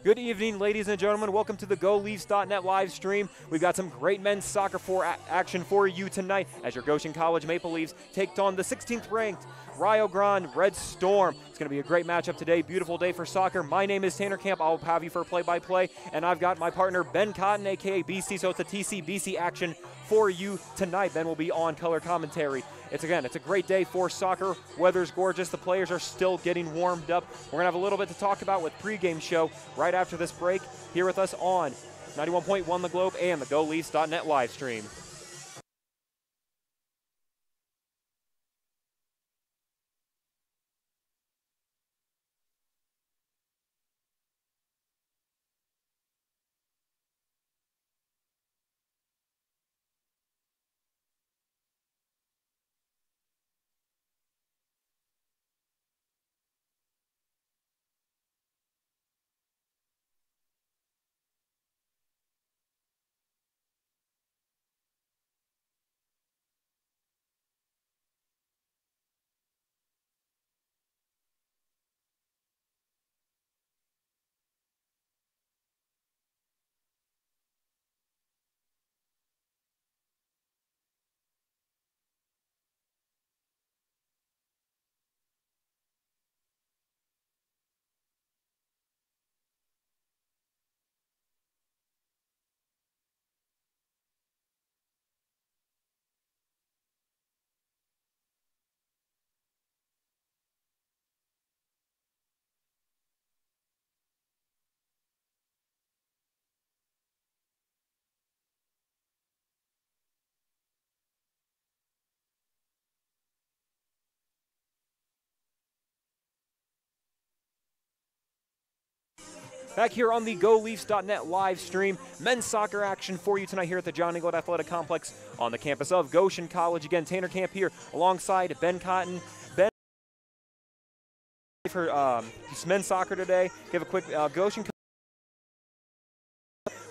Good evening, ladies and gentlemen. Welcome to the GoLeafs.net live stream. We've got some great men's soccer action for you tonight as your Goshen College Maple Leafs take on the 16th ranked Rio Grande Red Storm. It's going to be a great matchup today. Beautiful day for soccer. My name is Tanner Camp. I'll have you for play-by-play, and I've got my partner Ben Cotton, aka BC. So it's a TC-BC action for you tonight. Ben will be on color commentary. It's a great day for soccer. Weather's gorgeous. The players are still getting warmed up. We're going to have a little bit to talk about with pregame show right after this break. Here with us on 91.1 The Globe and the GoLeafs.net live stream. Back here on the GoLeafs.net live stream, men's soccer action for you tonight here at the John England Athletic Complex on the campus of Goshen College. Again, Tanner Camp here alongside Ben Cotton. Ben, for men's soccer today, give a quick Goshen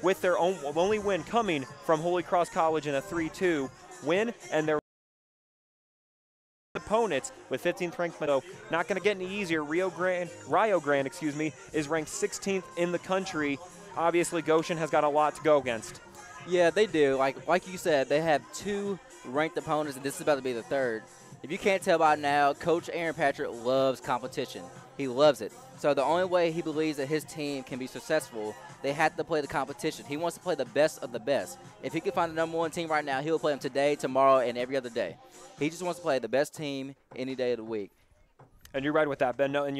with their only win coming from Holy Cross College in a 3-2 win, and their opponents with 15th ranked, so not going to get any easier. Rio Grande, is ranked 16th in the country. Obviously, Goshen has got a lot to go against. Yeah, they do. Like you said, they have two ranked opponents, and this is about to be the third. If you can't tell by now, Coach Aaron Patrick loves competition. He loves it. So the only way he believes that his team can be successful, they have to play the competition. He wants to play the best of the best. If he could find the number one team right now, he'll play them today, tomorrow, and every other day. He just wants to play the best team any day of the week. And you're right with that, Ben. No, and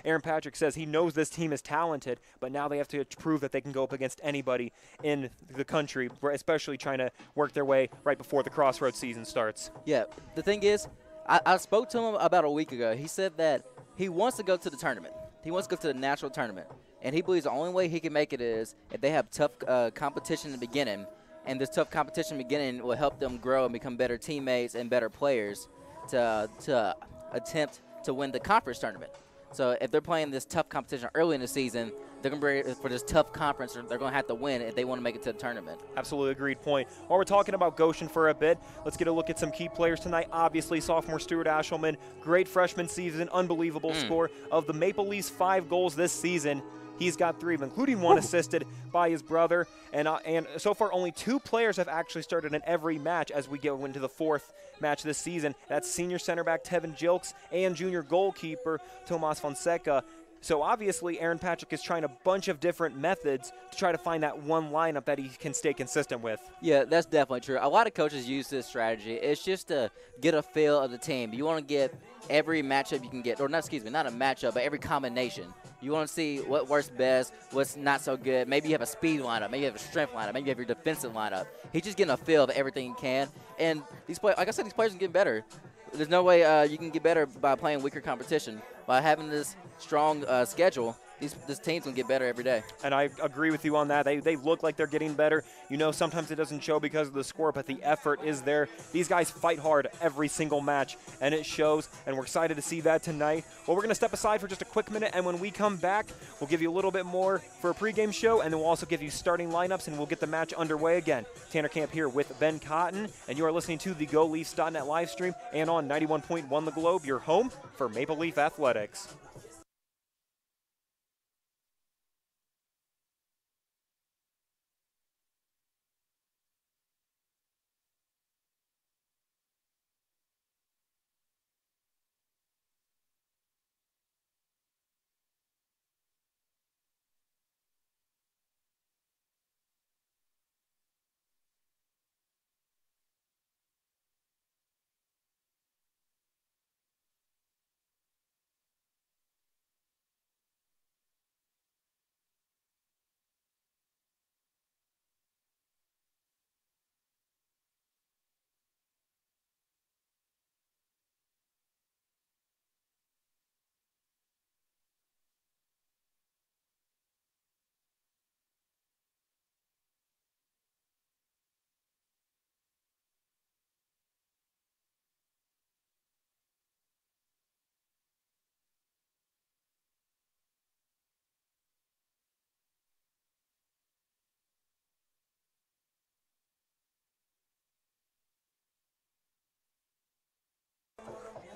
Aaron Patrick says he knows this team is talented, but now they have to prove that they can go up against anybody in the country, especially trying to work their way right before the Crossroads season starts. Yeah, the thing is, I spoke to him about a week ago. He said that he wants to go to the tournament. He wants to go to the national tournament. And he believes the only way he can make it is if they have tough competition in the beginning, and this tough competition in the beginning will help them grow and become better teammates and better players to attempt to win the conference tournament. So if they're playing this tough competition early in the season, they're going to be ready for this tough conference. They're going to have to win if they want to make it to the tournament. Absolutely agreed point. While we're talking about Goshen for a bit, let's get a look at some key players tonight. Obviously, sophomore Stuart Ashelman, great freshman season, unbelievable score. Of the Maple Leafs' 5 goals this season, he's got 3 of them, including 1 assisted by his brother. And so far, only 2 players have actually started in every match as we go into the 4th match this season. That's senior center back Tevin Jilks and junior goalkeeper Tomas Fonseca. So obviously, Aaron Patrick is trying a bunch of different methods to try to find that one lineup that he can stay consistent with. Yeah, that's definitely true. A lot of coaches use this strategy. It's just to get a feel of the team. You want to get every matchup you can get, or not a matchup, but every combination. You want to see what works best, what's not so good. Maybe you have a speed lineup, maybe you have a strength lineup, maybe you have your defensive lineup. He's just getting a feel of everything he can. And these players, like I said, these players are getting better. There's no way you can get better by playing weaker competition. By having this strong schedule, this team's going to get better every day. And I agree with you on that. They look like they're getting better. You know, sometimes it doesn't show because of the score, but the effort is there. These guys fight hard every single match, and it shows, and we're excited to see that tonight. Well, we're going to step aside for just a quick minute, and when we come back, we'll give you a little bit more for a pregame show, and then we'll also give you starting lineups, and we'll get the match underway again. Tanner Camp here with Ben Cotton, and you are listening to the GoLeafs.net live stream and on 91.1 The Globe, your home for Maple Leaf Athletics.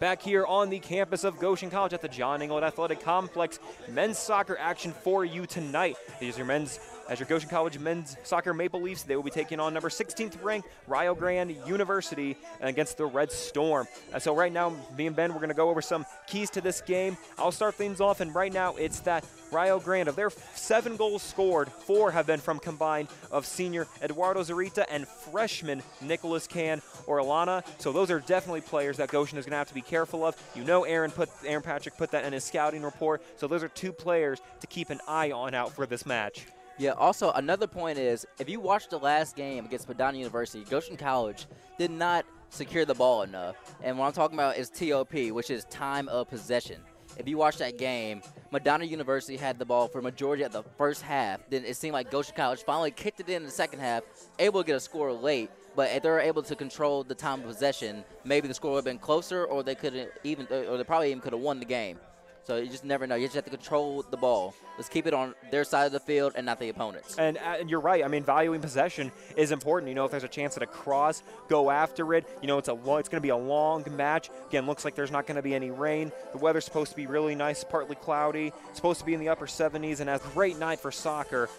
back here on the campus of Goshen College at the John England Athletic Complex. Men's soccer action for you tonight. As your Goshen College men's soccer Maple Leafs, they will be taking on number 16th ranked Rio Grande University against the Red Storm. So right now, me and Ben, we're going to go over some keys to this game. I'll start things off, and right now it's that Rio Grande, of their 7 goals scored, 4 have been from combined of senior Eduardo Zarita and freshman Nicholas Can Orellana. So those are definitely players that Goshen is going to have to be careful of. You know, Aaron Patrick put that in his scouting report. So those are 2 players to keep an eye on out for this match. Yeah, also another point is, if you watched the last game against Madonna University, Goshen College did not secure the ball enough. And what I'm talking about is TOP, which is time of possession. If you watch that game, Madonna University had the ball for majority of the first half. Then it seemed like Goshen College finally kicked it in the second half, able to get a score late. But if they were able to control the time of possession, maybe the score would have been closer, or they probably even could have won the game. So you just never know. You just have to control the ball. Let's keep it on their side of the field and not the opponent's. And you're right. I mean, valuing possession is important. You know, if there's a chance at a cross, go after it. You know, it's going to be a long match. Again, looks like there's not going to be any rain. The weather's supposed to be really nice, partly cloudy. It's supposed to be in the upper 70s, and a great night for soccer.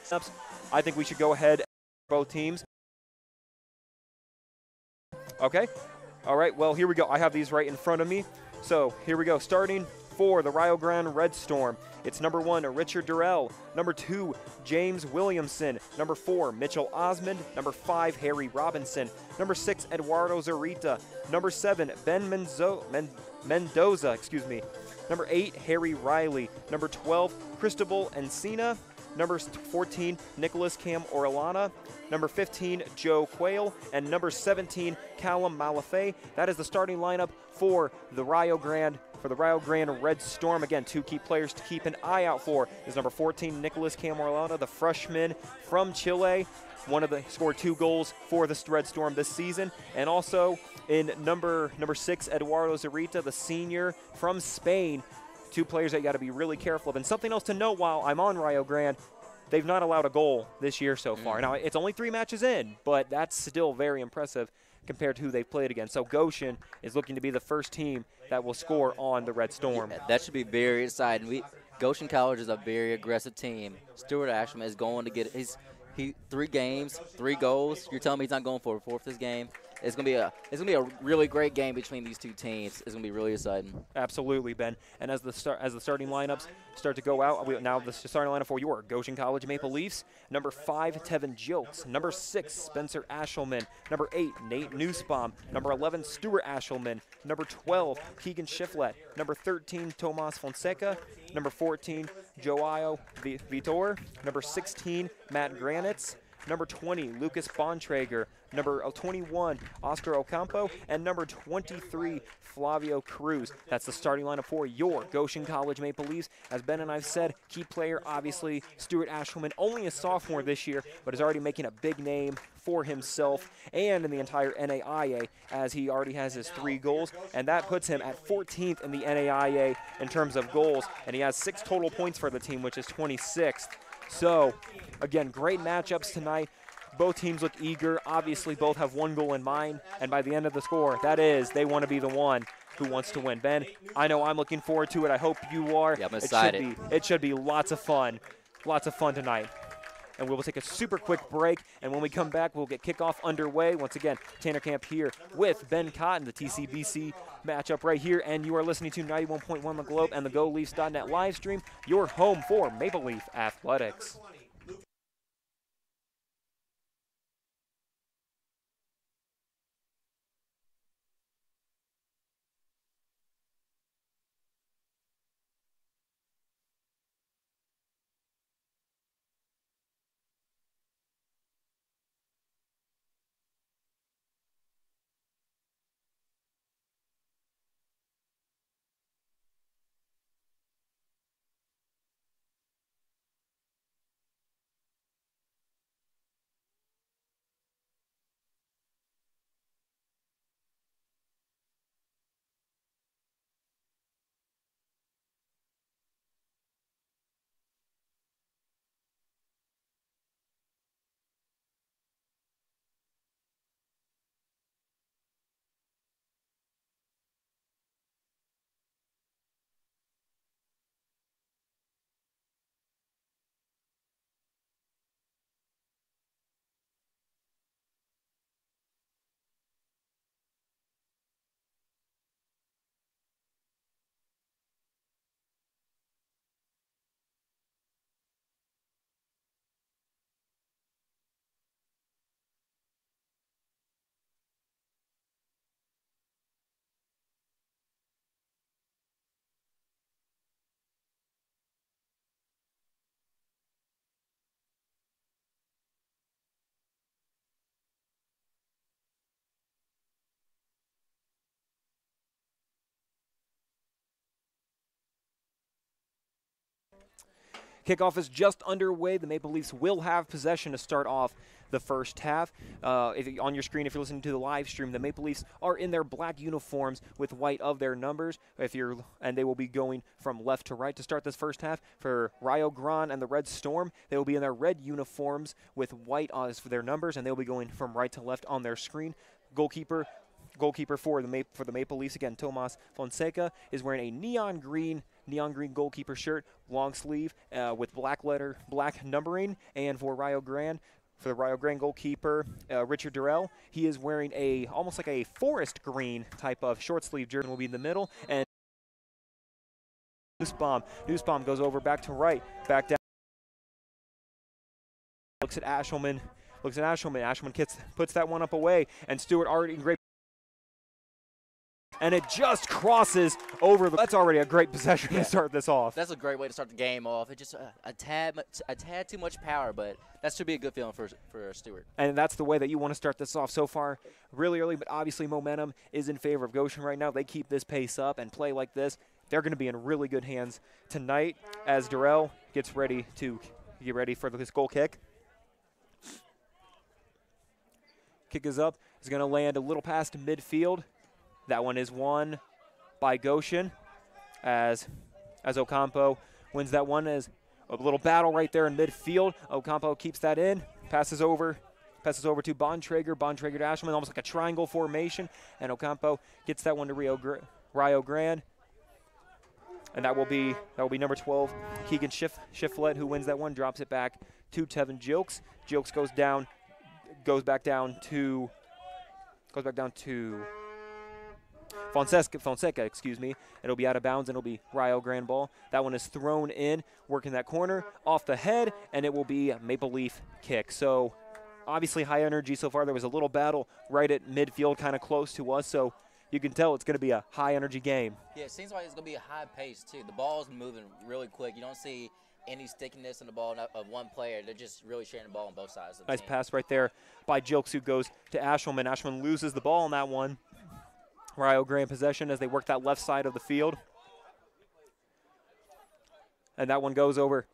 I think we should go ahead, both teams. Okay. All right. Well, here we go. I have these right in front of me. So here we go. Starting for the Rio Grande Red Storm, it's number 1, Richard Durrell. Number 2, James Williamson. Number 4, Mitchell Osmond. Number 5, Harry Robinson. Number 6, Eduardo Zarita. Number 7, Ben Mendoza. Number 8, Harry Riley. Number 12, Cristobal Encina. Number 14, Nicholas Cam Orellana. Number 15, Joe Quayle. And number 17, Callum Malafay. That is the starting lineup for the Rio Grande Red Storm. Again, 2 key players to keep an eye out for is number 14, Nicholas Cam Orellana, the freshman from Chile. Scored 2 goals for the Red Storm this season. And also in number 6, Eduardo Zarita, the senior from Spain. 2 players that you got to be really careful of. And something else to note while I'm on Rio Grande, they've not allowed a goal this year so far. Now, it's only 3 matches in, but that's still very impressive compared to who they've played against. So Goshen is looking to be the first team that will score on the Red Storm. Yeah, that should be very exciting. Goshen College is a very aggressive team. Stuart Ashman is going to get 3 games, 3 goals. You're telling me he's not going for a 4th this game? It's gonna be a really great game between these 2 teams. It's gonna be really exciting. Absolutely, Ben. And as the starting lineups start to go out, now the starting lineup for your Goshen College Maple Leafs: number 5, Tevin Jilks; number 6, Spencer Ashelman; number 8, Nate Nussbaum; number 11, Stuart Ashelman; number 12, Keegan Shiflett; number 13, Tomas Fonseca; number 14, Joao Vitor; number 16, Matt Granitz; number 20, Lucas Bontrager; number 21, Oscar Ocampo; and number 23, Flavio Cruz. That's the starting lineup for your Goshen College Maple Leafs. As Ben and I've said, key player, obviously, Stuart Ashelman, only a sophomore this year, but is already making a big name for himself and in the entire NAIA, as he already has his 3 goals, and that puts him at 14th in the NAIA in terms of goals, and he has 6 total points for the team, which is 26th. So, again, great matchups tonight. Both teams look eager. Obviously, both have 1 goal in mind, and by the end of the score, that is, they want to be the one who wants to win. Ben, I know I'm looking forward to it. I hope you are. Yeah, I'm excited. It should be lots of fun tonight. And we will take a super quick break, and when we come back, we'll get kickoff underway. Once again, Tanner Camp here with Ben Cotton, the TCBC matchup right here, and you are listening to 91.1 The Globe and the GoLeafs.net live stream, your home for Maple Leaf Athletics. Kickoff is just underway. The Maple Leafs will have possession to start off the first half. On your screen, if you're listening to the live stream, the Maple Leafs are in their black uniforms with white of their numbers. And they will be going from left to right to start this first half. For Rio Grande and the Red Storm, they will be in their red uniforms with white as for their numbers, and they will be going from right to left on their screen. Goalkeeper for the Maple Leafs, again, Tomas Fonseca, is wearing a neon green goalkeeper shirt, long sleeve with black numbering. And for the Rio Grande goalkeeper, Richard Durrell, he is wearing almost like a forest green type of short sleeve jersey, will be in the middle. And Nussbaum goes over back to right, back down. Looks at Ashelman. Ashelman puts that one up away, and Stewart already in great. And it just crosses over that's already a great possession to start this off. That's a great way to start the game off. It just a tad too much power, but that should be a good feeling for Stewart. And that's the way that you want to start this off. So far, really early, but obviously momentum is in favor of Goshen right now. They keep this pace up and play like this, they're going to be in really good hands tonight as Durrell gets ready for this goal kick. Kick is up. Is going to land a little past midfield. That one is won by Goshen as Ocampo wins that one. As a little battle right there in midfield. Ocampo keeps that in, passes over to Bontrager to Ashelman, almost like a triangle formation, and Ocampo gets that one to Rio Grande. And that will be number 12, Keegan Shiflett, who wins that one, drops it back to Tevin Jilks. Jilks goes back down to Fonseca, excuse me. It'll be out of bounds, and it'll be Rio Grande ball. That one is thrown in, working that corner, off the head, and it will be a Maple Leaf kick. So obviously high energy so far. There was a little battle right at midfield, kind of close to us, so you can tell it's going to be a high energy game. Yeah, it seems like it's going to be a high pace too. The ball's moving really quick. You don't see any stickiness in the ball of one player. They're just really sharing the ball on both sides of the nice team. Pass right there by Jilks, who goes to Ashelman. Ashelman loses the ball on that one. Rio Grande possession as they work that left side of the field. And that one goes over.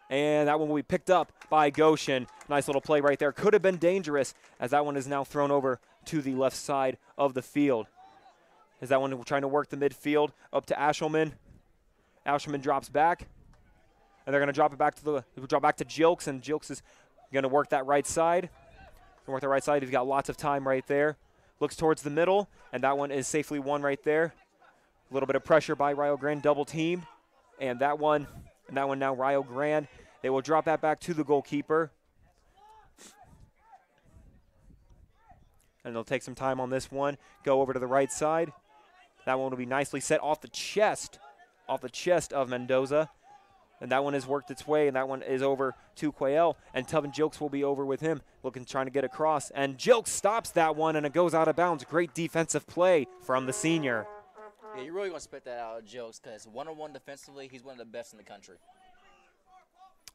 And that one will be picked up by Goshen. Nice little play right there. Could have been dangerous, as that one is now thrown over to the left side of the field. Is that one trying to work the midfield up to Ashelman. Ashelman drops back. And they're going to drop back to Jilks, and Jilks is going to work that right side. He's got lots of time right there. Looks towards the middle, and that one is safely won right there. A little bit of pressure by Rio Grande, double team. And that one now Rio Grande. They will drop that back to the goalkeeper. And they'll take some time on this one. Go over to the right side. That one will be nicely set off the chest of Mendoza. And that one has worked its way, and that one is over to Quayle. And Tevin Jilks will be over with him, trying to get across. And Jilks stops that one, and it goes out of bounds. Great defensive play from the senior. Yeah, you really want to spit that out of Jilks, because one-on-one defensively, he's one of the best in the country.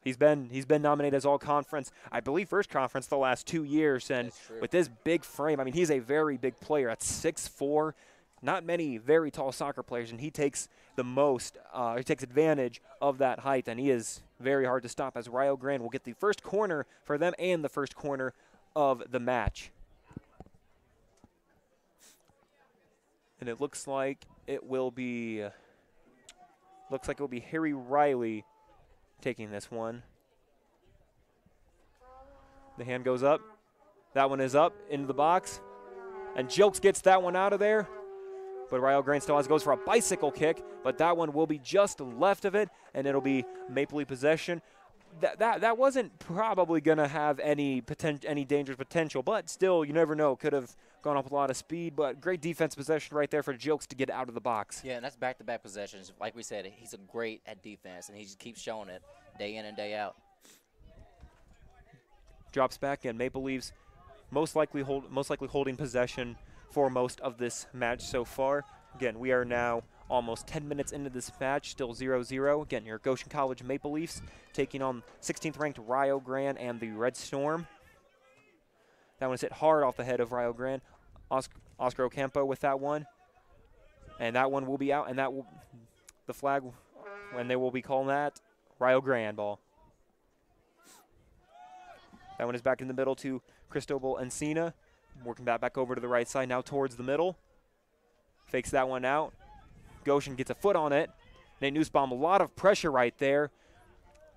He's been nominated as all-conference, I believe first conference the last 2 years. And with this big frame, I mean, he's a very big player at 6'4". Not many very tall soccer players, and he takes advantage of that height, and he is very hard to stop, as Rio Grande will get the first corner for them and the first corner of the match. And it looks like it will be Harry Riley taking this one. The hand goes up. That one is up into the box, and Jilks gets that one out of there. But Rio Grande still goes for a bicycle kick, but that one will be just left of it, and it'll be Maple Leaf possession. That wasn't probably going to have any dangerous potential, but still, you never know. Could have gone up with a lot of speed, but great defense possession right there for Jilks to get out of the box. Yeah, and that's back-to-back possessions. Like we said, he's great at defense, and he just keeps showing it day in and day out. Drops back, and Maple Leafs most likely holding possession for most of this match so far. Again, we are now almost 10 minutes into this match, still 0-0. Again, your Goshen College Maple Leafs taking on 16th ranked Rio Grande and the Red Storm. That one's hit hard off the head of Rio Grande. Oscar Ocampo with that one. And that one will be out, and the flag, when they will be calling that, Rio Grande ball. That one is back in the middle to Cristobal Encina. Working that back over to the right side, now towards the middle. Fakes that one out. Goshen gets a foot on it. Nate Nussbaum, a lot of pressure right there,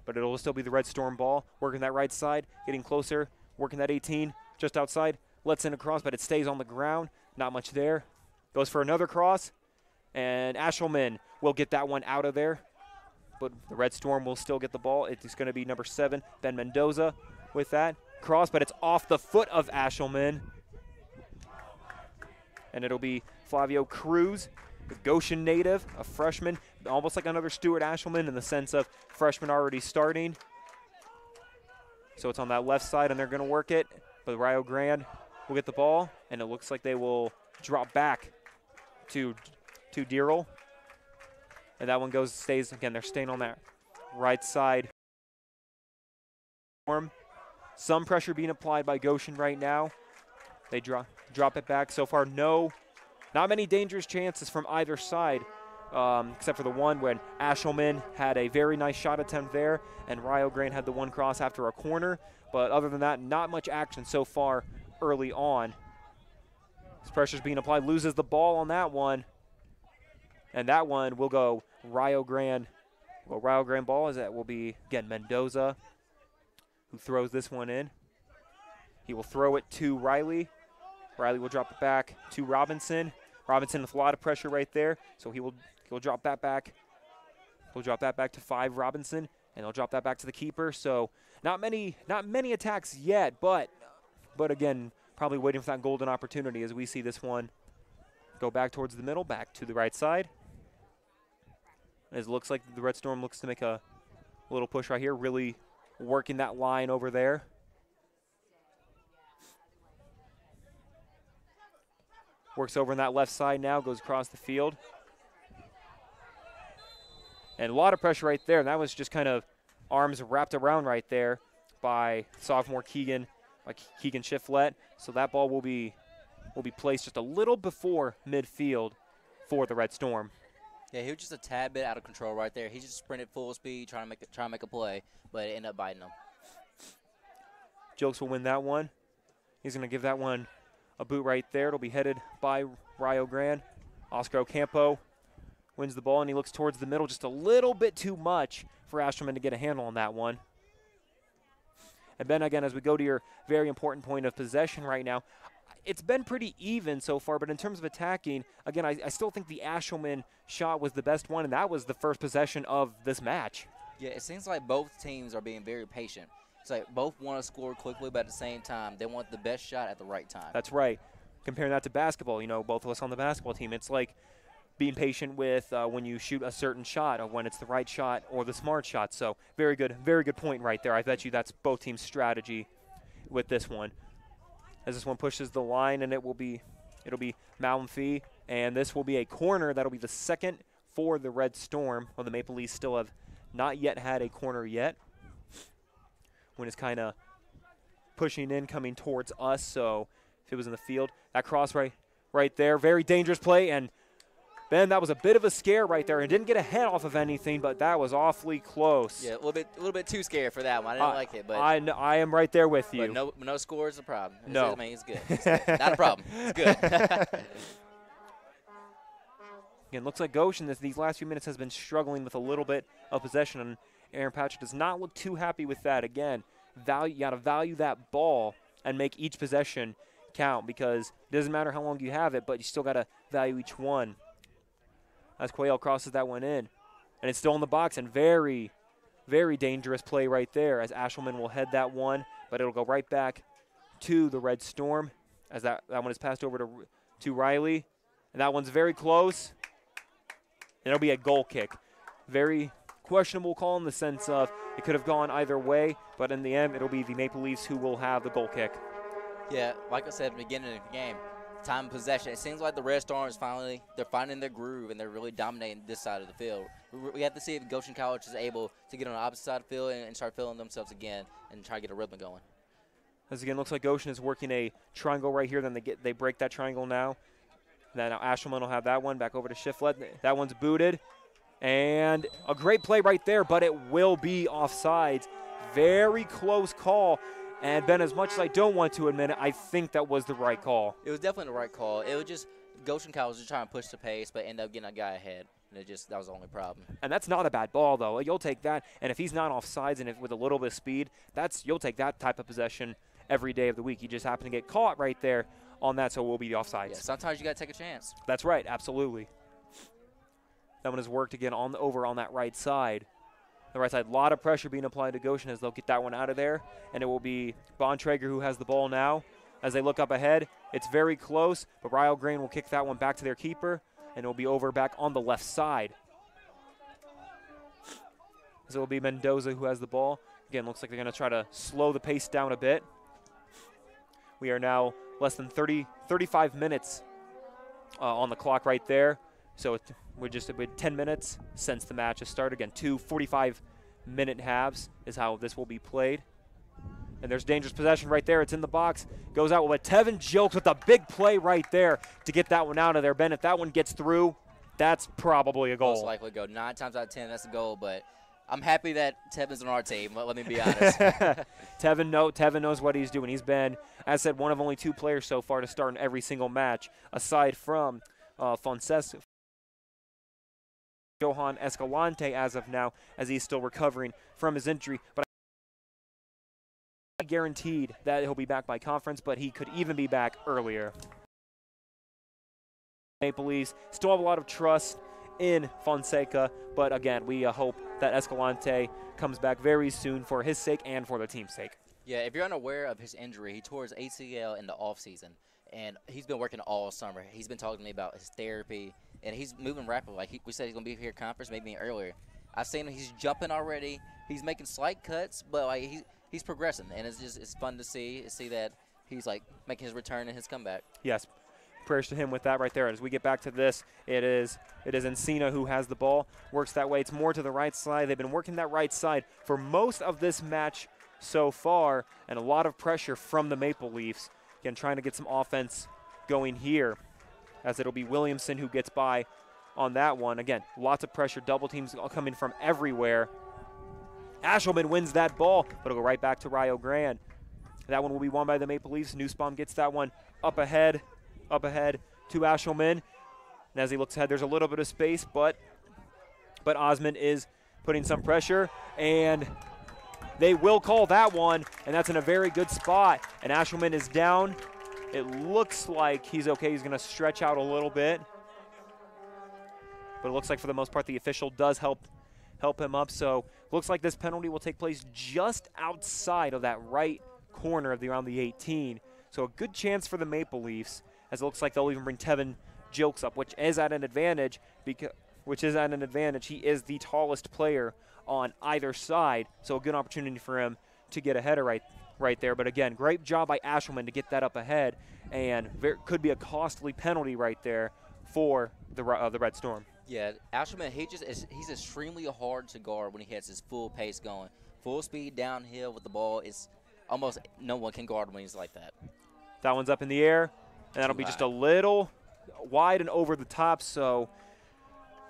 but it'll still be the Red Storm ball. Working that right side, getting closer, working that 18, just outside. Lets in a cross, but it stays on the ground. Not much there. Goes for another cross, and Ashelman will get that one out of there, but the Red Storm will still get the ball. It's going to be number 7, Ben Mendoza, with that cross, but it's off the foot of Ashelman. And it'll be Flavio Cruz, the Goshen native, a freshman, almost like another Stuart Ashelman in the sense of freshman already starting. So it's on that left side, and they're going to work it, but Rio Grande will get the ball, and it looks like they will drop back to Deerle. And that one stays, again, they're staying on that right side. Some pressure being applied by Goshen right now. They drop it back. So far, not many dangerous chances from either side, except for the one when Ashelman had a very nice shot attempt there, and Rio Grande had the one cross after a corner. But other than that, not much action so far early on. This pressure's being applied, loses the ball on that one, and that one will go Rio Grande. Well, Rio Grande ball is that will be, again, Mendoza, who throws this one in. He will throw it to Riley. Riley will drop it back to Robinson. Robinson with a lot of pressure right there, so he'll drop that back. He'll drop that back to 5 Robinson, and he'll drop that back to the keeper. So not many attacks yet, but again, probably waiting for that golden opportunity as we see this one go back towards the middle, back to the right side. As it looks like the Red Storm looks to make a little push right here, really working that line over there. Works over on that left side now, goes across the field. And a lot of pressure right there, and that was just kind of arms wrapped around right there by sophomore Keegan Shiflett. So that ball will be placed just a little before midfield for the Red Storm. Yeah, he was just a tad bit out of control right there. He just sprinted full speed, trying to make a play, but it ended up biting him. Jokes will win that one. He's going to give that one a boot right there. It'll be headed by Rio Grande. Oscar Ocampo wins the ball, and he looks towards the middle just a little bit too much for Ashelman to get a handle on that one. And then again, as we go to your very important point of possession right now, it's been pretty even so far, but in terms of attacking, again, I still think the Ashelman shot was the best one, and that was the first possession of this match. Yeah, it seems like both teams are being very patient. It's like both want to score quickly, but at the same time, they want the best shot at the right time. That's right. Comparing that to basketball, both of us on the basketball team, it's like being patient with when you shoot a certain shot or when it's the right shot or the smart shot. So very good point right there. I bet you that's both teams' strategy with this one. As this one pushes the line, and it'll be Malmfee, and this will be a corner. That'll be the second for the Red Storm. Well, the Maple Leafs still have not yet had a corner yet. When it's kind of pushing in, coming towards us. So if it was in the field, that cross right there, very dangerous play, and Ben, that was a bit of a scare right there. It didn't get a head off of anything, but that was awfully close. Yeah, a little bit too scared for that one. I didn't like it, but I am right there with you. But no score is a problem. No, it's good. Not a problem. It's good. Again, looks like Goshen these last few minutes has been struggling with a little bit of possession, and Aaron Patrick does not look too happy with that. Again, you got to value that ball and make each possession count, because it doesn't matter how long you have it, but you still got to value each one. As Quayle crosses that one in, and it's still in the box, and very, very dangerous play right there as Ashelman will head that one, but it'll go right back to the Red Storm as that one is passed over to Riley, and that one's very close. And it'll be a goal kick. Very questionable call in the sense of it could have gone either way, but in the end, it'll be the Maple Leafs who will have the goal kick. Yeah, like I said at the beginning of the game, time of possession. It seems like the Red Storm they're finding their groove, and they're really dominating this side of the field. We have to see if Goshen College is able to get on the opposite side of the field and start feeling themselves again and try to get a rhythm going. As again, looks like Goshen is working a triangle right here. Then they break that triangle now. Then Ashelman will have that one back over to Shiflett. That one's booted. And a great play right there, but it will be offsides. Very close call. And Ben, as much as I don't want to admit it, I think that was the right call. It was definitely the right call. It was just Goshen College was trying to push the pace, but ended up getting a guy ahead. And that was the only problem. And that's not a bad ball, though. You'll take that. And if he's not offsides and with a little bit of speed, you'll take that type of possession every day of the week. He just happened to get caught right there on that, so it will be the offsides. Yeah, sometimes you got to take a chance. That's right, absolutely. That one has worked again over on that right side. The right side, a lot of pressure being applied to Goshen as they'll get that one out of there. And it will be Bontrager who has the ball now. As they look up ahead, it's very close, but Ryle Grande will kick that one back to their keeper, and it will be over back on the left side. As it will be Mendoza who has the ball. Again, looks like they're going to try to slow the pace down a bit. We are now less than 35 minutes on the clock right there. So we're just with 10 minutes since the match has started. Again, 2 45-minute halves is how this will be played. And there's dangerous possession right there. It's in the box. Goes out with Tevin Jokes with a big play right there to get that one out of there. Ben, if that one gets through, that's probably a goal. Most likely go 9 times out of 10, that's a goal. But I'm happy that Tevin's on our team. Let me be honest. Tevin knows what he's doing. He's been, as I said, one of only 2 players so far to start in every single match, aside from Fonseca. Johan Escalante as of now, as he's still recovering from his injury. But I guaranteed that he'll be back by conference, but he could even be back earlier. Maple Leafs still have a lot of trust in Fonseca, but again, we hope that Escalante comes back very soon for his sake and for the team's sake. Yeah, if you're unaware of his injury, he tore his ACL in the offseason, and he's been working all summer. He's been talking to me about his therapy, and he's moving rapidly. Like we said, he's going to be here at conference, maybe earlier. I've seen him. He's jumping already. He's making slight cuts, but like he's progressing, and it's fun to see that he's like making his return and his comeback. Yes, prayers to him with that right there. As we get back to this, it is Encina who has the ball, works that way. It's more to the right side. They've been working that right side for most of this match so far, and a lot of pressure from the Maple Leafs. Again, trying to get some offense going here, as it'll be Williamson who gets by on that one. Again, lots of pressure, double teams coming from everywhere. Ashelman wins that ball, but it'll go right back to Rio Grande. That one will be won by the Maple Leafs. Nussbaum gets that one up ahead to Ashelman. And as he looks ahead, there's a little bit of space, but Osmond is putting some pressure, and they will call that one, and that's in a very good spot. And Ashelman is down. It looks like he's okay. He's going to stretch out a little bit. But it looks like for the most part the official does help him up. So looks like this penalty will take place just outside of that right corner of around the 18. So a good chance for the Maple Leafs, as it looks like they'll even bring Tevin Jokes up, which is at an advantage. He is the tallest player on either side. So a good opportunity for him to get ahead of right there. But again, great job by Ashelman to get that up ahead, and could be a costly penalty right there for the Red Storm. Yeah, Ashelman, he's extremely hard to guard when he has his full pace going. Full speed downhill with the ball. It's almost no one can guard when he's like that. That one's up in the air, and that'll be just a little wide and over the top, so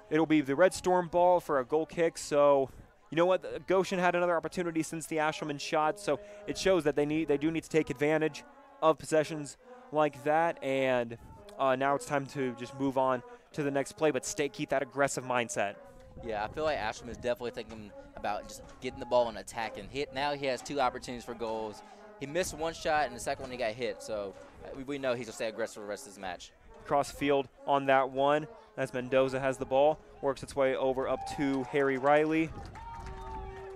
it'll be the Red Storm ball for a goal kick. So you know what? Goshen had another opportunity since the Ashelman shot, so it shows that they do need to take advantage of possessions like that. And now it's time to just move on to the next play, but keep that aggressive mindset. Yeah, I feel like Ashelman is definitely thinking about just getting the ball and attacking. Now he has 2 opportunities for goals. He missed one shot, and the second one he got hit. So we know he's going to stay aggressive for the rest of this match. Cross field on that one, as Mendoza has the ball, works its way over up to Harry Riley.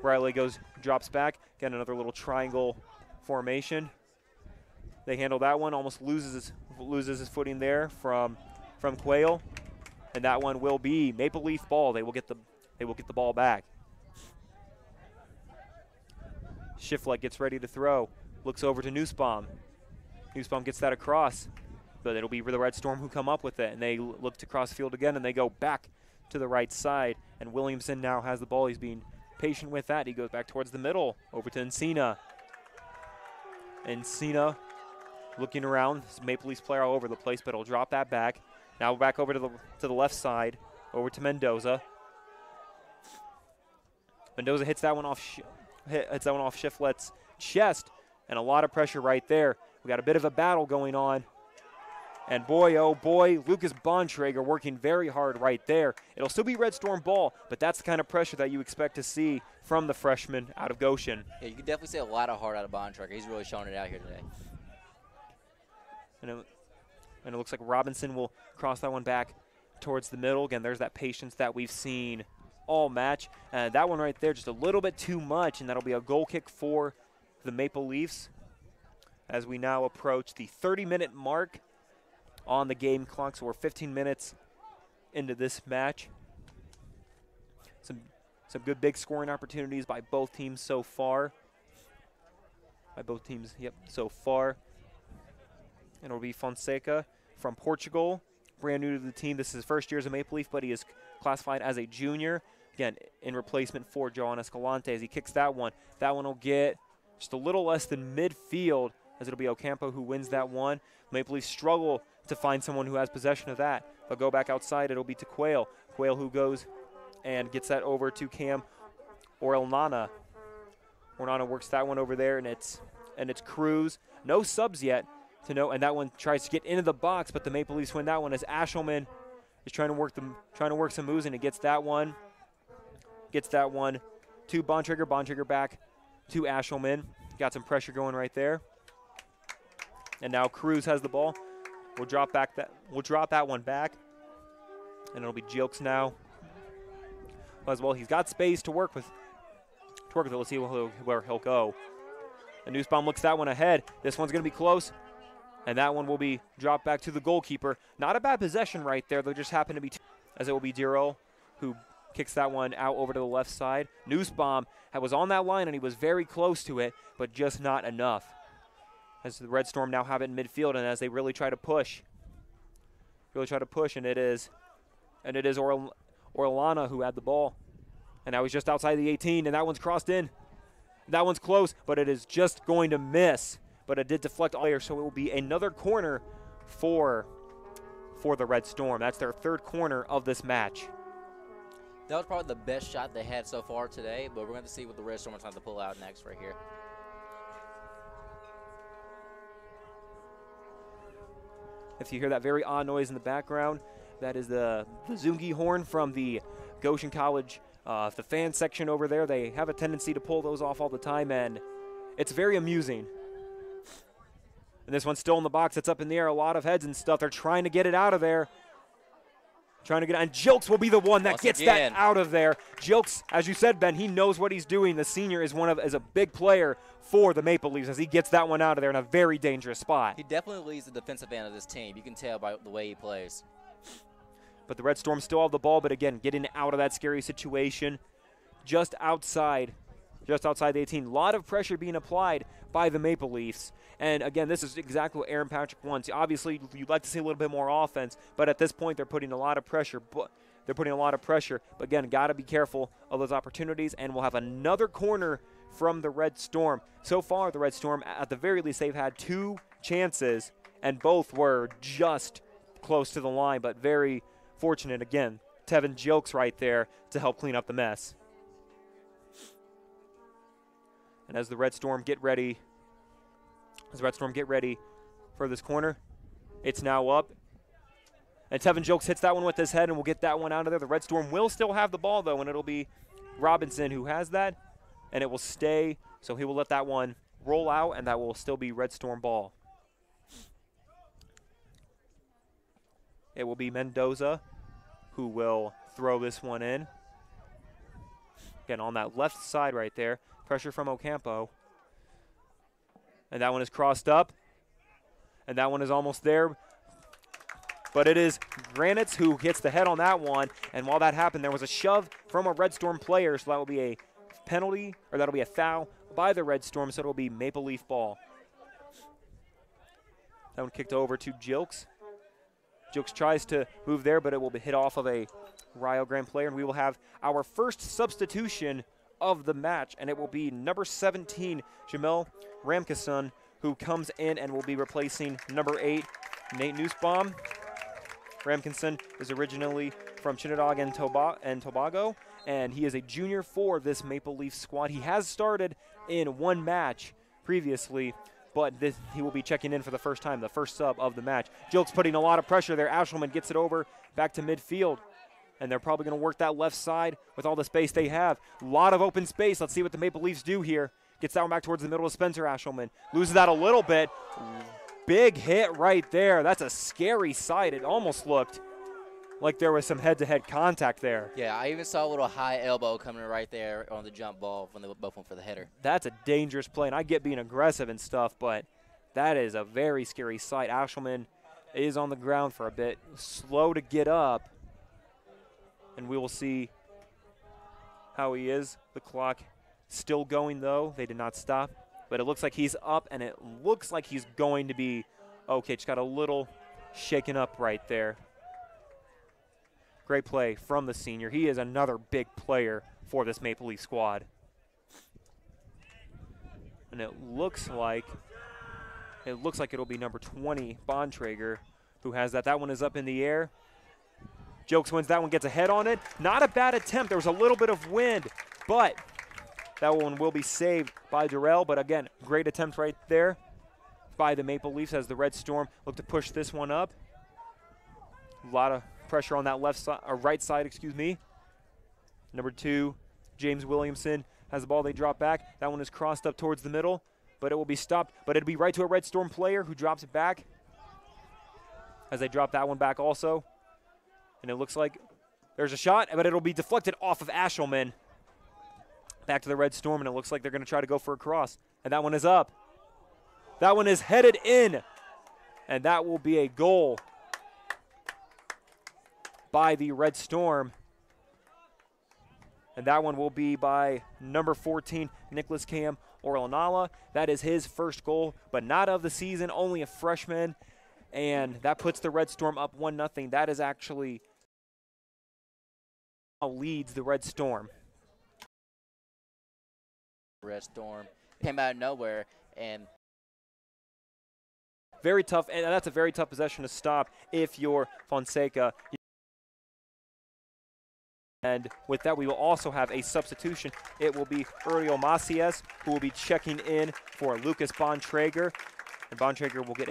Riley drops back, get another little triangle formation. They handle that one, almost loses his footing there from Quayle, and that one will be Maple Leaf ball. They will get the ball back. Shiflett gets ready to throw, looks over to Nussbaum. Nussbaum gets that across, but it'll be the Red Storm who come up with it, and they look to cross field again, and they go back to the right side, and Williamson now has the ball. He's being patient with that. He goes back towards the middle, over to Encina. Encina looking around. Maple Leafs player all over the place, but he'll drop that back. Now back over to the left side, over to Mendoza. Mendoza hits that one off Shiflett's chest, And a lot of pressure right there. We got a bit of a battle going on. And boy, oh boy, Lucas Bontrager working very hard right there. It'll still be Red Storm ball, but that's the kind of pressure that you expect to see from the freshman out of Goshen. Yeah, you can definitely see a lot of heart out of Bontrager. He's really showing it out here today. And it looks like Robinson will cross that one back towards the middle. Again, there's that patience that we've seen all match. That one right there, just a little bit too much, and that'll be a goal kick for the Maple Leafs as we now approach the 30-minute mark on the game clock. So we're 15 minutes into this match. Some good big scoring opportunities by both teams so far. So far. And it'll be Fonseca from Portugal, brand new to the team. This is his first year as a Maple Leaf, but he is classified as a junior. Again, in replacement for John Escalante as he kicks that one. That one will get just a little less than midfield, as it'll be Ocampo who wins that one. Maple Leafs struggle to find someone who has possession of that. They'll go back outside. It'll be to Quayle. Quayle who goes and gets that over to Cam Orellana. Orellana works that one over there, and it's Cruz. No subs yet to know, and that one tries to get into the box, but the Maple Leafs win that one as Ashelman is trying to work some moves, and he gets that one. Gets that one to Bontrager. Bontrager back to Ashelman. Got some pressure going right there. And now Cruz has the ball. We'll drop that one back. And it'll be Jilks now. As well, he's got space to work with. Let's see where he'll go. And Nussbaum looks that one ahead. This one's going to be close. And that one will be dropped back to the goalkeeper. Not a bad possession right there. They'll just happen to be, as it will be Diro who kicks that one out over to the left side. Nussbaum was on that line, and he was very close to it, but just not enough. As the Red Storm now have it in midfield, and as they really try to push, and it is Orellana who had the ball. And now he's just outside the 18, and that one's crossed in. That one's close, but it is just going to miss. But it did deflect all there, so it will be another corner for the Red Storm. That's their third corner of this match. That was probably the best shot they had so far today, but we're going to see what the Red Storm are trying to pull out next right here. If you hear that very odd noise in the background, that is the Zungi horn from the Goshen College, the fan section over there. They have a tendency to pull those off all the time, and it's very amusing. And this one's still in the box. It's up in the air. A lot of heads and stuff. They're trying to get it out of there. And Jilks will be the one that gets that out of there. Jilks, as you said, Ben, he knows what he's doing. The senior is a big player for the Maple Leafs as he gets that one out of there in a very dangerous spot. He definitely leads the defensive end of this team. You can tell by the way he plays. But the Red Storm still have the ball, but again, getting out of that scary situation just outside the 18. A lot of pressure being applied by the Maple Leafs. And again, this is exactly what Aaron Patrick wants. Obviously, you'd like to see a little bit more offense, but at this point, they're putting a lot of pressure. But again, got to be careful of those opportunities. And we'll have another corner from the Red Storm. So far, the Red Storm, at the very least, they've had 2 chances, and both were just close to the line, but very fortunate again. Tevin Jilks right there to help clean up the mess. And as the Red Storm get ready for this corner, it's now up. And Tevin Jilks hits that one with his head, and we'll get that one out of there. The Red Storm will still have the ball, though, and it'll be Robinson who has that, and it will stay. So he will let that one roll out, and that will still be Red Storm ball. It will be Mendoza who will throw this one in. Again, on that left side right there. Pressure from Ocampo. And that one is crossed up. And that one is almost there. But it is Grande who hits the head on that one. And while that happened, there was a shove from a Red Storm player. So that will be a penalty, or that'll be a foul by the Red Storm. So it'll be Maple Leaf ball. That one kicked over to Jilks. Jilks tries to move there, but it will be hit off of a Rio Grande player. And we will have our first substitution of the match, and it will be number 17, Jamel Ramkisson, who comes in and will be replacing number 8, Nate Nussbaum. Ramkisson is originally from Trinidad and Tobago, and he is a junior for this Maple Leaf squad. He has started in 1 match previously, but he will be checking in for the first time, the first sub of the match. Jilk's putting a lot of pressure there. Ashelman gets it over back to midfield, and they're probably going to work that left side with all the space they have. A lot of open space. Let's see what the Maple Leafs do here. Gets that one back towards the middle of Spencer Ashelman. Loses that a little bit. Big hit right there. That's a scary sight. It almost looked like there was some head-to-head contact there. Yeah, I even saw a little high elbow coming right there on the jump ball when they both went for the header. That's a dangerous play, and I get being aggressive and stuff, but that is a very scary sight. Ashelman is on the ground for a bit, slow to get up, and we will see how he is. The clock still going, though. They did not stop, but it looks like he's up, and it looks like he's going to be okay. Just got a little shaken up right there. Great play from the senior. He is another big player for this Maple Leaf squad. And it looks like it'll be number 20, Bontrager, who has that. That one is up in the air. Jokes wins that one, gets a head on it. Not a bad attempt. There was a little bit of wind, but that one will be saved by Durrell. But again, great attempt right there by the Maple Leafs as the Red Storm look to push this one up. A lot of pressure on that left side, or right side, excuse me. Number 2, James Williamson has the ball. They drop back. That one is crossed up towards the middle, but it will be stopped. But it'll be right to a Red Storm player who drops it back as they drop that one back also. And it looks like there's a shot, but it'll be deflected off of Ashelman. Back to the Red Storm, and it looks like they're going to try to go for a cross. And that one is up. That one is headed in, and that will be a goal by the Red Storm. And that one will be by number 14, Nicholas Cam Orlanala. That is his first goal, but not of the season, only a freshman. And that puts the Red Storm up 1-0. That is actually leads the Red Storm. Red Storm came out of nowhere, and very tough, and that's a very tough possession to stop if you're Fonseca. And with that, we will also have a substitution. It will be Uriel Macias, who will be checking in for Lucas Bontrager. And Bontrager will get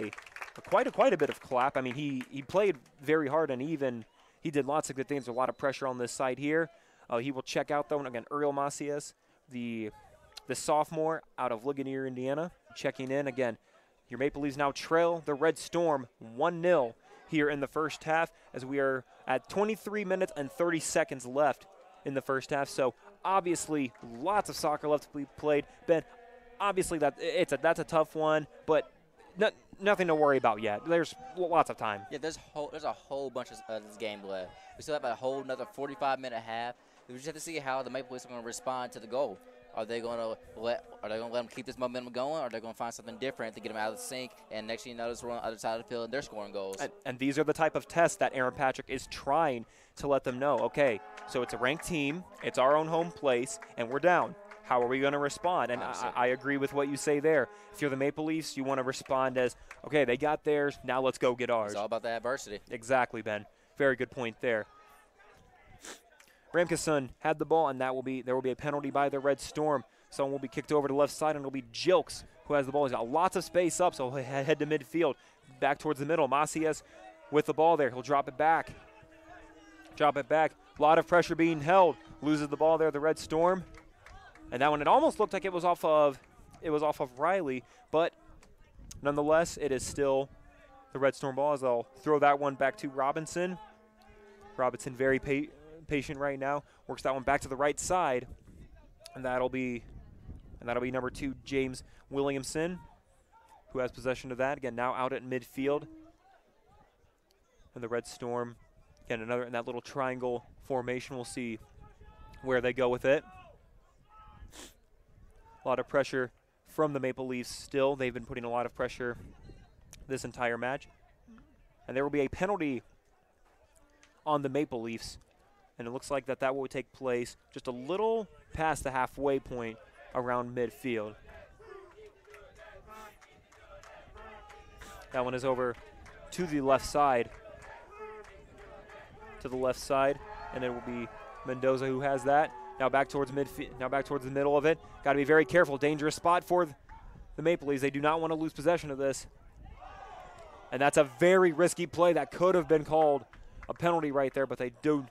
quite a bit of clap. I mean, he played very hard, and he did lots of good things. There's a lot of pressure on this side here. He will check out, though, and again, Uriel Macias, the sophomore out of Ligonier, Indiana, checking in. Again, your Maple Leafs now trail the Red Storm 1-0 here in the first half, as we are at 23 minutes and 30 seconds left in the first half. So obviously lots of soccer left to be played. Ben, obviously that's a tough one, but nothing to worry about yet. There's lots of time. Yeah, there's a whole bunch of this game left. We still have a whole another 45-minute half. We just have to see how the Maple Leafs are going to respond to the goal. Are they going to let them keep this momentum going, or are they going to find something different to get them out of the sink? And next thing you notice, we're on the other side of the field and they're scoring goals. And these are the type of tests that Aaron Patrick is trying to let them know. Okay, so it's a ranked team, it's our own home place, and we're down. How are we going to respond? And I agree with what you say there. If you're the Maple Leafs, you want to respond as, okay, they got theirs, now let's go get ours. It's all about the adversity. Exactly, Ben. Very good point there. Ramkeson had the ball, and there will be a penalty by the Red Storm. Someone will be kicked over to the left side, and it'll be Jilks who has the ball. He's got lots of space up, so he'll head to midfield. Back towards the middle. Macias with the ball there. He'll drop it back. A lot of pressure being held. Loses the ball there, the Red Storm. And that one, it almost looked like it was off of Riley, but nonetheless, it is still the Red Storm ball, as they'll throw that one back to Robinson. Robinson very patient right now. Works that one back to the right side. And that'll be number 2, James Williamson, who has possession of that. Again, now out at midfield. And the Red Storm, again, another in that little triangle formation. We'll see where they go with it. A lot of pressure from the Maple Leafs still. They've been putting a lot of pressure this entire match. And there will be a penalty on the Maple Leafs. And it looks like that will take place just a little past the halfway point around midfield. That one is over to the left side. And it will be Mendoza who has that. Now back towards midfield. Now back towards the middle of it. Got to be very careful. Dangerous spot for the Maple Leafs. They do not want to lose possession of this. And that's a very risky play. That could have been called a penalty right there, but they do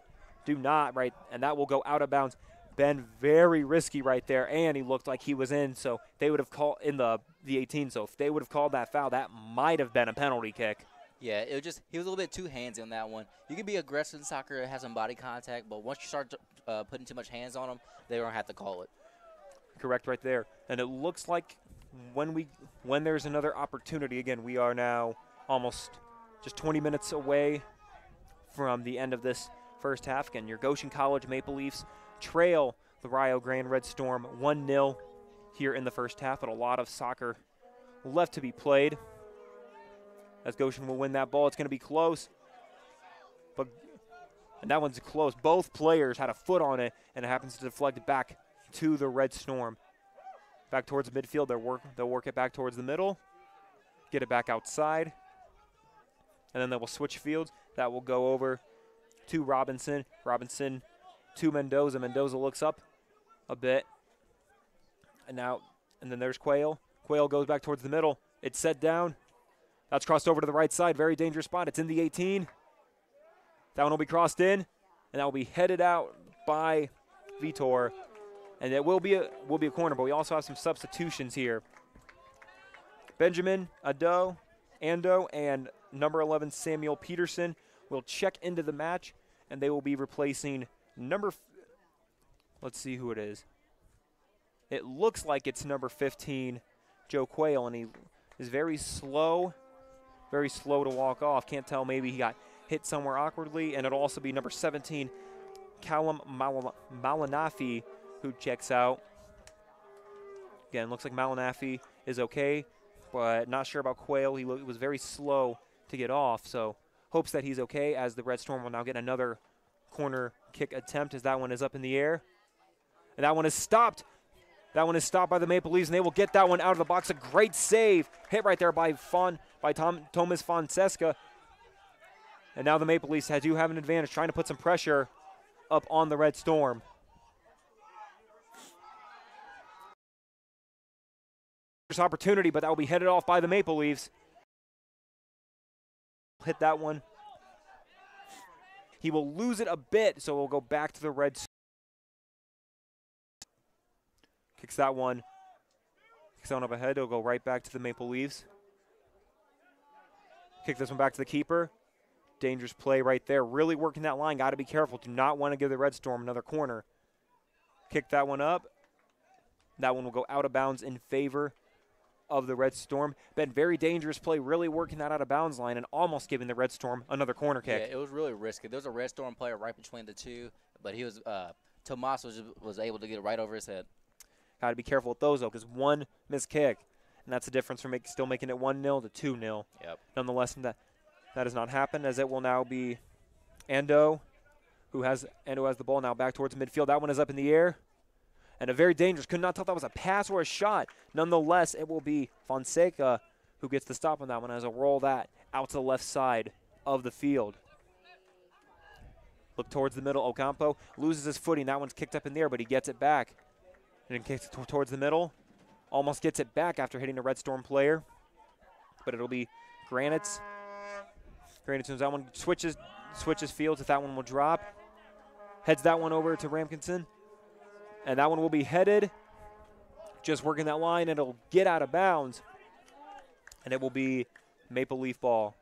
not, right? And that will go out of bounds. Ben, very risky right there, and he looked like he was in, so they would have called in the 18. So if they would have called that foul, that might have been a penalty kick. Yeah, he was a little bit too handsy on that one. You can be aggressive in soccer, have some body contact, but once you start putting too much hands on them, they don't have to call it. Correct right there. And it looks like when there's another opportunity, again, we are now almost just 20 minutes away from the end of this first half. Again, your Goshen College Maple Leafs trail the Rio Grande Red Storm 1-0 here in the first half, but a lot of soccer left to be played. As Goshen will win that ball, it's going to be close. And that one's close. Both players had a foot on it, and it happens to deflect back to the Red Storm. Back towards midfield, they'll work it back towards the middle, get it back outside, and then they will switch fields. That will go over to Robinson. Robinson to Mendoza. Mendoza looks up a bit. And then there's Quayle. Quayle goes back towards the middle. It's set down. That's crossed over to the right side. Very dangerous spot. It's in the 18. That one will be crossed in, and that will be headed out by Vitor. And it will be a corner, but we also have some substitutions here. Benjamin Ando, and number 11 Samuel Peterson will check into the match, and they will be replacing let's see who it is. It looks like it's number 15, Joe Quayle, and he is very slow to walk off. Can't tell, maybe he got hit somewhere awkwardly, and it'll also be number 17, Callum Malinafi, who checks out. Again, looks like Malinafi is okay, but not sure about Quayle. He was very slow to get off, so hopes that he's okay, as the Red Storm will now get another corner kick attempt, as that one is up in the air. And that one is stopped. That one is stopped by the Maple Leafs, and they will get that one out of the box. A great save. Hit right there by Thomas Fonseca. And now the Maple Leafs do have an advantage, trying to put some pressure up on the Red Storm. Opportunity, but that will be headed off by the Maple Leafs. Hit that one. He will lose it a bit, so we'll go back to the Red Storm. Kicks that one up ahead. It'll go right back to the Maple Leafs. Kick this one back to the keeper. Dangerous play right there. Really working that line. Got to be careful. Do not want to give the Red Storm another corner. Kick that one up. That one will go out of bounds in favor of the Red Storm. Been very dangerous play, really working that out of bounds line and almost giving the Red Storm another corner kick. Yeah, it was really risky. There was a Red Storm player right between the two, but he was Tomas was able to get it right over his head. Got to be careful with those, though, because one missed kick, and that's the difference from still making it 1-0 to 2-0. Yep. Nonetheless, that has not happened, as it will now be Ando, who has the ball now back towards midfield. That one is up in the air. And a very dangerous, could not tell if that was a pass or a shot. Nonetheless, it will be Fonseca who gets the stop on that one, as a roll that out to the left side of the field. Look towards the middle. Ocampo loses his footing. That one's kicked up in the air, but he gets it back. And then kicks it towards the middle. Almost gets it back after hitting a Red Storm player. But it'll be Granite's. Granite, as that one switches fields, if that one will drop. Heads that one over to Ramkinson. And that one will be headed, just working that line, and it'll get out of bounds. And it will be Maple Leaf ball.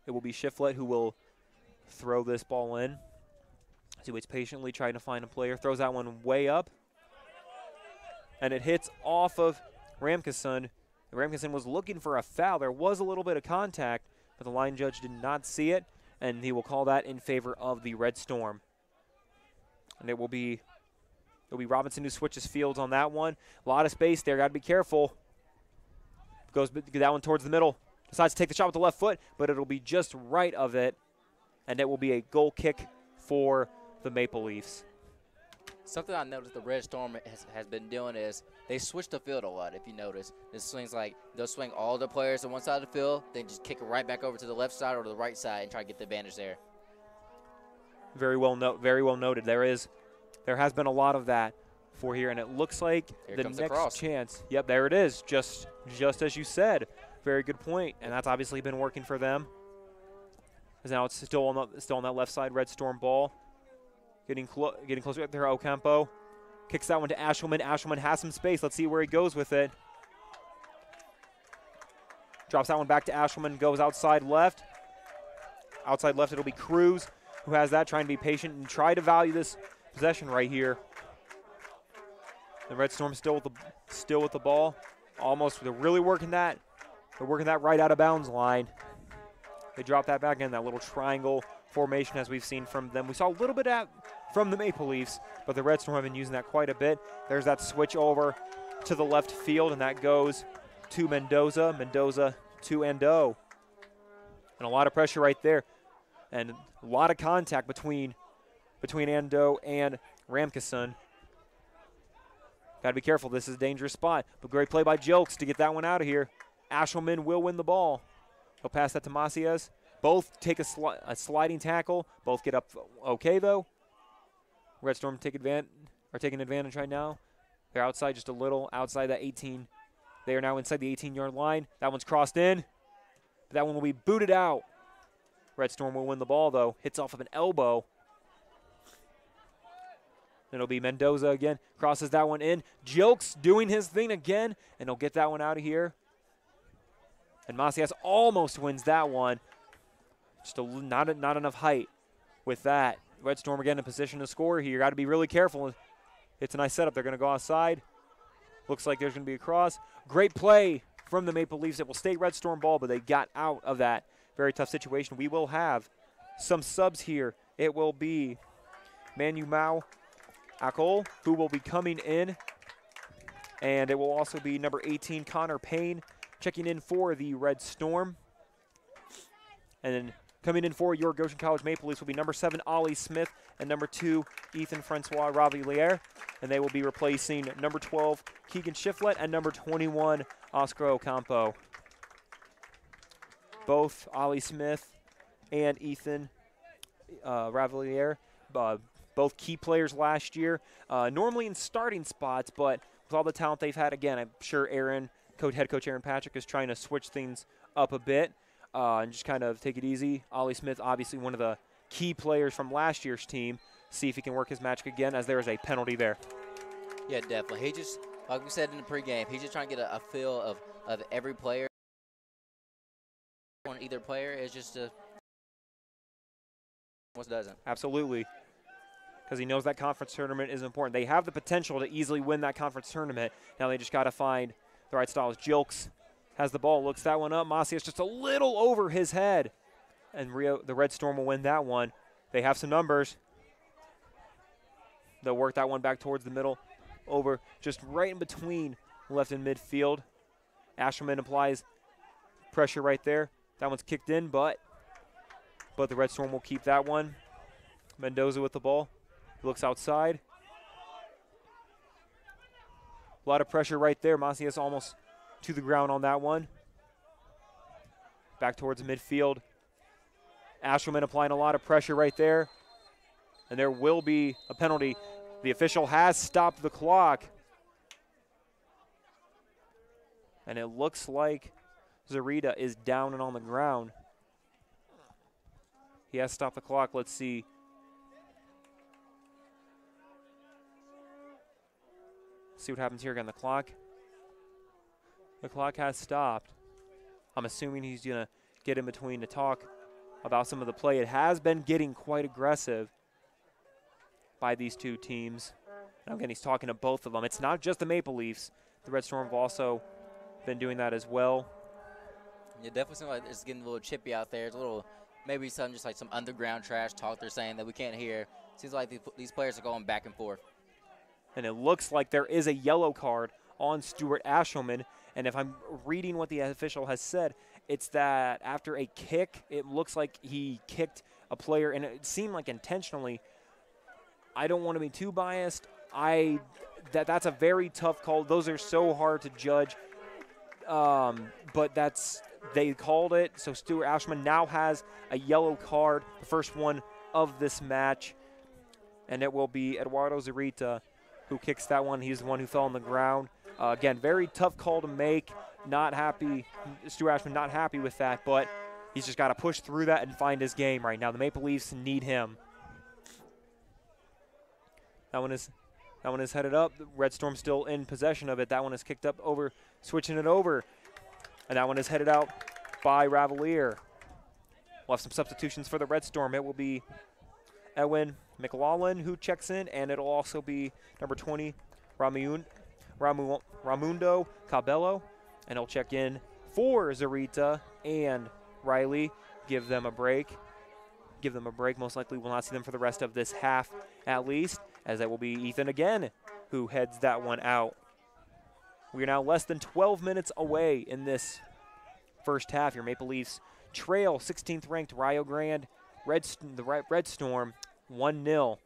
It will be Shiflett who will throw this ball in. As he waits patiently, trying to find a player. Throws that one way up. And it hits off of Ramkinson. Ramkinson was looking for a foul. There was a little bit of contact, but the line judge did not see it. And he will call that in favor of the Red Storm. And it'll be Robinson who switches fields on that one. A lot of space there. Got to be careful. Goes that one towards the middle. Decides to take the shot with the left foot, but it'll be just right of it. And it will be a goal kick for the Maple Leafs. Something I noticed the Red Storm has been doing is they switch the field a lot, if you notice. It swings like they'll swing all the players to one side of the field, then just kick it right back over to the left side or to the right side and try to get the advantage there. Very well noted. There is There has been a lot of that for here, and it looks like Here the comes the next cross. chance. Yep, there it is, just as you said. Very good point, and that's obviously been working for them. Because now it's still on that left side, Red Storm ball. Getting closer right there, Ocampo. Kicks that one to Ashelman. Ashelman has some space. Let's see where he goes with it. Drops that one back to Ashelman, goes outside left. Outside left, it'll be Cruz who has that, trying to be patient and try to value this possession right here. The Red Storm still with the ball. Almost, they're really working that. They're working that right out of bounds line. They drop that back in, that little triangle formation as we've seen from them. We saw a little bit from the Maple Leafs, but the Red Storm have been using that quite a bit. There's that switch over to the left field, and that goes to Mendoza. Mendoza to Endo. And a lot of pressure right there. And a lot of contact between Endo and Ramkisson. Got to be careful. This is a dangerous spot. But great play by Jilks to get that one out of here. Ashelman will win the ball. He'll pass that to Macias. Both take a sliding tackle. Both get up okay, though. Red Storm taking advantage right now. They're outside just a little, outside that 18. They are now inside the 18-yard line. That one's crossed in. But that one will be booted out. Red Storm will win the ball, though. Hits off of an elbow. It'll be Mendoza again. Crosses that one in. Jilks doing his thing again, and he'll get that one out of here. And Macias almost wins that one. Just not enough height with that. Red Storm again in position to score here. You got to be really careful. It's a nice setup. They're going to go outside. Looks like there's going to be a cross. Great play from the Maple Leafs. It will stay Red Storm ball, but they got out of that very tough situation. We will have some subs here. It will be Manu Mao Akol, who will be coming in. And it will also be number 18, Connor Payne, checking in for the Red Storm. And then coming in for your Goshen College Maple Leafs will be number 7, Ollie Smith, and number 2, Ethan Francois Raviliere. And they will be replacing number 12, Keegan Shiflett, and number 21, Oscar Ocampo. Both Ollie Smith and Ethan Raviliere, both key players last year, normally in starting spots, but with all the talent they've had, again, I'm sure head coach Aaron Patrick is trying to switch things up a bit and just kind of take it easy. Ollie Smith, obviously one of the key players from last year's team. See if he can work his magic again, as there is a penalty there. Yeah, definitely. He just, like we said in the pregame, he's just trying to get a feel of every player. On either player is just what doesn't. Absolutely. Because he knows that conference tournament is important. They have the potential to easily win that conference tournament. Now they just got to find the right styles. Jilks has the ball, looks that one up. Macias just a little over his head. And the Red Storm will win that one. They have some numbers. They'll work that one back towards the middle. Over just right in between left and midfield. Ashelman applies pressure right there. That one's kicked in, but the Red Storm will keep that one. Mendoza with the ball. Looks outside. A lot of pressure right there. Macias almost to the ground on that one. Back towards midfield. Ashelman applying a lot of pressure right there. And there will be a penalty. The official has stopped the clock. And it looks like Zarita is down and on the ground. He has stopped the clock. Let's see. See what happens here again. The clock has stopped. I'm assuming he's going to get in between to talk about some of the play. It has been getting quite aggressive by these two teams. And again, he's talking to both of them. It's not just the Maple Leafs. The Red Storm have also been doing that as well. Yeah, definitely seems like it's getting a little chippy out there. It's a little, maybe some just like some underground trash talk they're saying that we can't hear. Seems like these players are going back and forth. And it looks like there is a yellow card on Stuart Ashelman. And if I'm reading what the official has said, it's that after a kick, it looks like he kicked a player, and it seemed like intentionally. I don't want to be too biased. That's a very tough call. Those are so hard to judge. But they called it. So Stuart Ashelman now has a yellow card, the first one of this match. and it will be Eduardo Zurita who kicks that one. He's the one who fell on the ground. Again, very tough call to make. Not happy. Stu Ashman not happy with that, but he's just got to push through that and find his game right now. The Maple Leafs need him. That one is headed up. The Red Storm still in possession of it. That one is kicked up over, switching it over. And that one is headed out by Ravalier. We'll have some substitutions for the Red Storm. It will be Edwin McLaughlin who checks in, and it'll also be number 20, Ramundo Cabello. And he'll check in for Zurita and Riley. Give them a break. Most likely we'll not see them for the rest of this half at least, as that will be Ethan again who heads that one out. We are now less than 12 minutes away in this first half. Your Maple Leafs trail 16th ranked Rio Grande the Red Storm 1-0.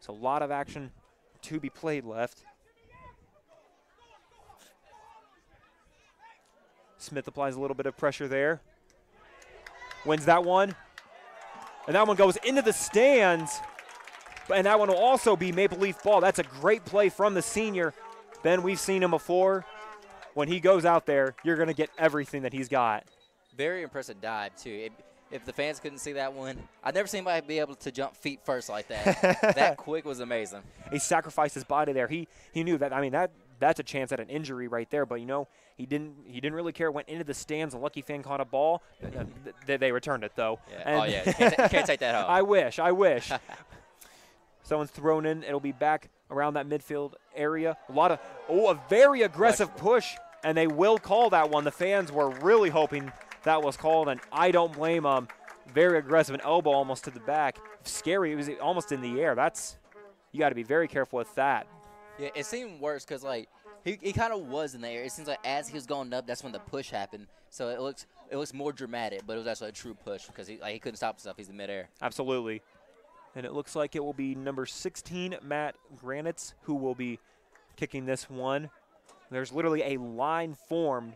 So a lot of action to be played left. Smith applies a little bit of pressure there. Wins that one. And that one goes into the stands. And that one will also be Maple Leaf ball. That's a great play from the senior. Ben, we've seen him before. When he goes out there, you're going to get everything that he's got. Very impressive dive, too. If the fans couldn't see that one, I've never seen anybody be able to jump feet first like that. That quick was amazing. He sacrificed his body there. He knew that. I mean, that's a chance at an injury right there. But, you know, he didn't really care. Went into the stands. A lucky fan caught a ball. They returned it, though. Yeah. You can't take that home. I wish. Someone's thrown in. It'll be back around that midfield area. A very aggressive push, and they will call that one. The fans were really hoping that was called, and I don't blame them. Very aggressive, an elbow almost to the back. Scary. It was almost in the air. You got to be very careful with that. Yeah, it seemed worse because, like, he kind of was in the air. It seems like as he was going up, that's when the push happened. So it looks more dramatic, but it was actually a true push because he couldn't stop himself. He's in midair. Absolutely. And it looks like it will be number 16, Matt Granitz, who will be kicking this one. There's literally a line formed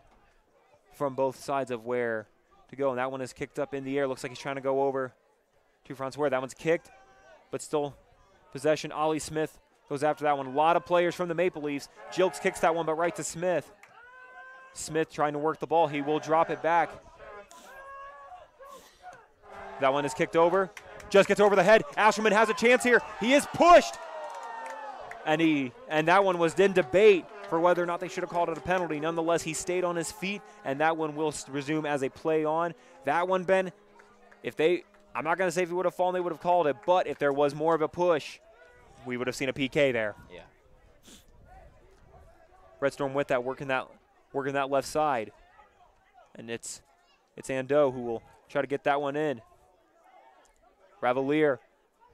from both sides of where to go, and that one is kicked up in the air. Looks like he's trying to go over to front square. That one's kicked, but still possession. Ollie Smith goes after that one. A lot of players from the Maple Leafs. Jilks kicks that one, but right to Smith. Smith trying to work the ball. He will drop it back. That one is kicked over. Just gets over the head. Asherman has a chance here. He is pushed. And that one was in debate for whether or not they should have called it a penalty. Nonetheless, he stayed on his feet, and that one will resume as a play on. That one, Ben, I'm not going to say if he would have fallen, they would have called it, but if there was more of a push, we would have seen a PK there. Yeah. Red Storm with that, working that left side. And it's Ando who will try to get that one in. Ravalier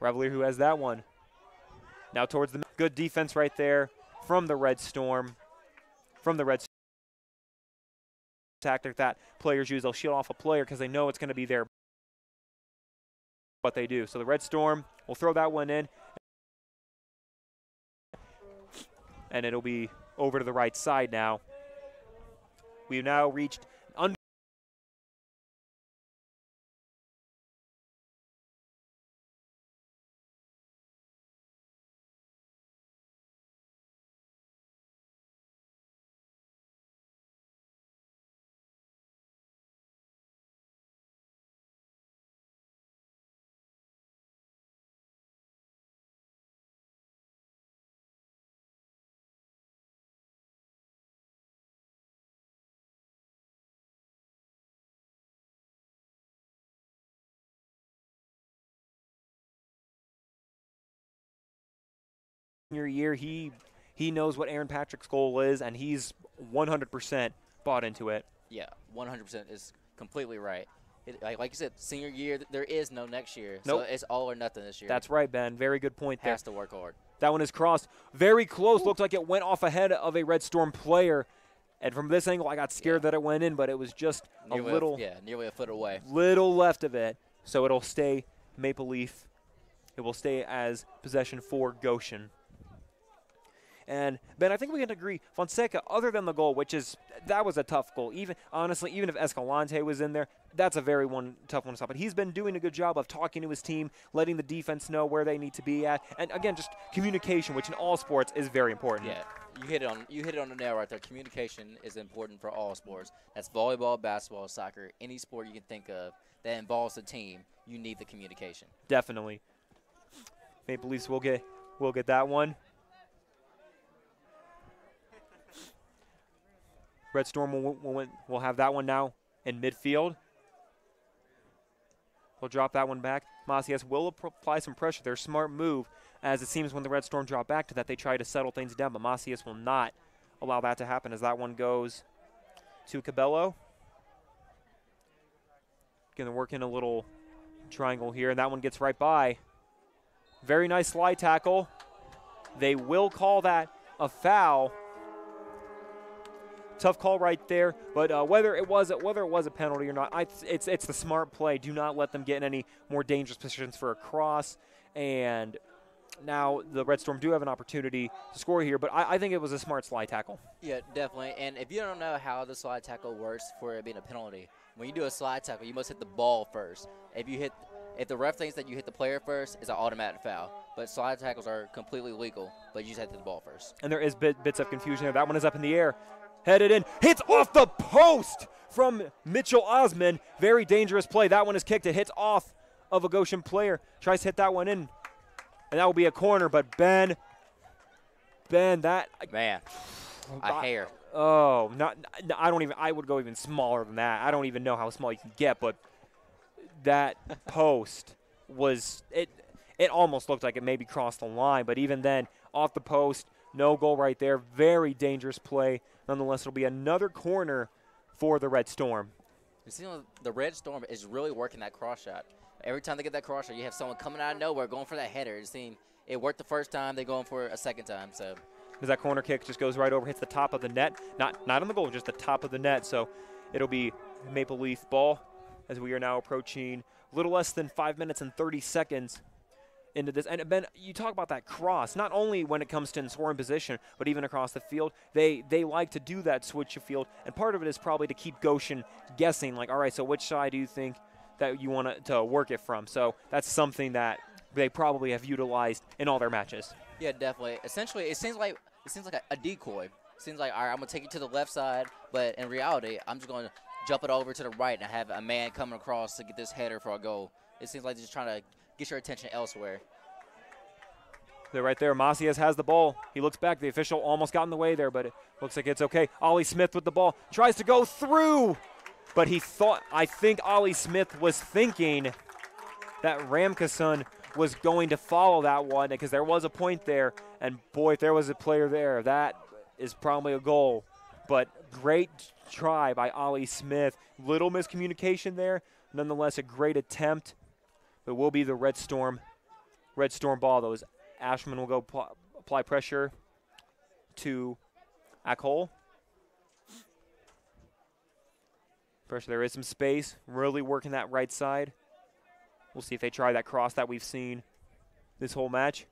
who has that one. Now towards the good defense right there from the Red Storm. Tactic that players use. They'll shield off a player because they know it's going to be there. What they do. So the Red Storm will throw that one in. And it'll be over to the right side now. We've now reached year, he knows what Aaron Patrick's goal is, and he's 100% bought into it. Yeah, 100% is completely right. Like you said, senior year, there is no next year. Nope. So it's all or nothing this year. That's right, Ben. Very good point there. Has to work hard. That one is crossed. Very close. Looked like it went off ahead of a Red Storm player. And from this angle, I got scared that it went in, but it was just nearly a foot away. Little left of it. So it'll stay Maple Leaf. It will stay as possession for Goshen. And, Ben, I think we can agree, Fonseca, other than the goal, that was a tough goal. Honestly, even if Escalante was in there, that's a very tough one to stop. But he's been doing a good job of talking to his team, letting the defense know where they need to be at. And, again, just communication, which in all sports is very important. Yeah. You hit it on the nail right there. Communication is important for all sports. That's volleyball, basketball, soccer, any sport you can think of that involves a team. You need the communication. Definitely. Maple Leafs will get that one. Red Storm will have that one now in midfield. We'll drop that one back. Macias will apply some pressure. Their smart move, as it seems when the Red Storm drop back to that, they try to settle things down, but Macias will not allow that to happen as that one goes to Cabello. Going to work in a little triangle here, and that one gets right by. Very nice slide tackle. They will call that a foul. Tough call right there, but whether it was a penalty or not, it's the smart play. Do not let them get in any more dangerous positions for a cross. And now the Red Storm do have an opportunity to score here, but I think it was a smart slide tackle. Yeah, definitely. And if you don't know how the slide tackle works for it being a penalty, when you do a slide tackle, you must hit the ball first. If the ref thinks that you hit the player first, it's an automatic foul. But slide tackles are completely legal, but you just have to hit the ball first. And there is bits of confusion there. That one is up in the air. Headed in, hits off the post from Mitchell Osman. Very dangerous play. That one is kicked. It hits off of a Goshen player. Tries to hit that one in, and that will be a corner. But Ben, that man, a hair. Oh, I would go even smaller than that. I don't even know how small you can get, but that post was it. It almost looked like it maybe crossed the line, but even then, off the post. No goal right there. Very dangerous play. Nonetheless, it'll be another corner for the Red Storm. You see, the Red Storm is really working that cross shot. Every time they get that cross shot, you have someone coming out of nowhere going for that header. It worked the first time. They're going for a second time. So, because that corner kick just goes right over, hits the top of the net. Not on the goal, just the top of the net. So it'll be Maple Leaf ball as we are now approaching a little less than 5 minutes and 30 seconds into this. And Ben, you talk about that cross, not only when it comes to in scoring position, but even across the field. They like to do that switch of field, and part of it is probably to keep Goshen guessing, like, all right, so which side do you think that you want to work it from? So that's something that they probably have utilized in all their matches. Yeah, definitely. Essentially, it seems like a decoy. It seems like, all right, I'm going to take you to the left side, but in reality, I'm just going to jump it over to the right and have a man coming across to get this header for a goal. It seems like they're just trying to get your attention elsewhere. They're right there. Macias has the ball. He looks back. The official almost got in the way there, but it looks like it's okay. Ollie Smith with the ball. Tries to go through, but I think Ollie Smith was thinking that Ramkason was going to follow that one because there was a point there, and boy, if there was a player there, that is probably a goal. But great try by Ollie Smith. Little miscommunication there. Nonetheless, a great attempt. It will be the Red Storm ball. Those Ashman will go apply pressure to Ackhole. Pressure, there is some space. Really working that right side. We'll see if they try that cross that we've seen this whole match.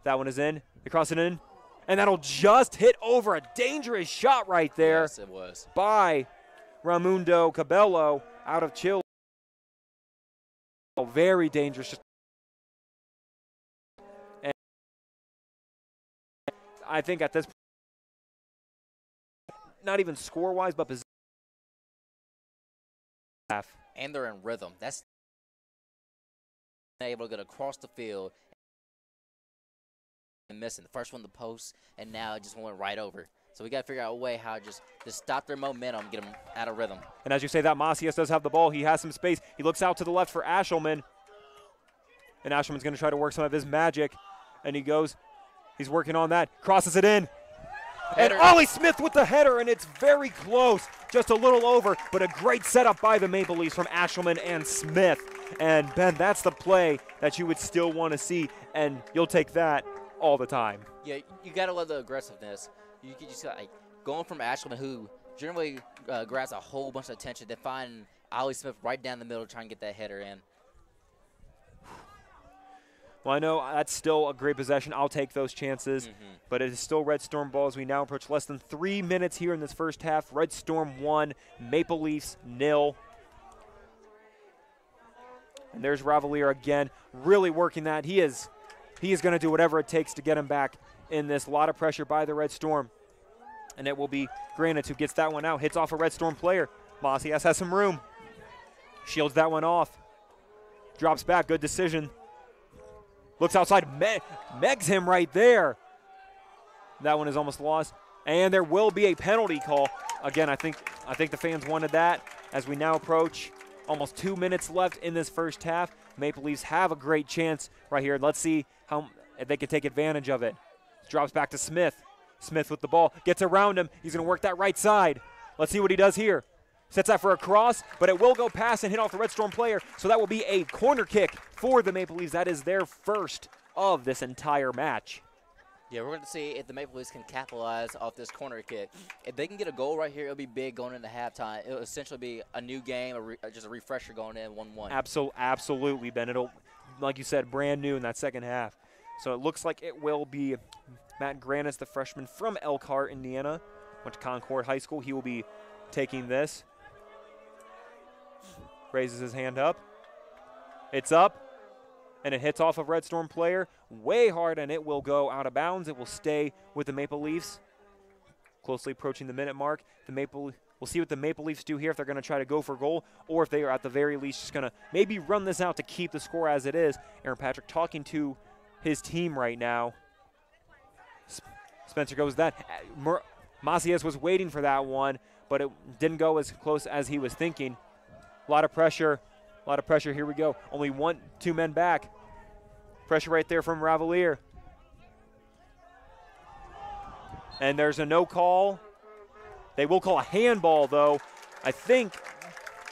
That one is in. They cross it in. And that'll just hit over. A dangerous shot right there. Yes, it was. By Raimundo Cabello out of Chile. Very dangerous. And I think at this point, not even score-wise, but position. And they're in rhythm. That's able to get across the field and missing. The first one, the post, and now it just went right over. So we got to figure out a way how just to stop their momentum, get them out of rhythm. And as you say that, Macias does have the ball. He has some space. He looks out to the left for Ashelman. And Ashelman's going to try to work some of his magic. And he's working on that. Crosses it in. Header. And Ollie Smith with the header, and it's very close. Just a little over, but a great setup by the Maple Leafs from Ashelman and Smith. And, Ben, that's the play that you would still want to see, and you'll take that all the time. Yeah, you got to love the aggressiveness. You can just like going from Ashelman, who generally grabs a whole bunch of attention, then finding Ollie Smith right down the middle trying to get that header in. Well, I know that's still a great possession. I'll take those chances. But it is still Red Storm ball as we now approach less than 3 minutes here in this first half. Red Storm 1, Maple Leafs 0. And there's Ravalier again, really working that. He is going to do whatever it takes to get him back in this. A lot of pressure by the Red Storm. And it will be Grande who gets that one out. Hits off a Red Storm player. Macias has some room. Shields that one off. Drops back. Good decision. Looks outside. Megs him right there. That one is almost lost. And there will be a penalty call. Again, I think the fans wanted that as we now approach almost 2 minutes left in this first half. Maple Leafs have a great chance right here. Let's see if they can take advantage of it. Drops back to Smith. Smith with the ball. Gets around him. He's going to work that right side. Let's see what he does here. Sets that for a cross, but it will go past and hit off the Red Storm player. So that will be a corner kick for the Maple Leafs. That is their first of this entire match. Yeah, we're going to see if the Maple Leafs can capitalize off this corner kick. If they can get a goal right here, it'll be big going into halftime. It'll essentially be a new game, just a refresher going in 1-1. Absolutely, Ben. It'll, like you said, brand new in that second half. So it looks like it will be Matt Granis, the freshman from Elkhart, Indiana. Went to Concord High School. He will be taking this. Raises his hand up. It's up. And it hits off a Red Storm player way hard, and it will go out of bounds. It will stay with the Maple Leafs. Closely approaching the minute mark. We'll see what the Maple Leafs do here, if they're going to try to go for goal or if they are at the very least just going to maybe run this out to keep the score as it is. Aaron Patrick talking to his team right now. Spencer goes that. Macias was waiting for that one, but it didn't go as close as he was thinking. A lot of pressure. A lot of pressure. Here we go. Only 2 men back. Pressure right there from Ravalier. And there's a no call. They will call a handball, though. I think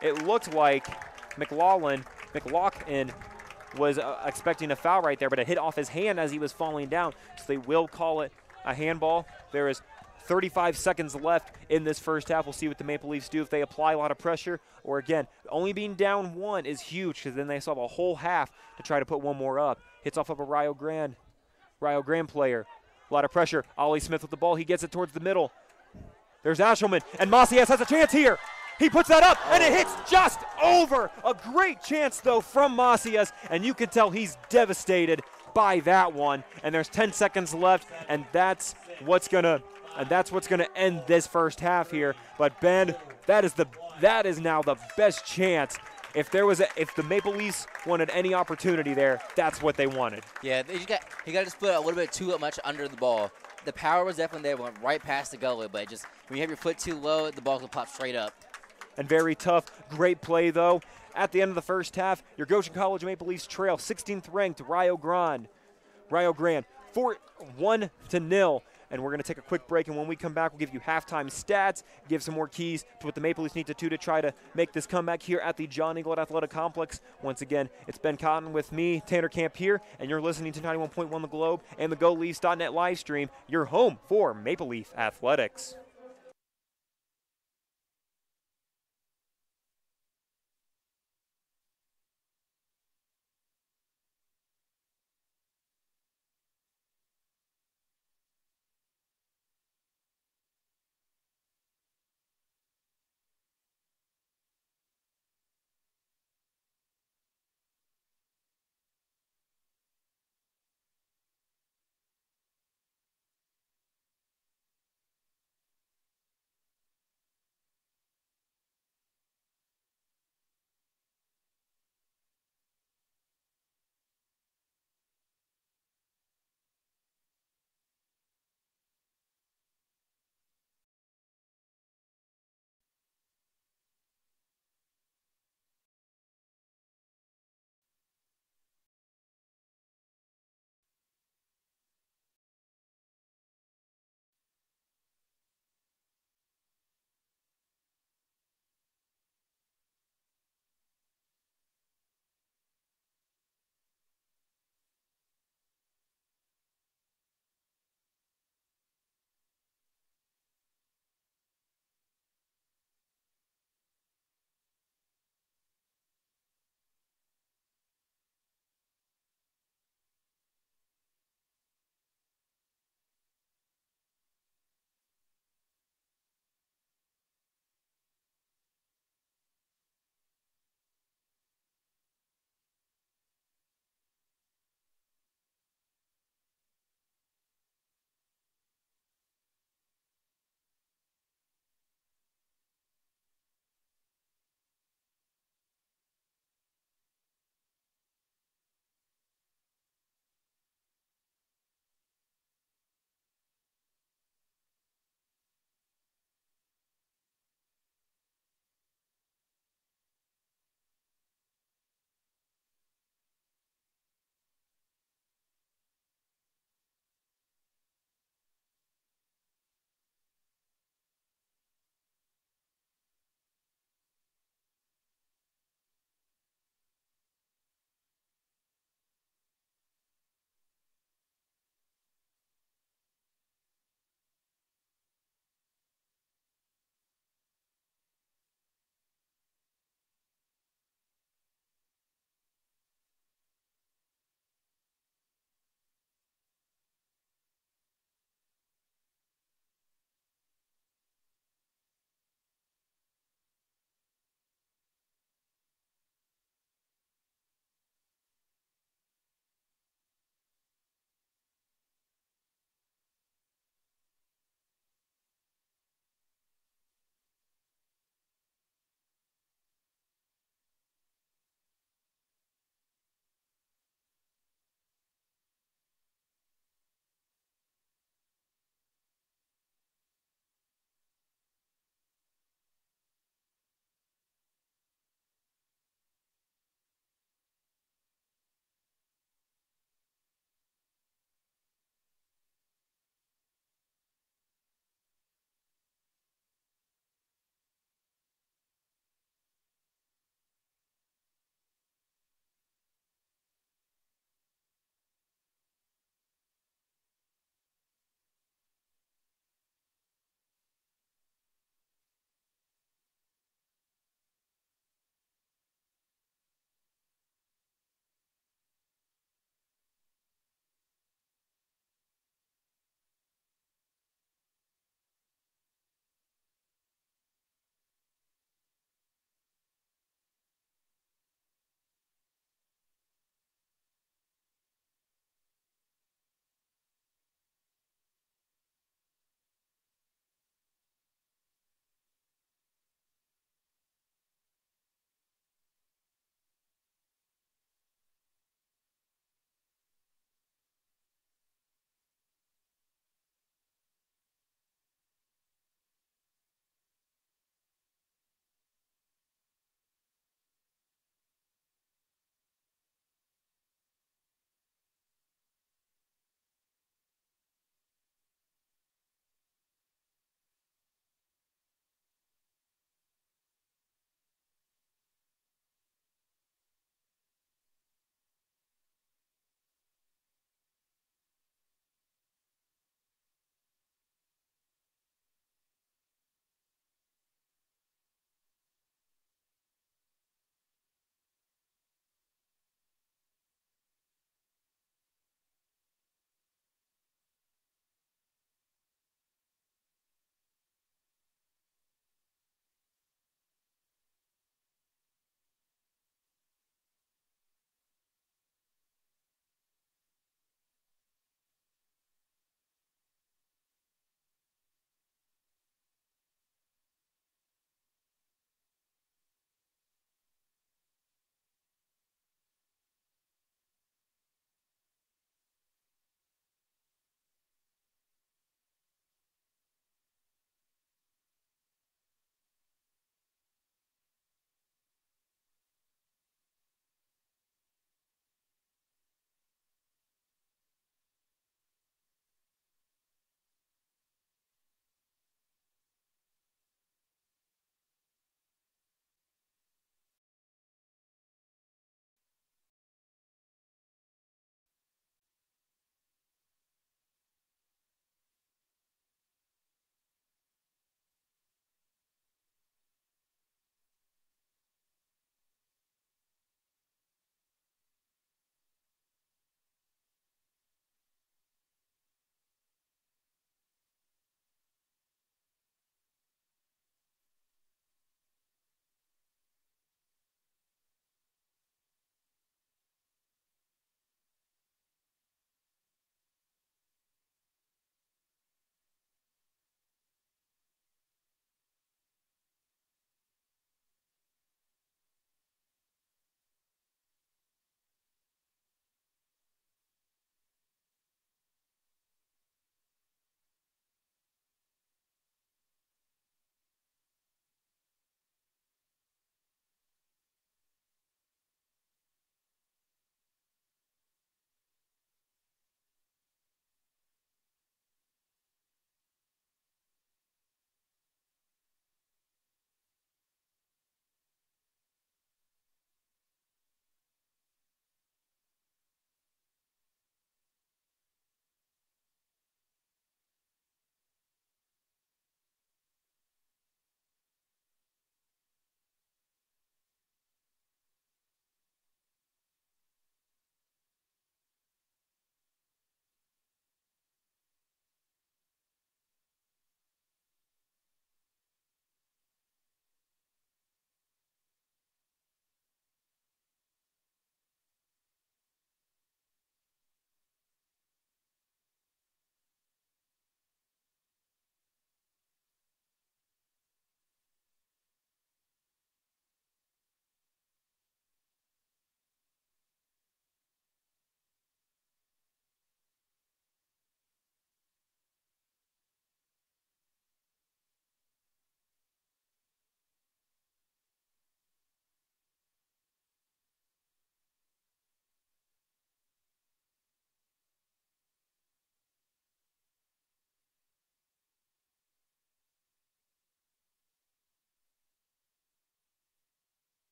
it looked like McLaughlin was expecting a foul right there, but it hit off his hand as he was falling down. So they will call it a handball. There is 35 seconds left in this first half. We'll see what the Maple Leafs do if they apply a lot of pressure, or again, only being down 1 is huge because then they still have a whole half to try to put one more up. Hits off of a Rio Grande player. A lot of pressure. Ollie Smith with the ball. He gets it towards the middle. There's Ashelman, and Macias has a chance here. He puts that up, and it hits just over. A great chance, though, from Macias, and you can tell he's devastated by that one. And there's 10 seconds left, and that's what's gonna end this first half here. But Ben, that is now the best chance. If the Maple Leafs wanted any opportunity there, that's what they wanted. Yeah, he got to just put a little bit too much under the ball. The power was definitely there, went right past the goalie, but just when you have your foot too low, the ball will pop straight up. And very tough. Great play, though. At the end of the first half, your Goshen College Maple Leafs trail 16th ranked Rio Grande 1-0. And we're going to take a quick break, and when we come back, we'll give you halftime stats, give some more keys to what the Maple Leafs need to do to try to make this comeback here at the John Eagle Athletic Complex. Once again, it's Ben Cotton with me, Tanner Camp here, and you're listening to 91.1 The Globe and the GoLeafs.net live stream, your home for Maple Leaf Athletics.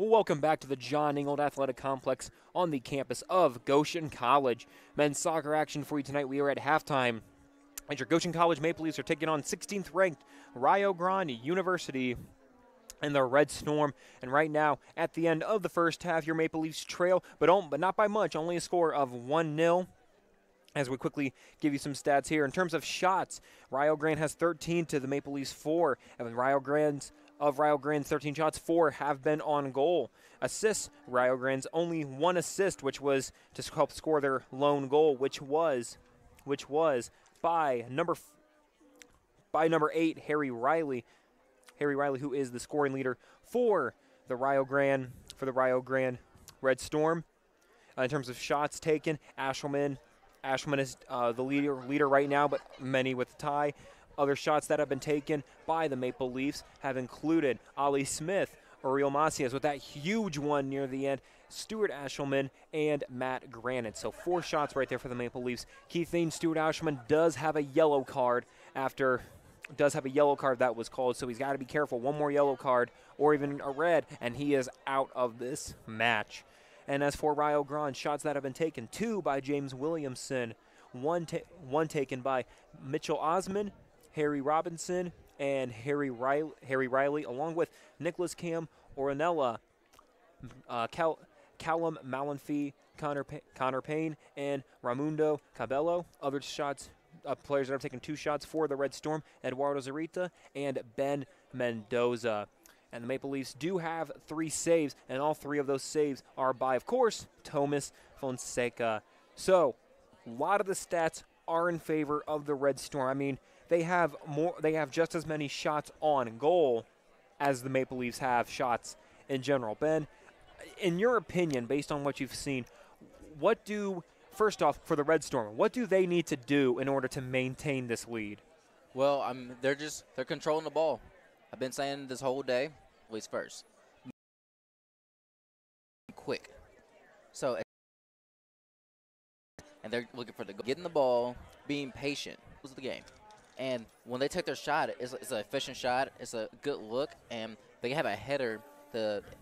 Welcome back to the John Ingold Athletic Complex on the campus of Goshen College. Men's soccer action for you tonight. We are at halftime. And your Goshen College Maple Leafs are taking on 16th ranked Rio Grande University and the Red Storm. And right now, at the end of the first half, your Maple Leafs trail, but not by much, only a score of 1-0. As we quickly give you some stats here. In terms of shots, Rio Grande has 13 to the Maple Leafs 4. And Rio Grande's 13 shots, 4 have been on goal. Assists, Rio Grande's only 1 assist, which was to help score their lone goal, which was by number 8, Harry Riley. Harry Riley, who is the scoring leader for the Rio Grande Red Storm. In terms of shots taken, Ashelman is the leader right now, but many with the tie. Other shots that have been taken by the Maple Leafs have included Ali Smith, Uriel Macias with that huge one near the end, Stuart Ashelman, and Matt Granite. So 4 shots right there for the Maple Leafs. Key thing, Stuart Ashelman does have a yellow card that was called, so he's got to be careful. One more yellow card or even a red, and he is out of this match. And as for Rio Grande, shots that have been taken, 2 by James Williamson, one taken by Mitchell Osman, Harry Robinson, and Harry Riley, along with Nicholas Cam Ornella, Callum Malenfey, Connor Payne, and Raimundo Cabello. Other shots, players that have taken 2 shots for the Red Storm, Eduardo Zarita and Ben Mendoza. And the Maple Leafs do have 3 saves, and all 3 of those saves are by, of course, Thomas Fonseca. So, a lot of the stats are in favor of the Red Storm. I mean, they have just as many shots on goal as the Maple Leafs have shots in general. Ben, in your opinion, based on what you've seen, first off, for the Red Storm, what do they need to do in order to maintain this lead? Well, they're controlling the ball. I've been saying this whole day, at least first. Quick. So, and they're looking for getting the ball, being patient. Was the game. And when they take their shot, it's an efficient shot. It's a good look, and they have a header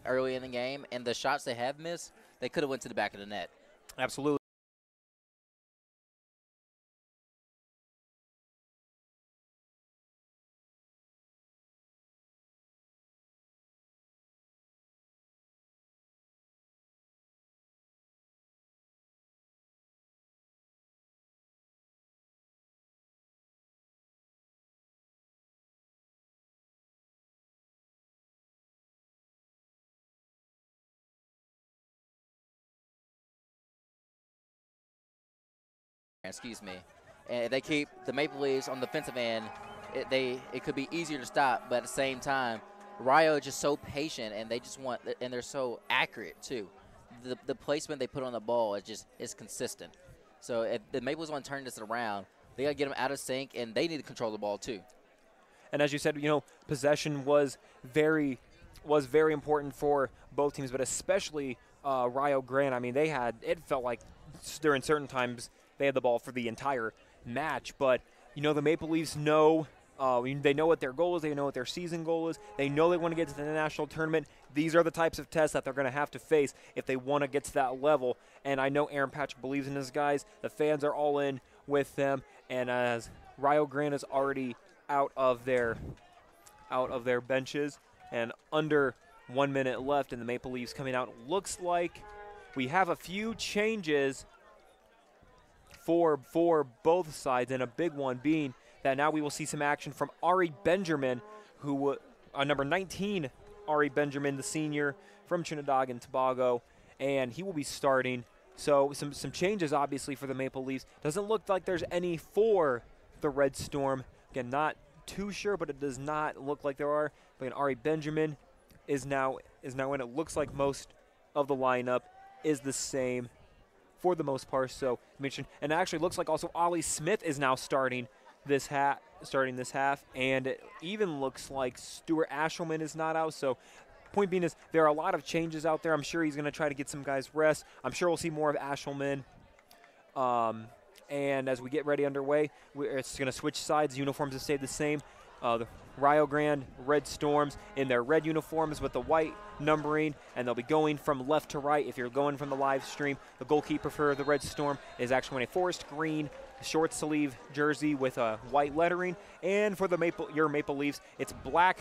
early in the game. And the shots they have missed, they could have went to the back of the net. Absolutely. Excuse me. And they keep the Maple Leafs on the defensive end. It could be easier to stop, but at the same time, Rio is just so patient, and they're so accurate too. The placement they put on the ball is consistent. So if the Maple Leafs want to turn this around, they got to get them out of sync, and they need to control the ball too. And as you said, possession was very important for both teams, but especially Rio Grande. I mean, it felt like during certain times they had the ball for the entire match, but the Maple Leafs know they know what their goal is. They know what their season goal is. They know they want to get to the national tournament. These are the types of tests that they're going to have to face if they want to get to that level. And I know Aaron Patrick believes in his guys. The fans are all in with them. And as Rio Grande is already out of their benches and under 1 minute left, and the Maple Leafs coming out, looks like we have a few changes for both sides, and a big one being that now we will see some action from Ari Benjamin, who number 19, Ari Benjamin, the senior from Trinidad and Tobago, and he will be starting. So some changes, obviously, for the Maple Leafs. Doesn't look like there's any for the Red Storm. Again, not too sure, but it does not look like there are. But again, Ari Benjamin is now in. It looks like most of the lineup is the same for the most part. So mentioned, and it actually looks like also Ollie Smith is now starting this half, and it even looks like Stuart Ashelman is not out. So point being is there are a lot of changes out there. I'm sure he's going to try to get some guys rest. I'm sure we'll see more of Ashelman. And as we get ready underway, it's going to switch sides. Uniforms have stayed the same. the Rio Grande Red Storms in their red uniforms with the white numbering, and they'll be going from left to right. If you're going from the live stream, the goalkeeper for the Red Storm is actually wearing a forest green short sleeve jersey with a white lettering, and for the your Maple Leafs, it's black.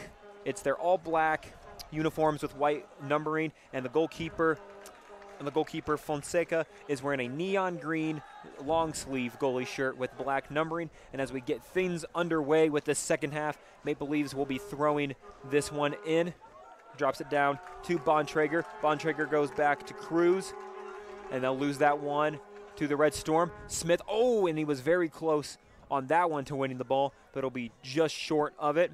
They're all black uniforms with white numbering, and the goalkeeper Fonseca is wearing a neon green long sleeve goalie shirt with black numbering. And as we get things underway with this second half, Maple Leafs will be throwing this one in. Drops it down to Bontrager. Bontrager goes back to Cruz, and they'll lose that one to the Red Storm. Smith, and he was very close on that one to winning the ball, but it'll be just short of it.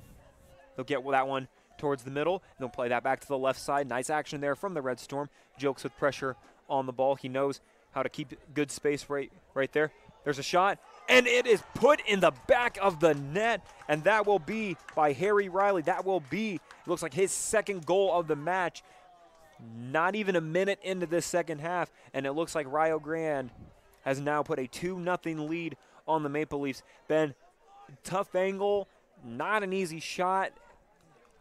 They'll get that one towards the middle, and they'll play that back to the left side. Nice action there from the Red Storm. Jokes with pressure on the ball. He knows how to keep good space right there. There's a shot, and it is put in the back of the net, and that will be by Harry Riley. That will be, looks like his second goal of the match. Not even a minute into this second half, and it looks like Rio Grande has now put a 2-0 lead on the Maple Leafs. Ben, tough angle, not an easy shot.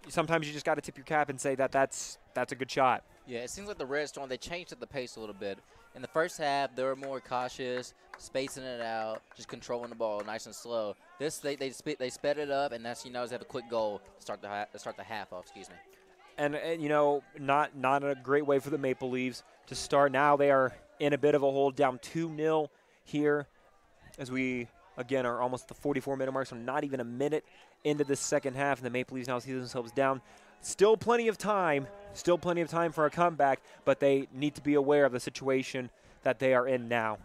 Sometimes you just got to tip your cap and say that's a good shot. Yeah, it seems like the Red Storm, they changed up the pace a little bit. In the first half, they were more cautious, spacing it out, just controlling the ball nice and slow. This they sped it up, and that's, they have a quick goal to start the half off. Excuse me. And not a great way for the Maple Leafs to start. Now they are in a bit of a hole, down 2-0 here, as we again are almost at the 44-minute mark, so not even a minute into the second half, and the Maple Leafs now see themselves down. Still plenty of time for a comeback, but they need to be aware of the situation that they are in now.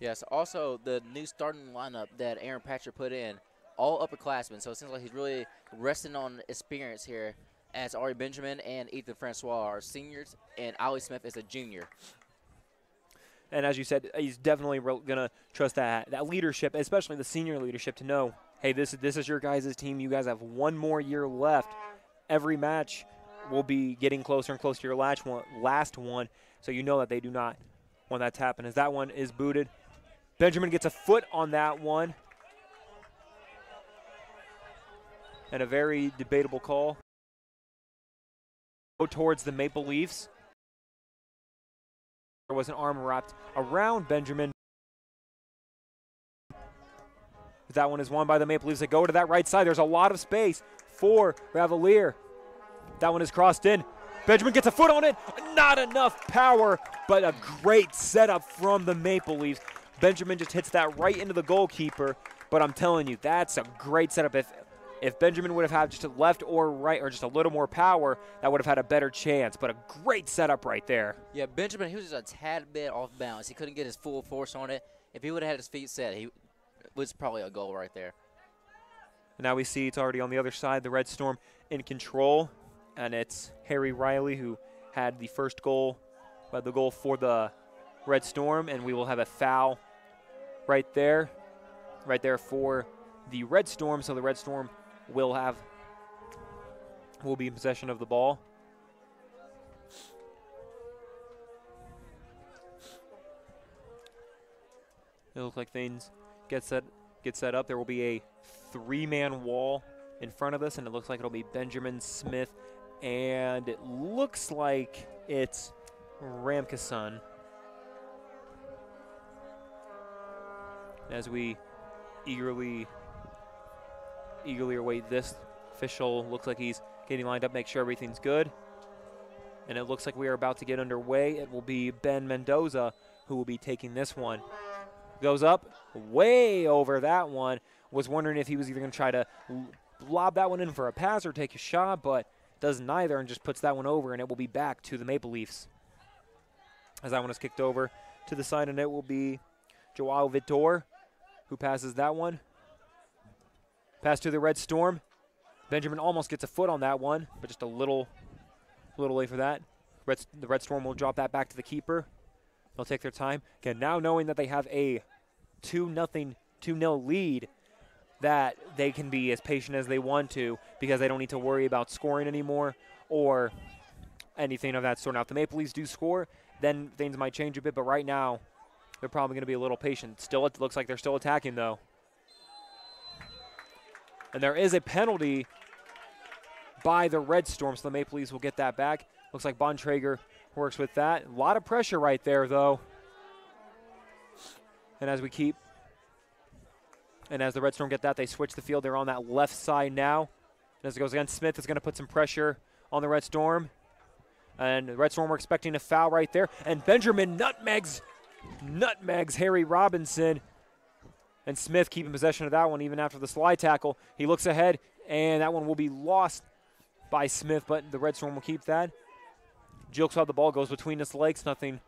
Yes, also the new starting lineup that Aaron Patcher put in, all upperclassmen, so it seems like he's really resting on experience here, as Ari Benjamin and Ethan Francois are seniors, and Ollie Smith is a junior. And as you said, he's definitely going to trust that leadership, especially the senior leadership, to know, hey, this is your guys' team. You guys have one more year left. Every match will be getting closer and closer to your last one, so you know that they do not want that to happen. As that one is booted, Benjamin gets a foot on that one, and a very debatable call. Go towards the Maple Leafs. There was an arm wrapped around Benjamin. That one is won by the Maple Leafs. They go to that right side. There's a lot of space for Ravalier. That one is crossed in. Benjamin gets a foot on it. Not enough power, but a great setup from the Maple Leafs. Benjamin just hits that right into the goalkeeper, but I'm telling you, that's a great setup. If Benjamin would have had just a left or right or just a little more power, that would have had a better chance, but a great setup right there. Yeah, Benjamin, he was just a tad bit off balance. He couldn't get his full force on it. If he would have had his feet set, he was probably a goal right there. Now we see it's already on the other side, the Red Storm in control, and it's Harry Riley who had the first goal, the goal for the Red Storm, and we will have a foul right there for the Red Storm, so the Red Storm will be in possession of the ball. It looks like things get set up. There will be a 3-man wall in front of us, and it looks like it'll be Benjamin, Smith, and it looks like it's Ramkason. As we eagerly await this, official looks like he's getting lined up, make sure everything's good. And it looks like we are about to get underway. It will be Ben Mendoza who will be taking this one. Goes up, way over that one. Was wondering if he was either going to try to lob that one in for a pass or take a shot, but does neither and just puts that one over, and it will be back to the Maple Leafs. As that one is kicked over to the side, and it will be Joao Vitor who passes that one. Pass to the Red Storm. Benjamin almost gets a foot on that one, but just a little late for that. The Red Storm will drop that back to the keeper. They'll take their time. Again, now knowing that they have a 2-0 lead, that they can be as patient as they want to because they don't need to worry about scoring anymore or anything of that sort. Now, if the Maple Leafs do score, then things might change a bit, but right now they're probably going to be a little patient. Still, it looks like they're still attacking, though. And there is a penalty by the Red Storm, so the Maple Leafs will get that back. Looks like Bontrager works with that. A lot of pressure right there, though. And as the Red Storm get that, they switch the field. They're on that left side now. And as it goes again, Smith is going to put some pressure on the Red Storm. And the Red Storm were expecting a foul right there. And Benjamin nutmegs Harry Robinson. And Smith keeping possession of that one even after the slide tackle. He looks ahead, and that one will be lost by Smith, but the Red Storm will keep that. Jilks how the ball goes between his legs. Nothing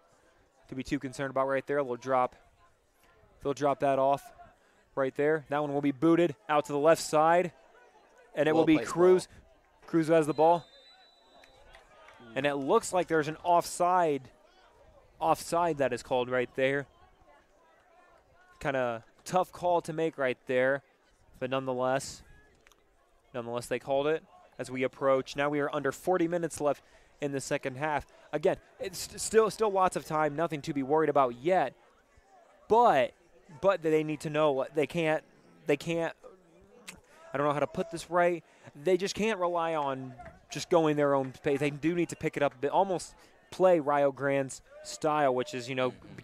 to be too concerned about right there. They'll drop that off right there. That one will be booted out to the left side, and it will be Cruz. Cruz who has the ball. And it looks like there's an offside that is called right there. Kind of tough call to make right there, but nonetheless they called it as we approach. Now we are under 40 minutes left in the second half. Again, it's still lots of time, nothing to be worried about yet, but they need to know they can't, I don't know how to put this right, they just can't rely on just going their own pace. They do need to pick it up a bit, almost play Rio Grande's style, which is,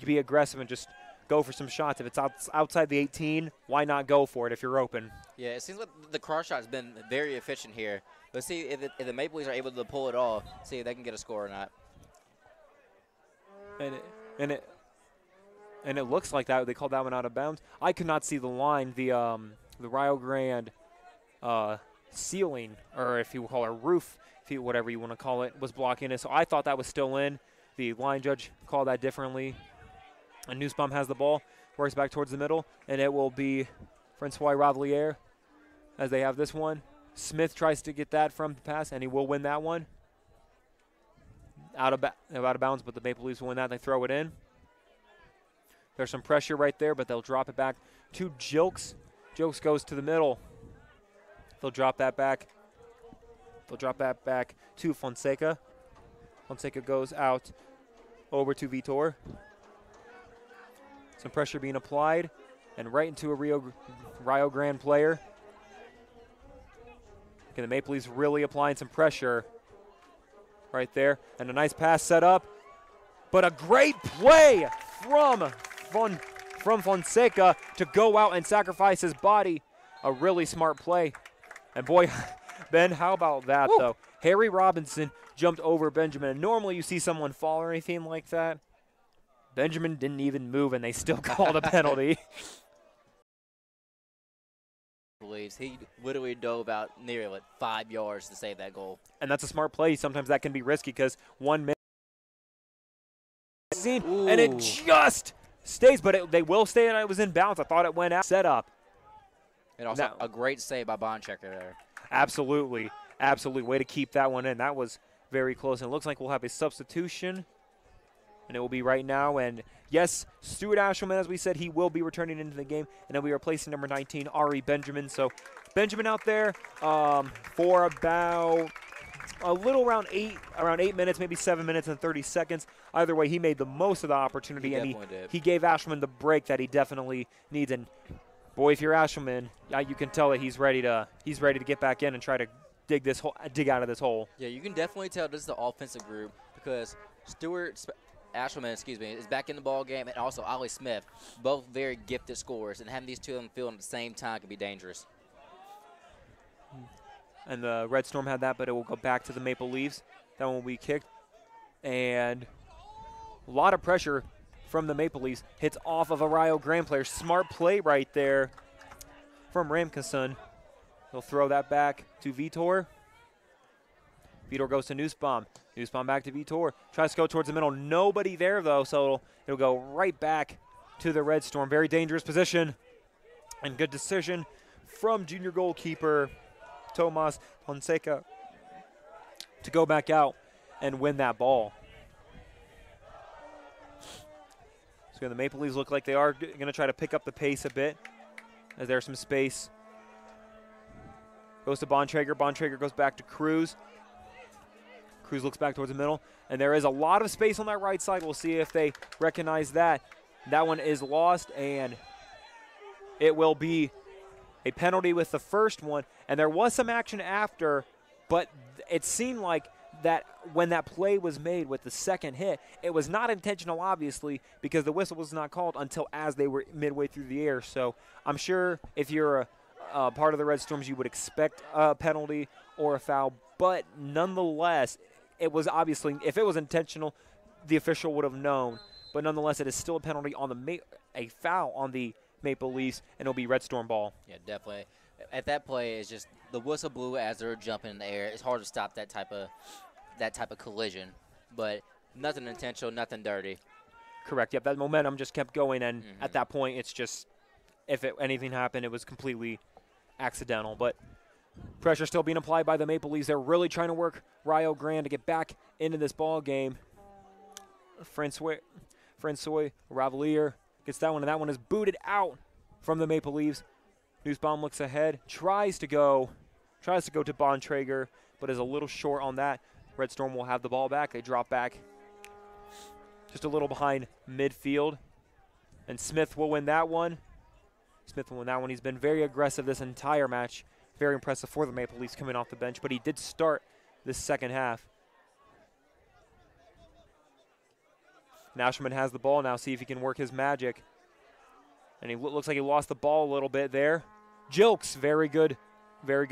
be aggressive and just go for some shots. If it's outside the 18, why not go for it if you're open? Yeah, it seems like the cross shot's been very efficient here. But see if the Maple Leafs are able to pull it off, see if they can get a score or not. And it looks like that they called that one out of bounds. I could not see the line. The Rio Grande ceiling, or if you will call it a roof, whatever you want to call it, was blocking it. So I thought that was still in. The line judge called that differently. And Nussbaum has the ball, works back towards the middle, and it will be Francois Ravelier as they have this one. Smith tries to get that from the pass, and he will win that one. Out of bounds, but the Maple Leafs will win that. They throw it in. There's some pressure right there, but they'll drop it back to Jilks. Jilks goes to the middle. They'll drop that back. They'll drop that back to Fonseca. Fonseca goes out over to Vitor. Some pressure being applied, and right into a Rio Grande player. Okay, the Maple Leafs really applying some pressure right there, and a nice pass set up, but a great play from Fonseca to go out and sacrifice his body. A really smart play. And boy, Ben, how about that, though? Harry Robinson jumped over Benjamin, and normally you see someone fall or anything like that. Benjamin didn't even move, and they still called a penalty. He literally dove out nearly 5 yards to save that goal. And that's a smart play. Sometimes that can be risky because 1 minute. And it just stays, but they will stay, and it was in bounds. I thought it went out. Set up. And also a great save by Bontrager there. Absolutely. Absolutely. Way to keep that one in. That was very close. And it looks like we'll have a substitution. And it will be right now. And, yes, Stuart Ashelman, as we said, he will be returning into the game. And then we are replacing number 19, Ari Benjamin. So Benjamin out there for about a little around 8 minutes, maybe 7 minutes and 30 seconds. Either way, he made the most of the opportunity. He gave Ashelman the break that he definitely needs. And, boy, if you're Ashelman, you can tell that he's ready to get back in and try to dig out of this hole. Yeah, you can definitely tell this is the offensive group because Ashelman, is back in the ball game, and also Ollie Smith, both very gifted scorers, and having these two of them field at the same time can be dangerous. And the Red Storm had that, but it will go back to the Maple Leafs. That one will be kicked, and a lot of pressure from the Maple Leafs. Hits off of a Rio Grande player. Smart play right there from Ramkason. He'll throw that back to Vitor. Vitor goes to Nussbaum. Nussbaum back to Vitor. Tries to go towards the middle. Nobody there, though, so it'll go right back to the Red Storm. Very dangerous position. And good decision from junior goalkeeper Tomas Fonseca to go back out and win that ball. So the Maple Leafs look like they are going to try to pick up the pace a bit as there's some space. Goes to Bontrager. Bontrager goes back to Cruz. Cruz looks back towards the middle, and there is a lot of space on that right side. We'll see if they recognize that. That one is lost, and it will be a penalty with the first one, and there was some action after, but it seemed like that when that play was made with the second hit, it was not intentional, obviously, because the whistle was not called until as they were midway through the air. So I'm sure if you're a part of the Red Storms, you would expect a penalty or a foul, but nonetheless, it was obviously, if it was intentional, the official would have known. But nonetheless, it is still a penalty on a foul on the Maple Leafs, and it'll be Red Storm ball. Yeah, definitely. At that play, it's just the whistle blew as they were jumping in the air. It's hard to stop that type of collision, but nothing intentional, nothing dirty. Correct. Yep, that momentum just kept going, and at that point, it's just if anything happened, it was completely accidental. But pressure still being applied by the Maple Leafs. They're really trying to work Rio Grande to get back into this ball game. Francois Ravalier gets that one, and that one is booted out from the Maple Leafs. Nussbaum looks ahead, tries to go to Bontrager, but is a little short on that. Red Storm will have the ball back. They drop back just a little behind midfield, and Smith will win that one. He's been very aggressive this entire match. Very impressive for the Maple Leafs coming off the bench, but he did start this second half. Ashelman has the ball now. See if he can work his magic. And he looks like he lost the ball a little bit there. Jilks, very good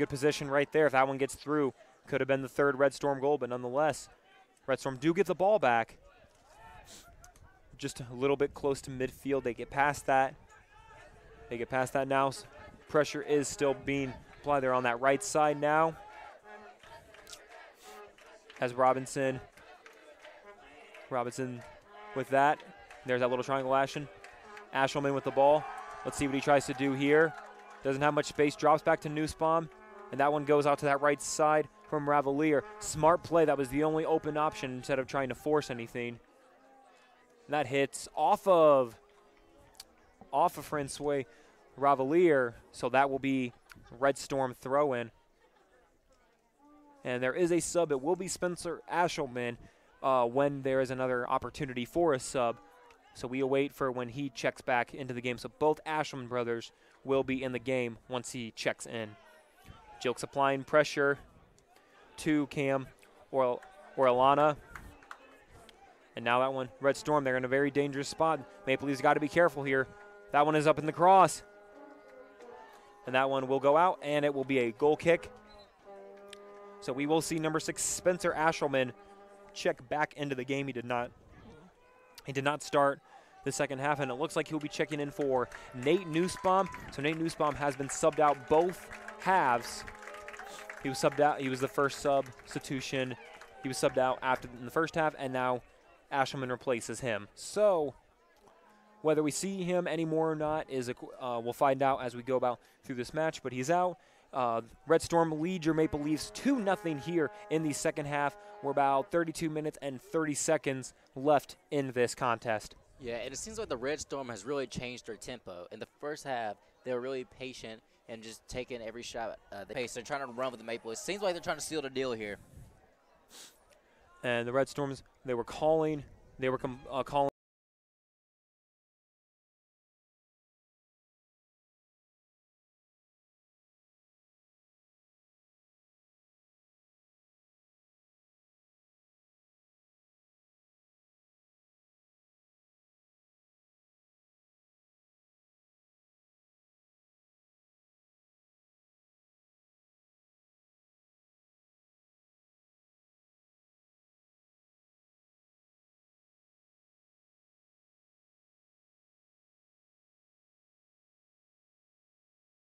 position right there. If that one gets through, could have been the third Red Storm goal, but nonetheless, Red Storm do get the ball back. Just a little bit close to midfield. They get past that. Now. Pressure is still being applied. They're on that right side now. As Robinson with that. There's that little triangle action. Ashelman with the ball. Let's see what he tries to do here. Doesn't have much space. Drops back to Nussbaum. And that one goes out to that right side from Ravalier. Smart play. That was the only open option instead of trying to force anything. And that hits off of Francois Ravalier. So that will be Red Storm throw-in. And there is a sub. It will be Spencer Ashelman when there is another opportunity for a sub. So we await for when he checks back into the game. So both Ashelman brothers will be in the game once he checks in. Jilks applying pressure to Cam Orellana. And now that one, Red Storm, they're in a very dangerous spot. Maple Leafs got to be careful here. That one is up in the cross. And that one will go out, and it will be a goal kick. So we will see number 6, Spencer Ashelman, check back into the game. He did not start the second half, and it looks like he'll be checking in for Nate Nussbaum. So Nate Nussbaum has been subbed out both halves. He was subbed out. He was the first substitution. He was subbed out in the first half, and now Ashelman replaces him. So whether we see him anymore or not we'll find out as we go about through this match, but he's out. Red Storm lead your Maple Leafs 2-0 here in the second half. We're about 32 minutes and 30 seconds left in this contest. Yeah, and it seems like the Red Storm has really changed their tempo. In the first half, they were really patient and just taking every shot at the pace. They're trying to run with the Maple Leafs. Seems like they're trying to seal the deal here. And the Red Storms, they were calling.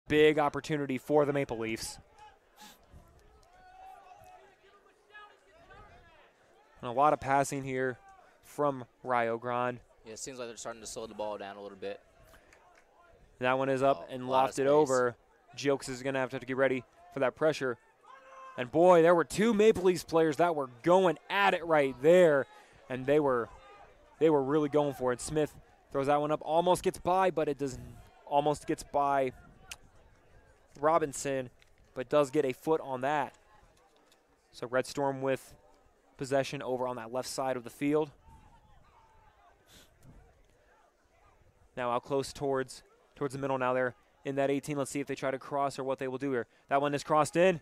Big opportunity for the Maple Leafs. And a lot of passing here from Rio Grande. Yeah, it seems like they're starting to slow the ball down a little bit. That one is up and lofted over. Jilks is going to have to get ready for that pressure. And boy, there were two Maple Leafs players that were going at it right there. And they were really going for it. Smith throws that one up, almost gets by, but it doesn't. Almost gets by Robinson, but does get a foot on that. So Red Storm with possession over on that left side of the field. Now out close towards the middle. Now they're in that 18. Let's see if they try to cross or what they will do here. That one is crossed in.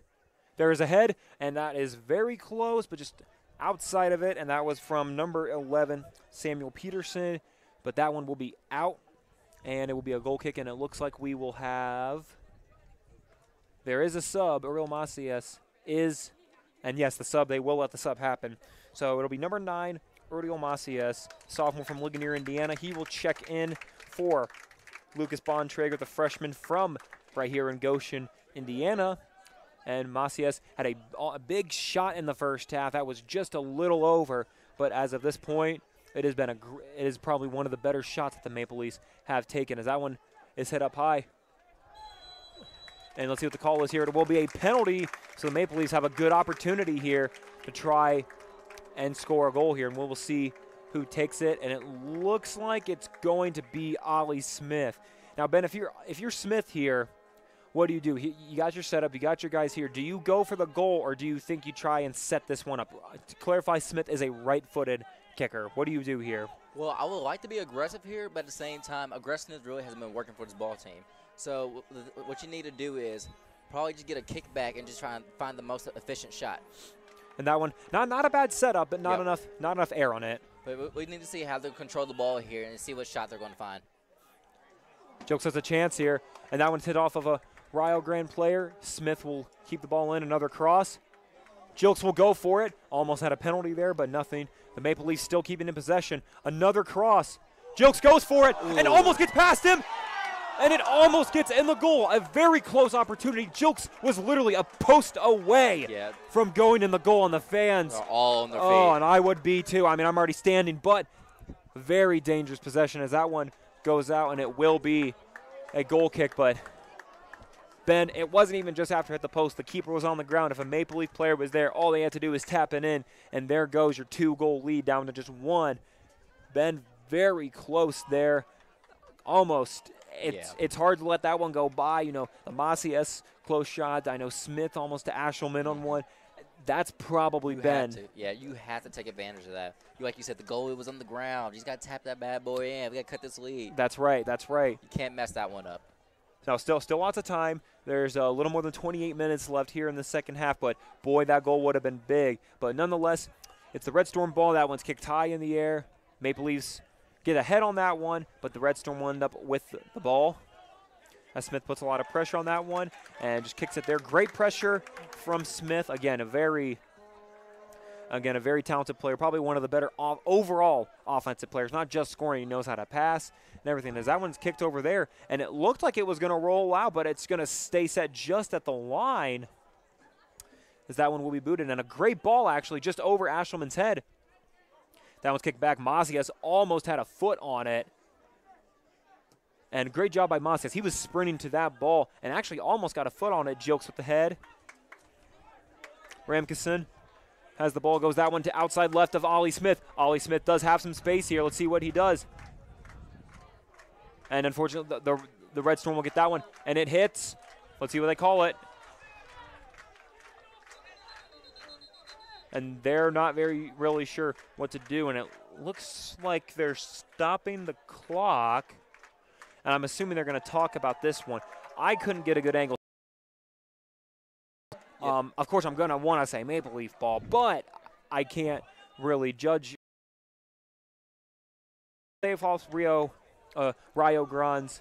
There is a head, and that is very close, but just outside of it, and that was from number 11, Samuel Peterson. But that one will be out, and it will be a goal kick, and it looks like we will have – there is a sub. Uriel Macias is – and, yes, the sub, they will let the sub happen. So it'll be number 9, Uriel Macias, sophomore from Ligonier, Indiana. He will check in for Lucas Bontrager, the freshman from right here in Goshen, Indiana. And Macias had a big shot in the first half. That was just a little over, but as of this point, it is probably one of the better shots that the Maple Leafs have taken, as that one is hit up high. And let's see what the call is here. It will be a penalty, so the Maple Leafs have a good opportunity here to try and score a goal here, and we'll see who takes it. And it looks like it's going to be Ollie Smith. Now, Ben, if you're Smith here, what do? You got your setup. You got your guys here. Do you go for the goal, or do you think you try and set this one up? To clarify, Smith is a right-footed kicker. What do you do here? Well, I would like to be aggressive here, but at the same time, aggressiveness really hasn't been working for this ball team. So what you need to do is probably just get a kickback and just try and find the most efficient shot. And that one, not a bad setup, but not enough air on it. But we need to see how they control the ball here and see what shot they're going to find. Jokes has a chance here, and that one's hit off of a Rio Grande player. Smith will keep the ball in. Another cross. Jilks will go for it. Almost had a penalty there, but nothing. The Maple Leafs still keeping in possession. Another cross. Jilks goes for it and almost gets past him. And it almost gets in the goal. A very close opportunity. Jilks was literally a post away from going in the goal, and the fans are all on their feet. Oh, and I would be too. I mean, I'm already standing, but very dangerous possession as that one goes out, and it will be a goal kick. But Ben, it wasn't even just after it hit the post. The keeper was on the ground. If a Maple Leaf player was there, all they had to do is tap it in, and there goes your 2-goal lead down to just 1. Ben, very close there. Almost. It's hard to let that one go by. You know, the Macias close shot. I know Smith almost to Ashelman on one. That's probably Ben. You have to take advantage of that. Like you said, the goalie was on the ground. He's got to tap that bad boy in. We got to cut this lead. That's right. You can't mess that one up. Now, still lots of time. There's a little more than 28 minutes left here in the second half, but boy, that goal would have been big. But nonetheless, it's the Red Storm ball. That one's kicked high in the air. Maple Leafs get ahead on that one, but the Red Storm will end up with the ball. As Smith puts a lot of pressure on that one and just kicks it there. Great pressure from Smith. Again, a very talented player, probably one of the better overall offensive players, not just scoring. He knows how to pass and everything. As that one's kicked over there, and it looked like it was going to roll out, but it's going to stay set just at the line, as that one will be booted. And a great ball, actually, just over Ashelman's head. That one's kicked back. Macias almost had a foot on it. And great job by Macias. He was sprinting to that ball and actually almost got a foot on it. Jokes with the head. Ramkison has the ball, goes that one to outside left of Ollie Smith. Ollie Smith does have some space here. Let's see what he does. And unfortunately, the Red Storm will get that one. And it hits. Let's see what they call it. And they're not really sure what to do. And it looks like they're stopping the clock. And I'm assuming they're going to talk about this one. I couldn't get a good angle. Of course, I'm going to want to say Maple Leaf ball, but I can't really judge. Save off Rio Grande.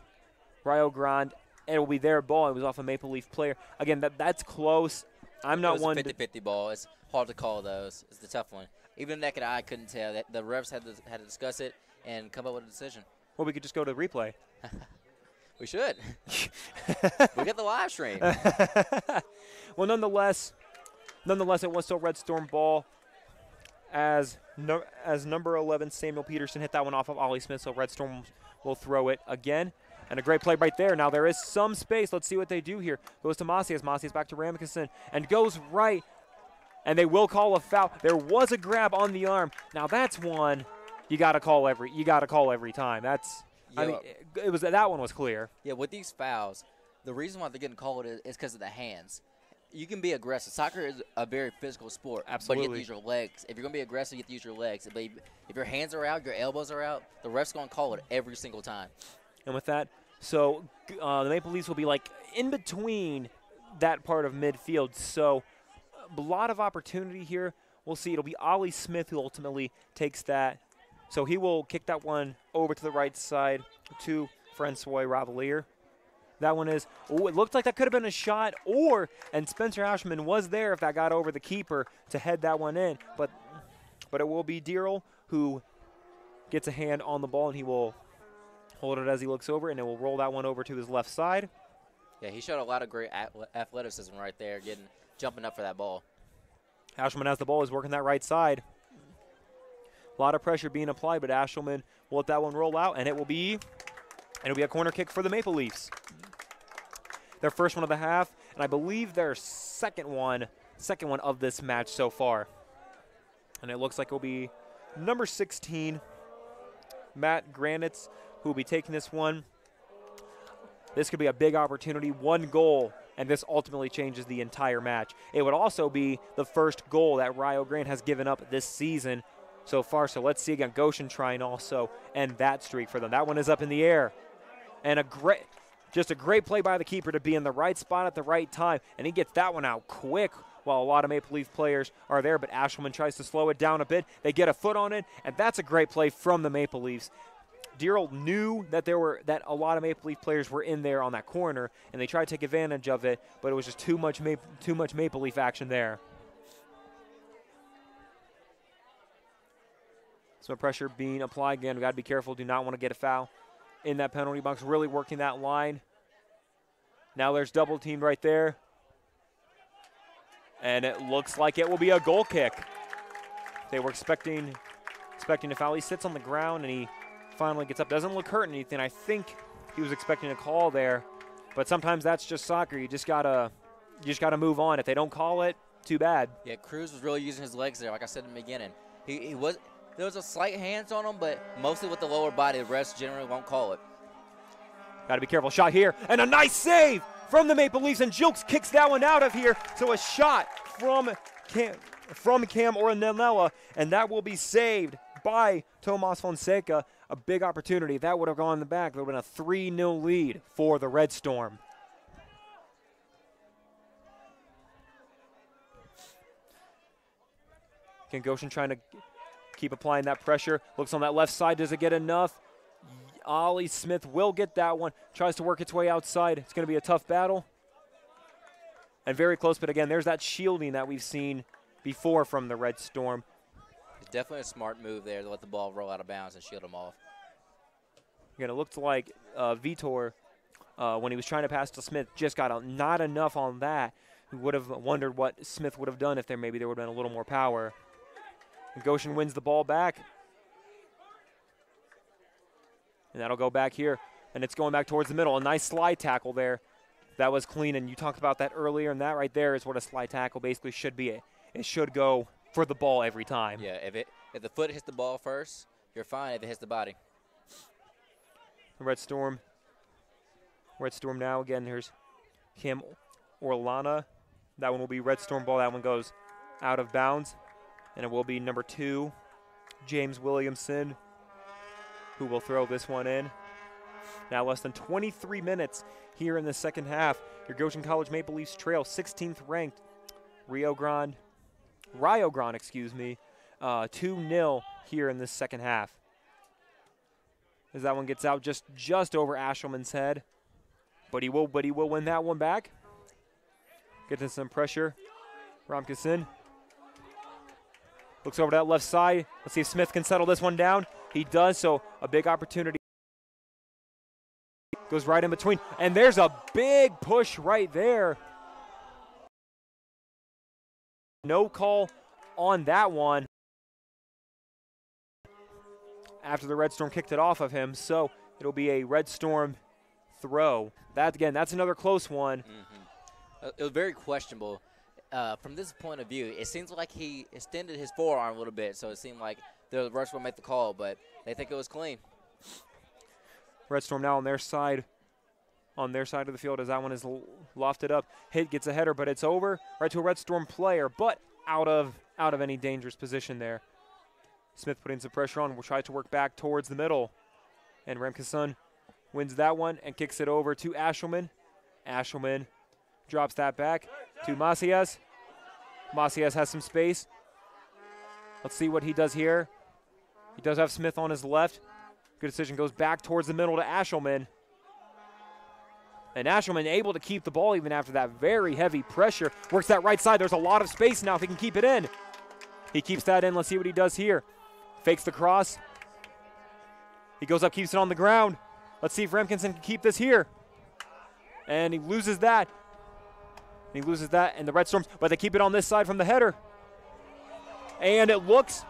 It will be their ball. It was off a Maple Leaf player. Again, that's close. I'm not one. It was a 50-50 ball. It's hard to call those. It's the tough one. Even the naked eye couldn't tell. The refs had to discuss it and come up with a decision. Well, we could just go to replay. We should. We get the live stream. Well, nonetheless, it was still Red Storm ball as number 11 Samuel Peterson hit that one off of Ollie Smith. So Red Storm will throw it again. And a great play right there. Now there is some space. Let's see what they do here. Goes to Macias. Macias back to Ramkison and goes right. And they will call a foul. There was a grab on the arm. Now that's one you got to call every time. I mean, that one was clear. Yeah, with these fouls, the reason why they're getting called is because of the hands. You can be aggressive. Soccer is a very physical sport. Absolutely. But you have to use your legs. If you're going to be aggressive, you have to use your legs. But if your hands are out, your elbows are out, the ref's going to call it every single time. And with that, So the Maple Leafs will be like in between that part of midfield. So a lot of opportunity here. We'll see. It'll be Ollie Smith who ultimately takes that. So he will kick that one over to the right side to Francois Ravalier. That one is, oh, it looked like that could have been a shot, and Spencer Ashman was there if that got over the keeper to head that one in. But it will be Deerl who gets a hand on the ball, and he will hold it as he looks over, and it will roll that one over to his left side. Yeah, he showed a lot of great athleticism right there, jumping up for that ball. Ashman has the ball, is working that right side. A lot of pressure being applied, but Ashman will let that one roll out, and it'll be a corner kick for the Maple Leafs. Their first one of the half, and I believe their second one of this match so far. And it looks like it'll be number 16, Matt Granitz, who will be taking this one. This could be a big opportunity, one goal, and this ultimately changes the entire match. It would also be the first goal that Rio Grande has given up this season so far. So let's see again, Goshen trying also end that streak for them. That one is up in the air. And just a great play by the keeper to be in the right spot at the right time. And he gets that one out quick while a lot of Maple Leaf players are there. But Ashelman tries to slow it down a bit. They get a foot on it, and that's a great play from the Maple Leafs. Deerl knew that a lot of Maple Leaf players were in there on that corner, and they tried to take advantage of it, but it was just too much Maple Leaf action there. Some pressure being applied again. We got to be careful. Do not want to get a foul in that penalty box. Really working that line. Now there's double teamed right there, and it looks like it will be a goal kick. They were expecting a foul. He sits on the ground and he finally gets up. Doesn't look hurt or anything. I think he was expecting a call there, but sometimes that's just soccer. You just gotta move on. If they don't call it, too bad. Yeah, Cruz was really using his legs there, like I said in the beginning. There was a slight hands on him, but mostly with the lower body. The rest generally won't call it. Got to be careful. Shot here, and a nice save from the Maple Leafs, and Jilks kicks that one out of here. So a shot from Cam Oranella, and that will be saved by Tomas Fonseca. A big opportunity. If that would have gone in the back, there would have been a 3-0 lead for the Red Storm. Again, Goshen trying to keep applying that pressure. Looks on that left side. Does it get enough? Ollie Smith will get that one. Tries to work its way outside. It's going to be a tough battle. And very close, but again, there's that shielding that we've seen before from the Red Storm. It's definitely a smart move there to let the ball roll out of bounds and shield him off. Again, it looked like Vitor, when he was trying to pass to Smith, just got not enough on that. We would have wondered what Smith would have done if maybe there would have been a little more power. And Goshen wins the ball back. And that'll go back here. And it's going back towards the middle. A nice slide tackle there. That was clean, and you talked about that earlier, and that right there is what a slide tackle basically should be. It should go for the ball every time. Yeah, if the foot hits the ball first, you're fine if it hits the body. The Red Storm now, again, here's Cam Orlana. That one will be Red Storm ball. That one goes out of bounds. And it will be number 2, James Williamson, who will throw this one in. Now less than 23 minutes here in the second half. Your Goshen College Maple Leafs trail 16th ranked Rio Grande, 2-0 here in this second half. As that one gets out just over Ashelman's head. But he will win that one back. Getting some pressure. Ramkasin looks over to that left side. Let's see if Smith can settle this one down. He does, so a big opportunity. Goes right in between, and there's a big push right there. No call on that one after the Red Storm kicked it off of him, so it'll be a Red Storm throw. That's another close one. Mm-hmm. It was very questionable. From this point of view, it seems like he extended his forearm a little bit, so it seemed like the Rush will make the call, but they think it was clean. Red Storm now on their side of the field as that one is lofted up. Hit gets a header, but it's over right to a Red Storm player, but out of any dangerous position there. Smith putting some pressure on. Will try to work back towards the middle, and Remkeson wins that one and kicks it over to Ashelman. Ashelman drops that back to Macias. Macias has some space. Let's see what he does here. He does have Smith on his left. Good decision, goes back towards the middle to Ashelman. And Ashelman able to keep the ball even after that very heavy pressure. Works that right side. There's a lot of space now if he can keep it in. He keeps that in. Let's see what he does here. Fakes the cross. He goes up, keeps it on the ground. Let's see if Remkinson can keep this here. And he loses that. He loses that, and the Red Storms, but they keep it on this side from the header. And it looks,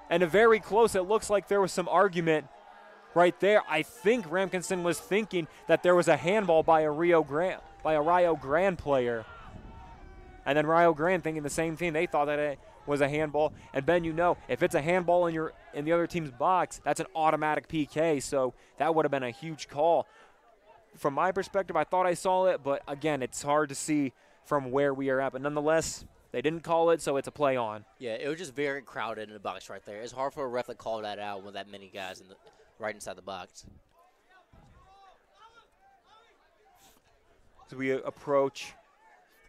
and very close, it looks like there was some argument right there. I think Remkinson was thinking that there was a handball by a Rio Grande player. And then Rio Grande thinking the same thing. They thought that it was a handball. And Ben, you know, if it's a handball in the other team's box, that's an automatic PK. So that would have been a huge call. From my perspective, I thought I saw it, but again, it's hard to see from where we are at. But nonetheless, they didn't call it, so it's a play on. Yeah, it was just very crowded in the box right there. It's hard for a ref to call that out with that many guys right inside the box. As we approach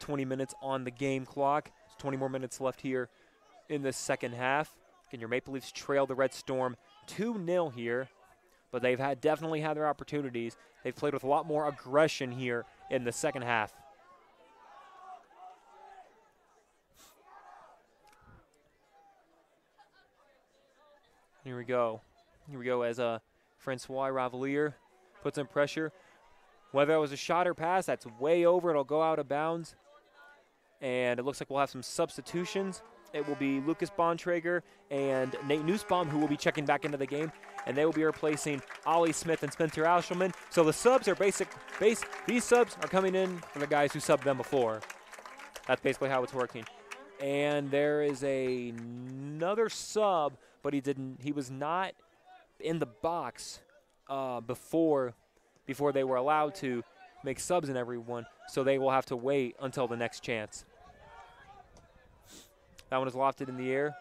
20 minutes on the game clock, there's 20 more minutes left here in the second half. Again, your Maple Leafs trail the Red Storm 2-0 here, but they've definitely had their opportunities. They've played with a lot more aggression here in the second half. Here we go. Here we go as Francois Ravalier puts in pressure. Whether it was a shot or pass, that's way over. It'll go out of bounds. And it looks like we'll have some substitutions. It will be Lucas Bontrager and Nate Nussbaum who will be checking back into the game. And they will be replacing Ollie Smith and Spencer Ashelman. So the subs are these subs are coming in for the guys who subbed them before. That's basically how it's working. And there is another sub, but he was not in the box before they were allowed to make subs in everyone. So they will have to wait until the next chance. That one is lofted in the air.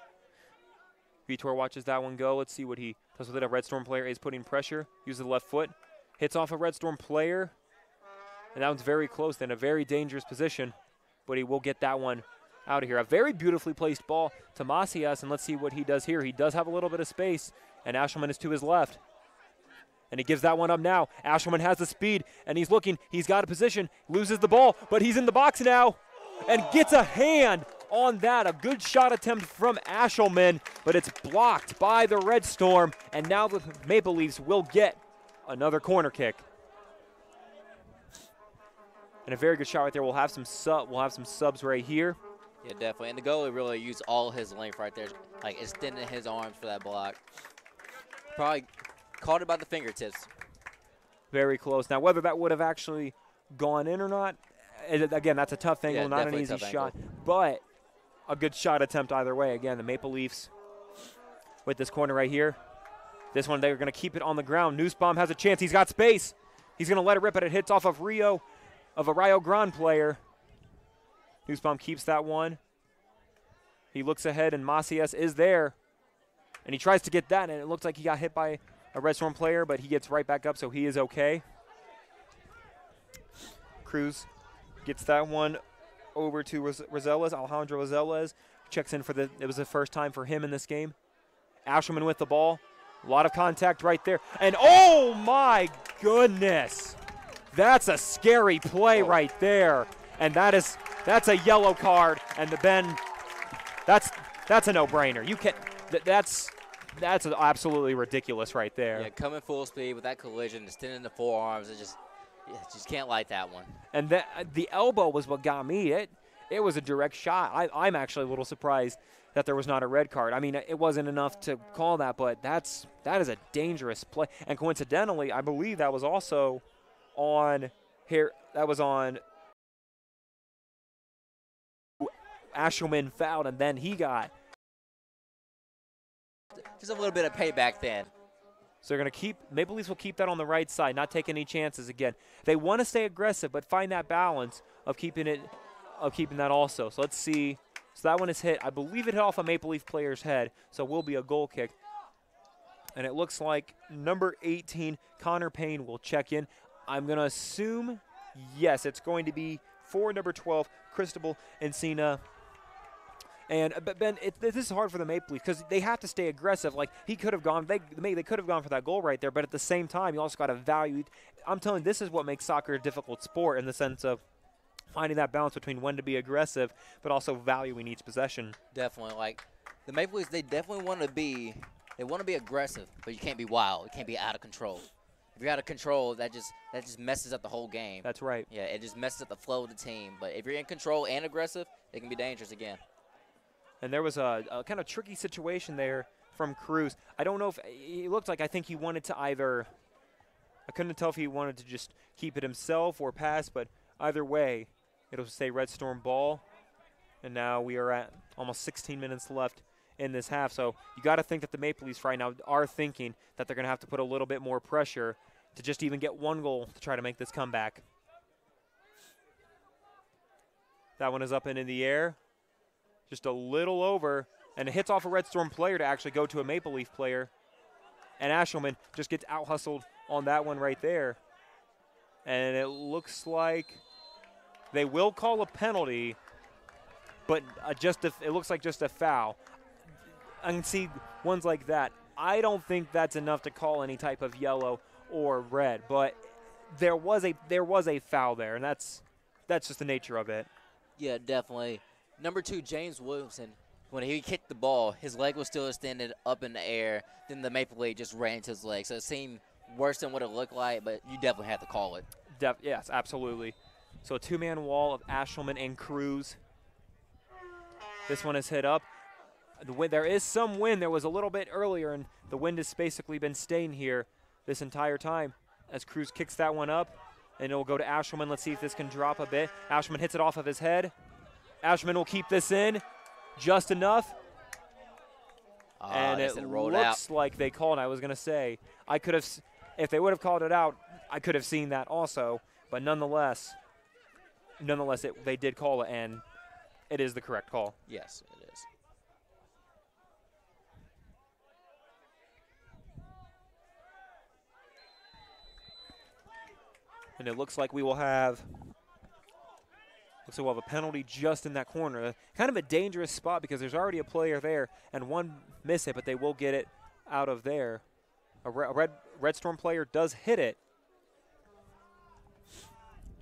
Vitor watches that one go. Let's see what he does with it. A Red Storm player is putting pressure. Uses the left foot. Hits off a Red Storm player. And that one's very close in a very dangerous position. But he will get that one out of here. A very beautifully placed ball to Macias. And let's see what he does here. He does have a little bit of space. And Ashelman is to his left. And he gives that one up now. Ashelman has the speed. And he's looking. He's got a position. Loses the ball. But he's in the box now. And gets a hand on that. A good shot attempt from Ashelman, but it's blocked by the Red Storm, and now the Maple Leafs will get another corner kick. And a very good shot right there. We'll have some subs right here. Yeah, definitely. And the goalie really used all his length right there, like extending his arms for that block. Probably caught it by the fingertips. Very close. Now, whether that would have actually gone in or not, again, that's a tough angle, not an easy shot, but a good shot attempt either way. Again, the Maple Leafs with this corner right here. This one, they're going to keep it on the ground. Nussbaum has a chance. He's got space. He's going to let it rip, but it hits off of a Rio Grande player. Nussbaum keeps that one. He looks ahead, and Macias is there. And he tries to get that, and it looks like he got hit by a Red Storm player, but he gets right back up, so he is okay. Cruz gets that one over to Rosales. Alejandro Rosales checks in it was the first time for him in this game. Ashelman with the ball. A lot of contact right there. And oh my goodness. That's a scary play right there. And that's a yellow card. And that's a no-brainer. That's absolutely ridiculous right there. Yeah, coming full speed with that collision, extending the forearms, just can't light that one. And the elbow was what got me. It was a direct shot. I'm actually a little surprised that there was not a red card. I mean, it wasn't enough to call that, but that is a dangerous play. And coincidentally, I believe that was also on here. That was on Ashelman fouled, and then he got just a little bit of payback then. So they're going to Maple Leafs will keep that on the right side, not take any chances again. They want to stay aggressive, but find that balance of keeping that also. So let's see. So that one is hit. I believe it hit off a Maple Leaf player's head, so it will be a goal kick. And it looks like number 18, Connor Payne, will check in. I'm going to assume, yes, it's going to be for number 12, Cristobal Encina. And Ben, this is hard for the Maple Leafs because they have to stay aggressive. Like, he could have gone, they could have gone for that goal right there, but at the same time, you also got to value. I'm telling you, this is what makes soccer a difficult sport in the sense of finding that balance between when to be aggressive, but also valuing each possession. Definitely. Like, the Maple Leafs, they definitely want to be aggressive, but you can't be wild. You can't be out of control. If you're out of control, that just messes up the whole game. That's right. Yeah, it just messes up the flow of the team. But if you're in control and aggressive, it can be dangerous again. And there was a kind of tricky situation there from Cruz. I don't know if it looked like, I think he wanted to either, I couldn't tell if he wanted to just keep it himself or pass, but either way, it'll say Red Storm ball. And now we are at almost 16 minutes left in this half. So you got to think that the Maple Leafs right now are thinking that they're going to have to put a little bit more pressure to just even get one goal to try to make this comeback. That one is up and in the air. Just a little over, and it hits off a Red Storm player to actually go to a Maple Leaf player. And Ashelman just gets out-hustled on that one right there. And it looks like they will call a penalty, but it looks like just a foul. I can see ones like that. I don't think that's enough to call any type of yellow or red, but there was a foul there, and that's just the nature of it. Yeah, definitely. Number 2, James Williamson, when he kicked the ball, his leg was still extended up in the air. Then the Maple Leaf just ran into his leg. So it seemed worse than what it looked like, but you definitely had to call it. Yes, absolutely. So a two-man wall of Ashelman and Cruz. This one is hit up. There is some wind. There was a little bit earlier, and the wind has basically been staying here this entire time as Cruz kicks that one up. And it will go to Ashelman. Let's see if this can drop a bit. Ashelman hits it off of his head. Ashelman will keep this in just enough. And it looks like they called. I was going to say, if they would have called it out, I could have seen that also. But nonetheless, they did call it, and it is the correct call. Yes, it is. And it looks like we will have we'll have a penalty just in that corner. Kind of a dangerous spot because there's already a player there, and one miss it, but they will get it out of there. A Red Storm player does hit it.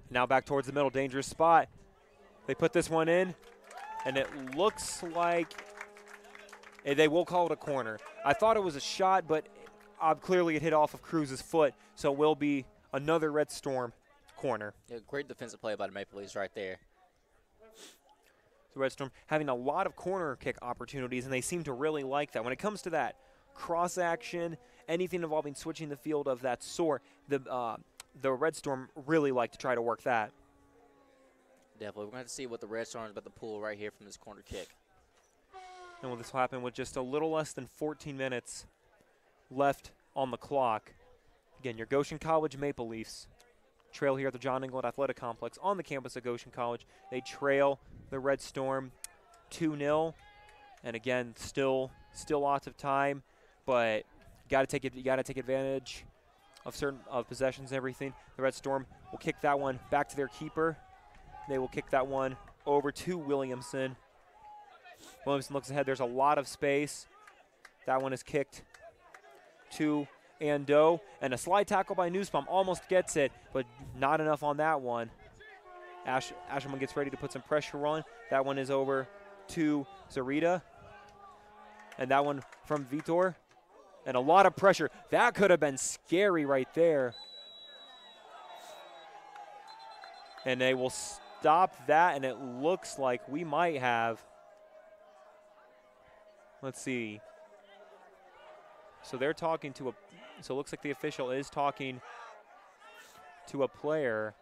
Now back towards the middle, dangerous spot. They put this one in, and it looks like they will call it a corner. I thought it was a shot, but clearly it hit off of Cruz's foot, so it will be another Red Storm corner. Yeah, great defensive play by the Maple Leafs right there. The Red Storm having a lot of corner kick opportunities, and they seem to really like that. When it comes to that cross action, anything involving switching the field of that sort, the Red Storm really like to try to work that. Definitely. We're going to have to see what the Red Storm is about to pull right here from this corner kick. And this will happen with just a little less than 14 minutes left on the clock. Again, your Goshen College Maple Leafs trail here at the John England Athletic Complex on the campus of Goshen College. They trail the Red Storm 2-0, and again, still lots of time, but you got to take advantage of certain possessions and everything. The Red Storm will kick that one back to their keeper. They will kick that one over to Williamson. Williamson looks ahead. There's a lot of space. That one is kicked to Ando, and a slide tackle by Newsbaum almost gets it, but not enough on that one. Ashelman gets ready to put some pressure on. That one is over to Zarita, and that one from Vitor, and a lot of pressure. That could have been scary right there. And they will stop that, and it looks like we might have, let's see. So they're talking to so it looks like the official is talking to a player,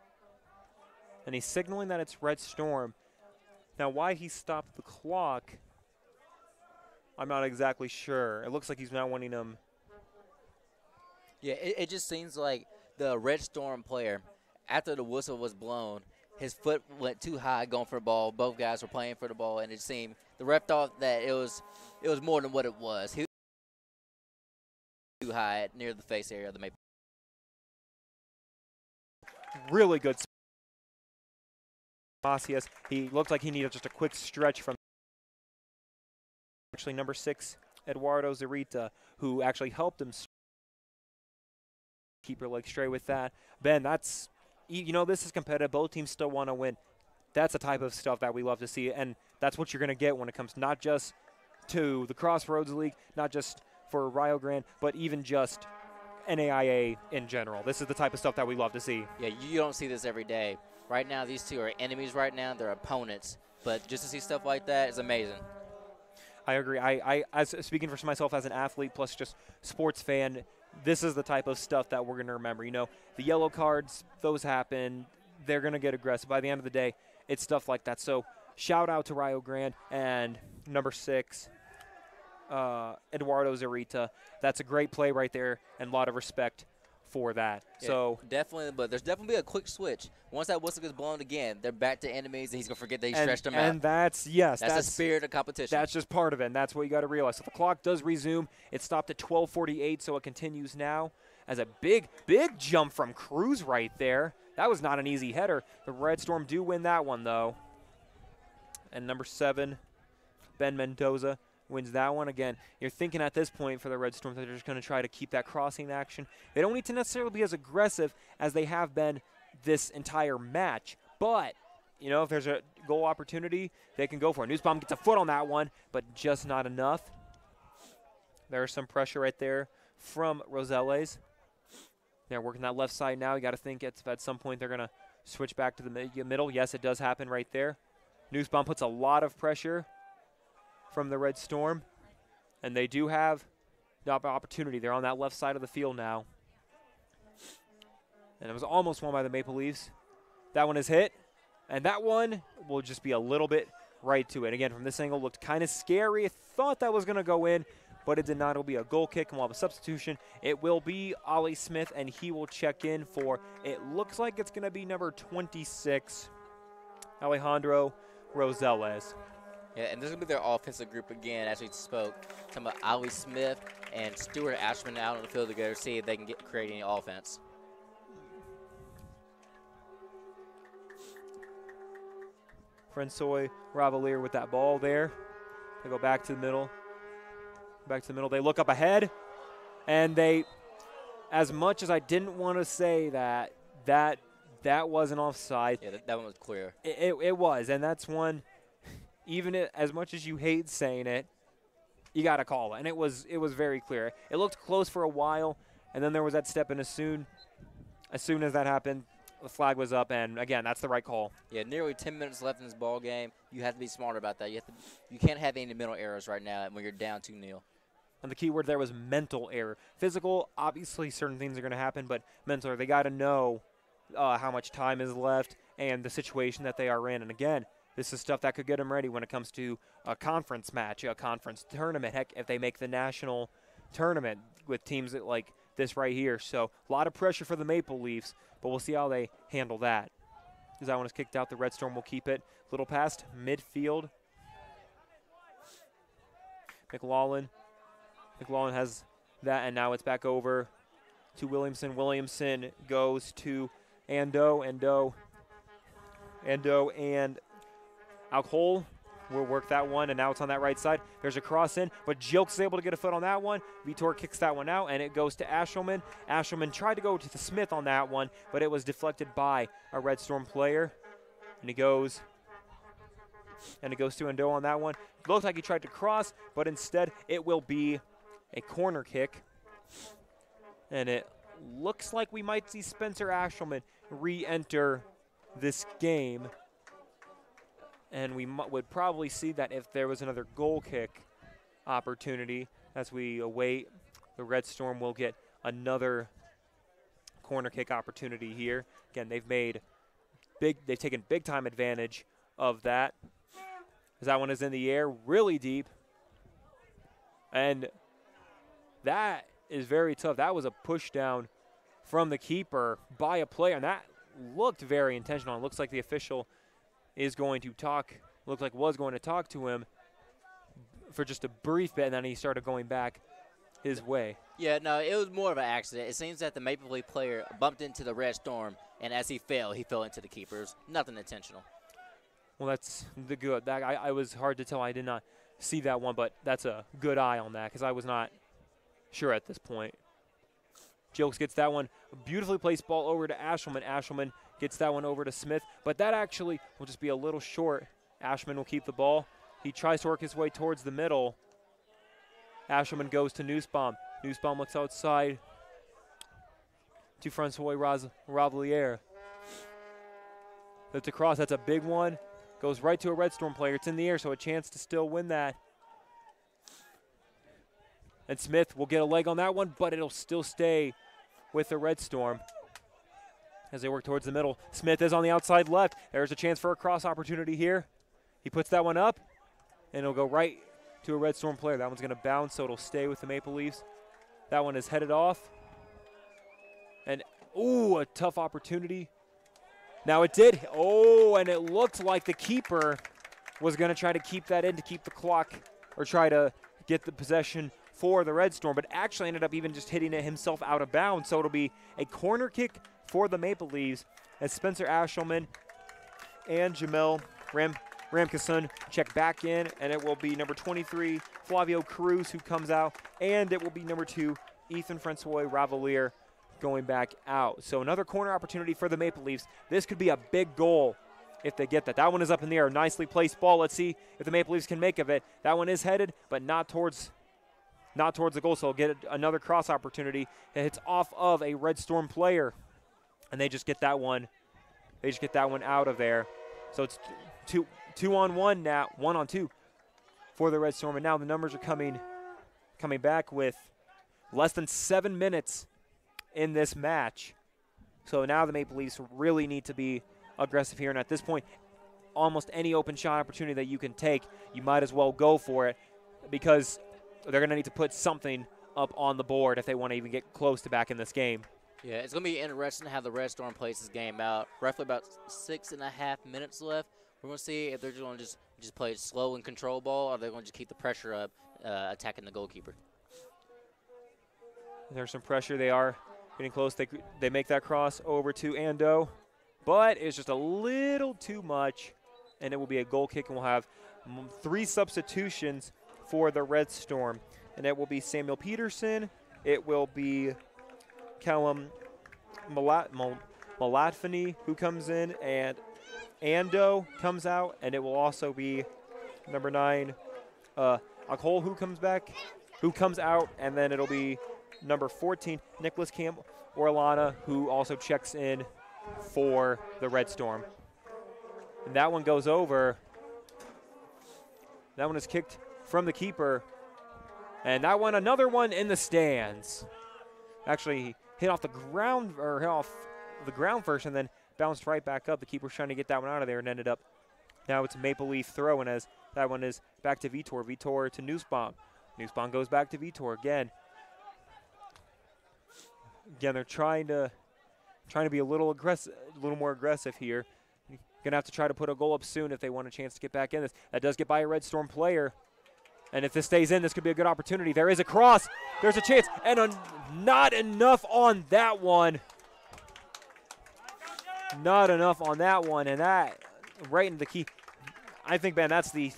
and he's signaling that it's Red Storm. Now, why he stopped the clock, I'm not exactly sure. It looks like he's not wanting him. Yeah, it just seems like the Red Storm player, after the whistle was blown, his foot went too high going for the ball. Both guys were playing for the ball, and it seemed the ref thought that it was more than what it was. He too high near the face area of the Maple. Really good. Macias, he looked like he needed just a quick stretch from actually number 6, Eduardo Zurita, who actually helped him keep your leg straight with that. Ben, that's, you know, this is competitive. Both teams still want to win. That's the type of stuff that we love to see, and that's what you're going to get when it comes not just to the Crossroads League, not just for Rio Grande, but even just NAIA in general. This is the type of stuff that we love to see. Yeah, you don't see this every day. Right now, these two are enemies right now. They're opponents. But just to see stuff like that is amazing. I agree. I as speaking for myself as an athlete plus just sports fan, this is the type of stuff that we're going to remember. You know, the yellow cards, those happen. They're going to get aggressive. By the end of the day, it's stuff like that. So shout out to Rio Grande and number 6, Eduardo Zurita. That's a great play right there and a lot of respect for that. Yeah, so definitely, but there's definitely a quick switch. Once that whistle gets blown again, they're back to enemies, and he's going to forget that he stretched them out. And that's the spirit of competition. That's just part of it, and that's what you got to realize. So the clock does resume. It stopped at 12:48, so it continues now as a big jump from Cruz right there. That was not an easy header. The Red Storm do win that one, though. And number 7, Ben Mendoza, wins that one. Again, you're thinking at this point for the Red Storm that they're just going to try to keep that crossing action. They don't need to necessarily be as aggressive as they have been this entire match. But, you know, if there's a goal opportunity, they can go for it. Nussbaum gets a foot on that one, but just not enough. There's some pressure right there from Rosales. They're working that left side now. You got to think at some point they're going to switch back to the middle. Yes, it does happen right there. Nussbaum puts a lot of pressure from the Red Storm, and they do have the opportunity. They're on that left side of the field now. And it was almost won by the Maple Leafs. That one is hit, and that one will just be a little bit right to it. Again, from this angle, looked kind of scary. I thought that was going to go in, but it did not. It'll be a goal kick, and we'll have a substitution. It will be Ollie Smith, and he will check in for, it looks like it's going to be number 26, Alejandro Rosales. Yeah, and this is going to be their offensive group again, as we spoke. Talking about Ollie Smith and Stuart Ashman out on the field together, see if they can create any offense. Francois Ravalier with that ball there. They go back to the middle. Back to the middle. They look up ahead, and they, as much as I didn't want to say that wasn't offside. Yeah, that one was clear. It was, and that's one. Even as much as you hate saying it, you got to call it. And it was very clear. It looked close for a while, and then there was that step, and as soon as that happened, the flag was up, and again, that's the right call. Yeah, nearly 10 minutes left in this ball game. You have to be smarter about that. You can't have any mental errors right now when you're down 2-0. And the key word there was mental error. Physical, obviously certain things are going to happen, but mental error, they got to know how much time is left and the situation that they are in. And again, this is stuff that could get them ready when it comes to a conference match, a conference tournament. Heck, if they make the national tournament with teams like this right here. So a lot of pressure for the Maple Leafs, but we'll see how they handle that. As that one is kicked out, the Red Storm will keep it. Little past midfield. McLaughlin has that, and now it's back over to Williamson. Williamson goes to Ando and Alcohol will work that one, and now it's on that right side. There's a cross in, but Jilks is able to get a foot on that one. Vitor kicks that one out, and it goes to Ashelman. Ashelman tried to go to the Smith on that one, but it was deflected by a Red Storm player. And it goes to Ando on that one. Looked like he tried to cross, but instead it will be a corner kick. And it looks like we might see Spencer Ashelman re-enter this game. And we would probably see that if there was another goal kick opportunity. As we await, the Red Storm will get another corner kick opportunity here. Again, they've taken big time advantage of that. As that one is in the air, really deep. And that is very tough. That was a push down from the keeper by a player, and that looked very intentional. It looks like the official was going to talk to him for just a brief bit, and then he started going back his way. Yeah, no, it was more of an accident. It seems that the Maple Leaf player bumped into the Red Storm, and as he fell into the keepers. Nothing intentional. Well, that's the good. I was hard to tell. I did not see that one, but that's a good eye on that because I was not sure at this point. Jilks gets that one. A beautifully placed ball over to Ashelman. Ashelman gets that one over to Smith, but that actually will just be a little short. Ashelman will keep the ball. He tries to work his way towards the middle. Ashelman goes to Nussbaum. Nussbaum looks outside to Francois Ravalier. That's across. That's a big one. Goes right to a Red Storm player. It's in the air, so a chance to still win that. And Smith will get a leg on that one, but it'll still stay with the Red Storm as they work towards the middle. Smith is on the outside left. There's a chance for a cross opportunity here. He puts that one up, and it'll go right to a Red Storm player. That one's going to bounce, so it'll stay with the Maple Leafs. That one is headed off. And, ooh, a tough opportunity. Now it did. Oh, and it looked like the keeper was going to try to keep that in to keep the clock or try to get the possession for the Red Storm, but actually ended up even just hitting it himself out of bounds. So it'll be a corner kick for the Maple Leafs as Spencer Ashelman and Jamel Ramkason check back in, and it will be number 23, Flavio Cruz, who comes out, and it will be number 2, Ethan Francois Ravalier, going back out. So another corner opportunity for the Maple Leafs. This could be a big goal if they get that. That one is up in the air. Nicely placed ball. Let's see if the Maple Leafs can make of it. That one is headed, but not towards the goal, so they'll get another cross opportunity. It hits off of a Red Storm player, and they just get that one. They just get that one out of there. So it's two on one now, 1 on 2 for the Red Storm, and now the numbers are coming back with less than 7 minutes in this match. So now the Maple Leafs really need to be aggressive here, and at this point, almost any open shot opportunity that you can take, you might as well go for it, because they're going to need to put something up on the board if they want to even get close to back in this game. Yeah, it's going to be interesting how the Red Storm plays this game out. Roughly about 6.5 minutes left. We're going to see if they're going to just play slow and control ball, or they're going to just keep the pressure up, attacking the goalkeeper. There's some pressure. They are getting close. They make that cross over to Ando, but it's just a little too much, and it will be a goal kick, and we'll have 3 substitutions for the Red Storm, and it will be Samuel Peterson, it will be Callum Malatfany who comes in, and Ando comes out, and it will also be number 9 Akhol who comes out, and then it'll be number 14 Nicholas Camp Orlana, who also checks in for the Red Storm. And that one goes over. That one is kicked from the keeper, and that one, another one in the stands. Actually, he hit off the ground first, and then bounced right back up. The keeper's trying to get that one out of there, and ended up. Now it's a Maple Leaf throw, and as that one is back to Vitor. Vitor to Nussbaum. Nussbaum goes back to Vitor again. Again, they're trying to be a little more aggressive here. Gonna have to try to put a goal up soon if they want a chance to get back in this. That does get by a Red Storm player. And if this stays in, this could be a good opportunity. There is a cross. There's a chance. And not enough on that one. Not enough on that one. And that right in the key. I think, man, that's the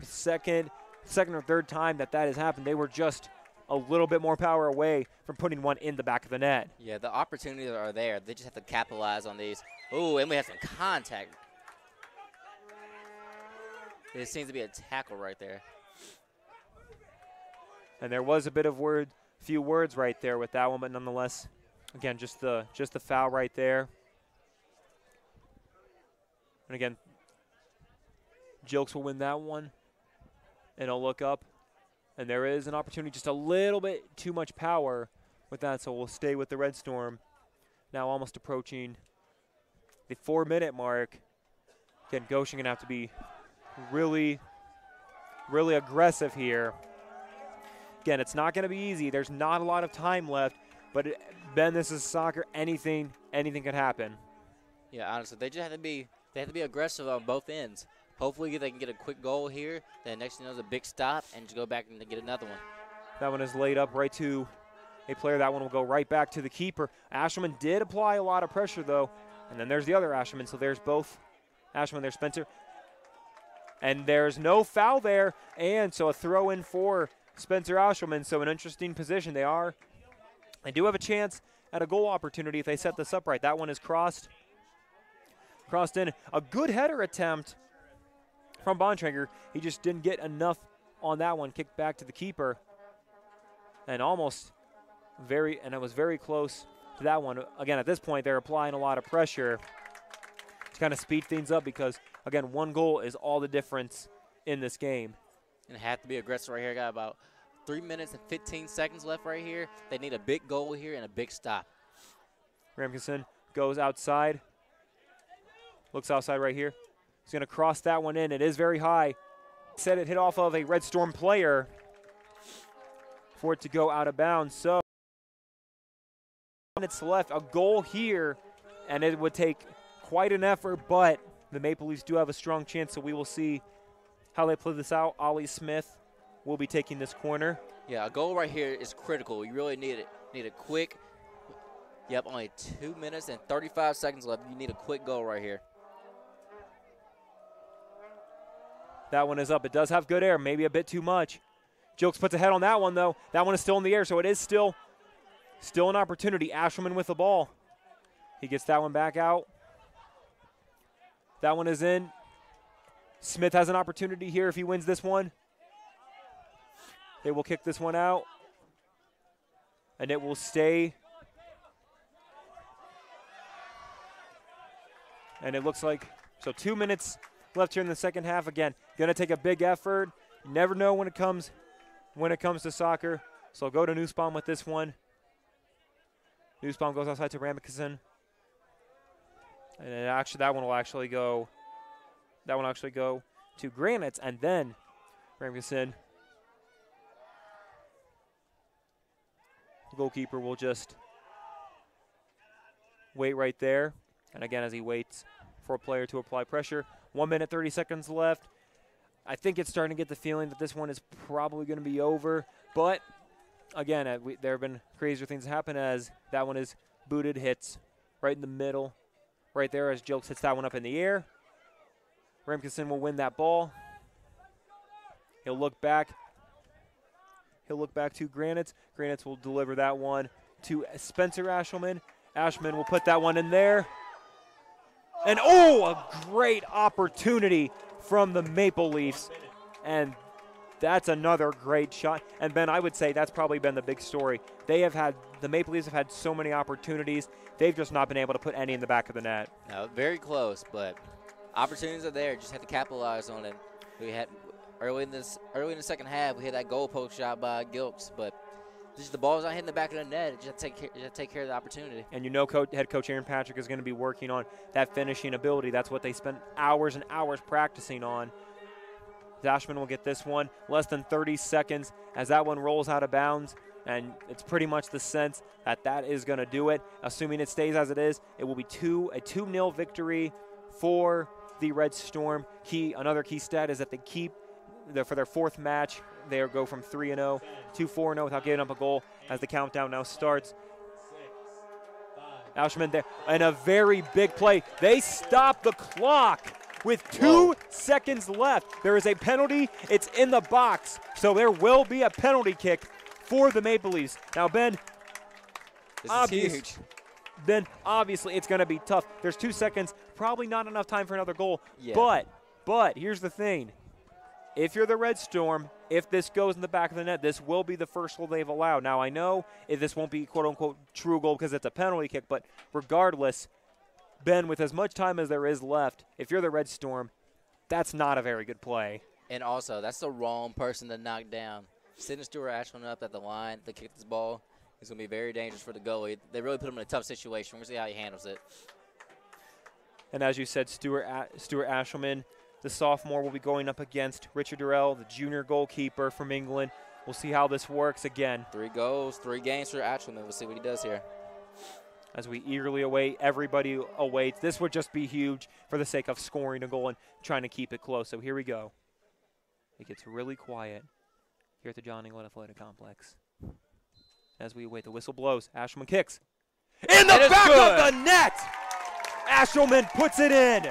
second or third time that has happened. They were just a little bit more power away from putting one in the back of the net. Yeah, the opportunities are there. They just have to capitalize on these. Ooh, and we have some contact. It seems to be a tackle right there. And there was a bit of few words right there with that one, but nonetheless, again, just the foul right there. And again, Jilks will win that one, and he'll look up, and there is an opportunity, just a little bit too much power with that, so we'll stay with the Red Storm. Now almost approaching the 4-minute mark. Again, Goshen going to have to be really, really aggressive here. Again, it's not going to be easy. There's not a lot of time left, but Ben, this is soccer. Anything could happen. Yeah, honestly, they just have to be aggressive on both ends. Hopefully they can get a quick goal here. Then next thing you know, is a big stop and just go back and get another one. That one is laid up right to a player. That one will go right back to the keeper. Ashelman did apply a lot of pressure, though. And then there's the other Ashelman. So there's both Ashelman, there's Spencer. And there's no foul there. And so a throw in for Spencer Ashelman. So an interesting position. They do have a chance at a goal opportunity if they set this up right. That one is crossed in. A good header attempt from Bontrager. He just didn't get enough on that one. Kicked back to the keeper. And it was very close to that one. Again, at this point, they're applying a lot of pressure to kind of speed things up because, again, one goal is all the difference in this game. And have to be aggressive right here. Got about 3 minutes and 15 seconds left right here. They need a big goal here and a big stop. Ramkinson goes outside. Looks outside right here. He's going to cross that one in. It is very high. Said it hit off of a Red Storm player for it to go out of bounds. So minutes left, a goal here, and it would take quite an effort, but the Maple Leafs do have a strong chance, so we will see how they play this out. Ollie Smith will be taking this corner. Yeah, a goal right here is critical. You really need it. Need a quick. Yep, only 2 minutes and 35 seconds left. You need a quick goal right here. That one is up. It does have good air, maybe a bit too much. Jokes puts a head on that one, though. That one is still in the air, so it is still an opportunity. Ashelman with the ball. He gets that one back out. That one is in. Smith has an opportunity here if he wins this one. They will kick this one out. And it will stay. And it looks like, so 2 minutes left here in the second half. Again, going to take a big effort. You never know when it comes to soccer. So I'll go to Nussbaum with this one. Nussbaum goes outside to Ramkinson. And that one will actually go to Grande, and then Ramkinson. The goalkeeper will just wait right there. And again, as he waits for a player to apply pressure. 1 minute, 30 seconds left. I think it's starting to get the feeling that this one is probably going to be over. But, again, there have been crazier things happen as that one is booted, hits right in the middle. Right there as Jokes hits that one up in the air. Ramkinson will win that ball. He'll look back. He'll look back to Grande. Grande will deliver that one to Spencer Ashelman. Ashelman will put that one in there. And, a great opportunity from the Maple Leafs. And that's another great shot. And, Ben, I would say that's probably been the big story. The Maple Leafs have had so many opportunities. They've just not been able to put any in the back of the net. No, very close, but opportunities are there. Just have to capitalize on it. We had early in the second half, we had that goal post shot by Gilks, but just the ball's not hitting the back of the net. You have to take care of the opportunity. And head coach Aaron Patrick is going to be working on that finishing ability. That's what they spent hours and hours practicing on. Ashelman will get this one. Less than 30 seconds as that one rolls out of bounds. And it's pretty much the sense that is going to do it. Assuming it stays as it is, it will be a 2-0 victory for the Red Storm. Another key stat is that they keep for their fourth match. They go from 3-0 to 4-0 without giving up a goal as the countdown now starts. Ashelman there, and a very big play. They stop the clock with 2 seconds left. There is a penalty. It's in the box, so there will be a penalty kick for the Maple Leafs. Now, Ben, this is huge. Ben, obviously it's going to be tough. There's 2 seconds, probably not enough time for another goal. Yeah. But here's the thing. If you're the Red Storm, if this goes in the back of the net, this will be the first goal they've allowed. Now, I know this won't be quote-unquote true goal because it's a penalty kick, but regardless, Ben, with as much time as there is left, if you're the Red Storm, that's not a very good play. And also, that's the wrong person to knock down. Sending Stuart Ashelman up at the line to kick this ball is going to be very dangerous for the goalie. They really put him in a tough situation. We're going to see how he handles it. And as you said, Stuart Ashelman, the sophomore, will be going up against Richard Durrell, the junior goalkeeper from England. We'll see how this works again. 3 goals, 3 games for Ashelman. We'll see what he does here. As we eagerly await, everybody awaits. This would just be huge for the sake of scoring a goal and trying to keep it close. So here we go. It gets really quiet. here at the John England Athletic Complex. As we await the whistle blows, Ashelman kicks. In the back of the net! Ashelman puts it in.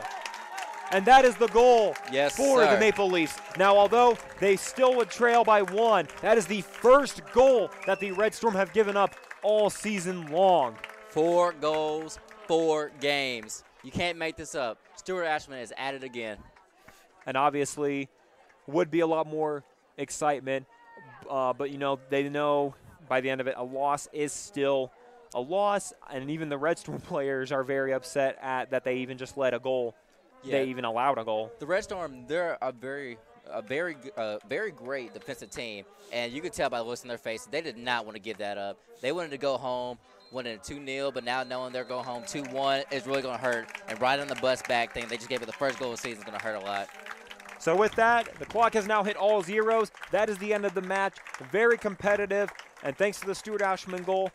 And that is the goal for the Maple Leafs. Now, although they still would trail by 1, that is the first goal that the Red Storm have given up all season long. 4 goals, 4 games. You can't make this up. Stuart Ashelman is at it again. And obviously would be a lot more excitement. But, you know, they know by the end of it, a loss is still a loss. And even the Red Storm players are very upset at that they even just let a goal. Yeah. They even allowed a goal. The Red Storm, they're a very great defensive team. And you could tell by the looks in their faces, they did not want to give that up. They wanted to go home, winning 2-0, but now knowing they're going home 2-1 is really going to hurt. And right on the bus back thing, they just gave it the first goal of the season is going to hurt a lot. So with that, the clock has now hit all zeros. That is the end of the match. Very competitive. And thanks to the Stuart Ashelman goal,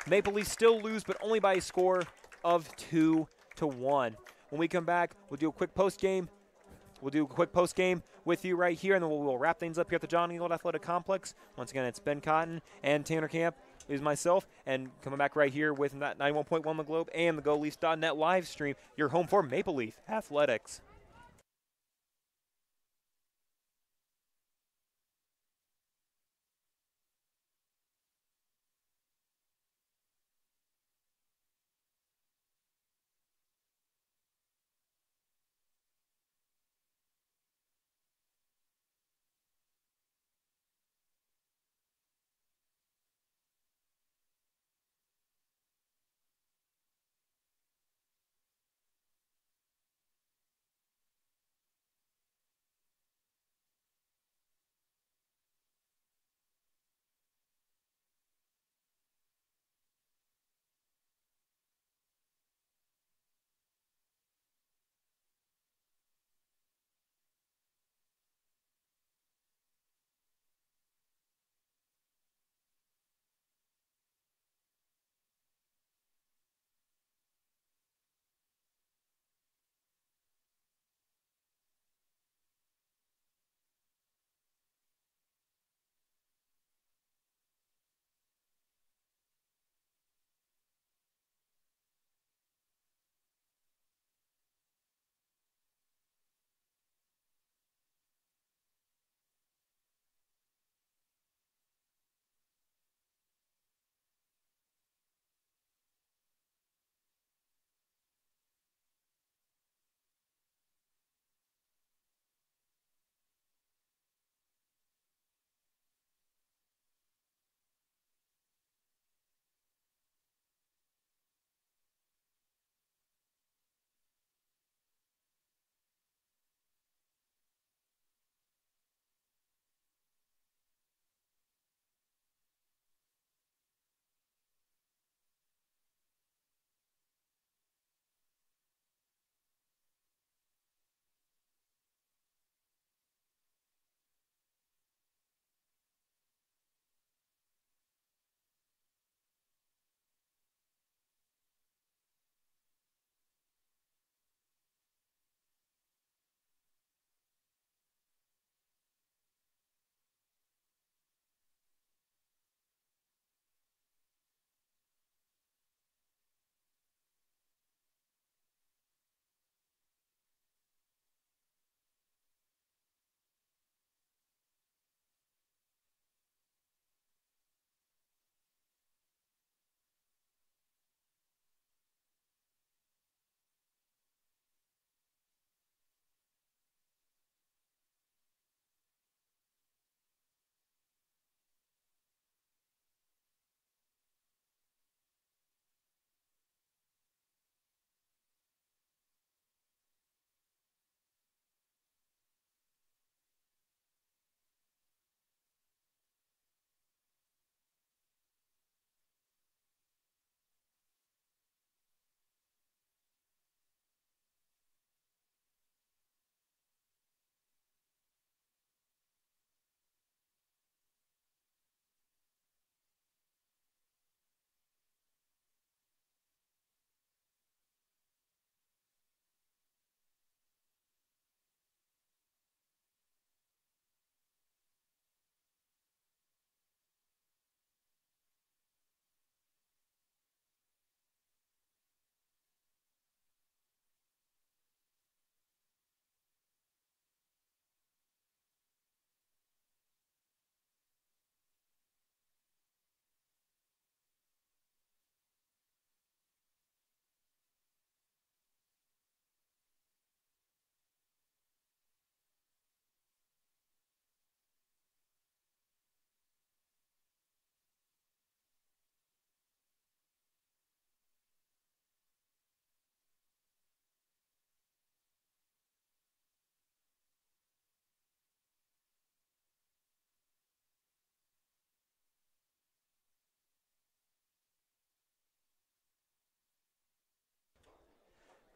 Maple Leafs still lose, but only by a score of 2-1. When we come back, we'll do a quick post-game. We'll do a quick post-game with you right here, and then we'll wrap things up here at the John England Athletic Complex. Once again, it's Ben Cotton and Tanner Camp is myself, and coming back right here with 91.1 The Globe and the GoLeafs.net live stream, your home for Maple Leaf Athletics.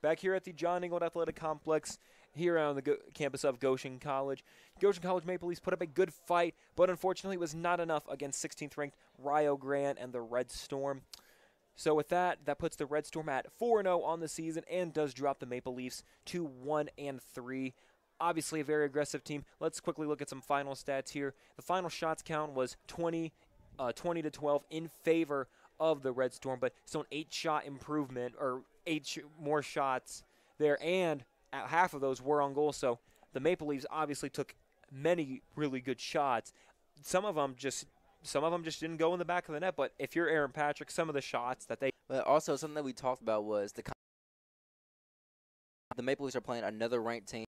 back here at the John Ingold Athletic Complex here on the campus of Goshen College. Goshen College Maple Leafs put up a good fight, but unfortunately it was not enough against 16th-ranked Rio Grande and the Red Storm. So with that puts the Red Storm at 4-0 on the season and does drop the Maple Leafs to 1-3. Obviously a very aggressive team. Let's quickly look at some final stats here. The final shots count was 20 to 12 in favor of the Red Storm, but still an 8-shot improvement, or more shots there, and half of those were on goal. So the Maple Leafs obviously took many really good shots. Some of them just didn't go in the back of the net. But if you're Aaron Patrick, some of the shots that they. But also something that we talked about was the Maple Leafs are playing another ranked team.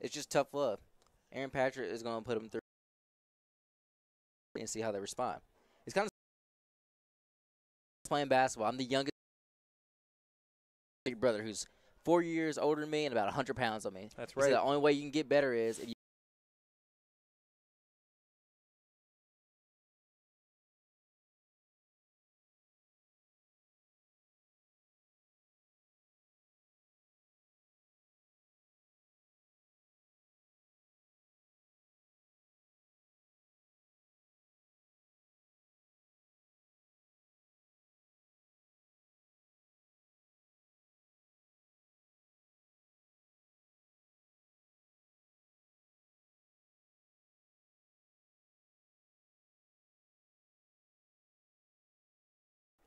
It's just tough love. Aaron Patrick is going to put them through and see how they respond. It's kind of playing basketball. I'm the youngest brother who's 4 years older than me and about 100 pounds on me. That's right. So the only way you can get better is if you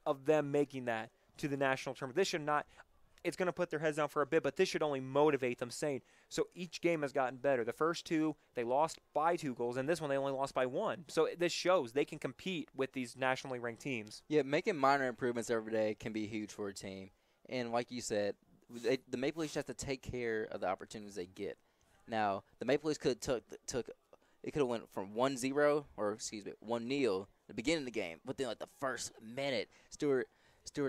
of them making that to the national tournament. This should not. It's going to put their heads down for a bit, but this should only motivate them, saying, so each game has gotten better. The first two, they lost by 2 goals, and this one they only lost by 1. So this shows they can compete with these nationally ranked teams. Yeah, making minor improvements every day can be huge for a team. And like you said, the Maple Leafs have to take care of the opportunities they get. Now, the Maple Leafs could have went from 1-0 or 1-0 at the beginning of the game, but then like the first minute, Stuart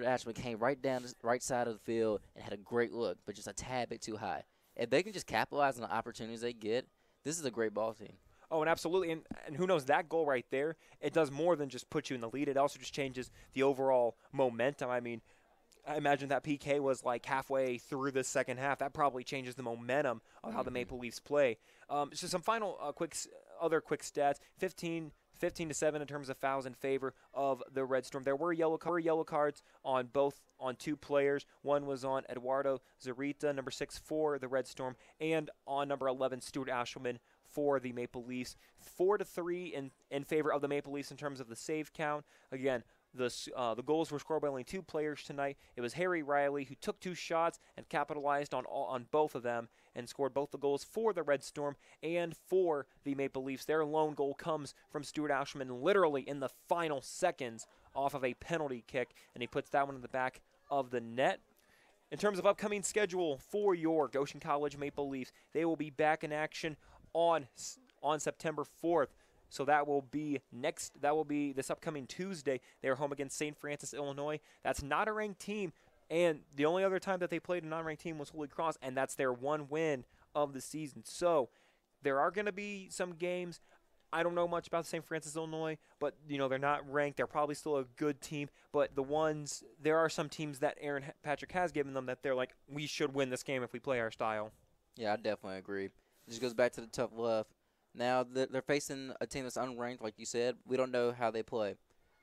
Ashman came right down the right side of the field and had a great look, but just a tad bit too high. If they can just capitalize on the opportunities they get, this is a great ball team. Oh, and absolutely. And who knows, that goal right there, it does more than just put you in the lead. It also just changes the overall momentum. I mean, I imagine that PK was like halfway through the second half. That probably changes the momentum of how the Maple Leafs play. So some final quick stats. 15 to 7 in terms of fouls in favor of the Red Storm. There were yellow cards on 2 players. One was on Eduardo Zarita, number 6 for the Red Storm, and on number 11, Stuart Ashelman for the Maple Leafs. 4-3 in favor of the Maple Leafs in terms of the save count. Again, the goals were scored by only 2 players tonight. It was Harry Riley who took 2 shots and capitalized on both of them and scored both the goals for the Red Storm and for the Maple Leafs. Their lone goal comes from Stuart Ashelman literally in the final seconds off of a penalty kick, and he puts that one in the back of the net. In terms of upcoming schedule for your Goshen College Maple Leafs, they will be back in action on September 4th. So that will be this upcoming Tuesday. They're home against St. Francis, Illinois. That's not a ranked team, and the only other time that they played a non-ranked team was Holy Cross, and that's their 1 win of the season. So there are going to be some games. I don't know much about St. Francis, Illinois, but they're not ranked. They're probably still a good team, but there are some teams that Aaron Patrick has given them that they're like, we should win this game if we play our style. Yeah, I definitely agree. It just goes back to the tough love. Now, they're facing a team that's unranked, like you said. We don't know how they play.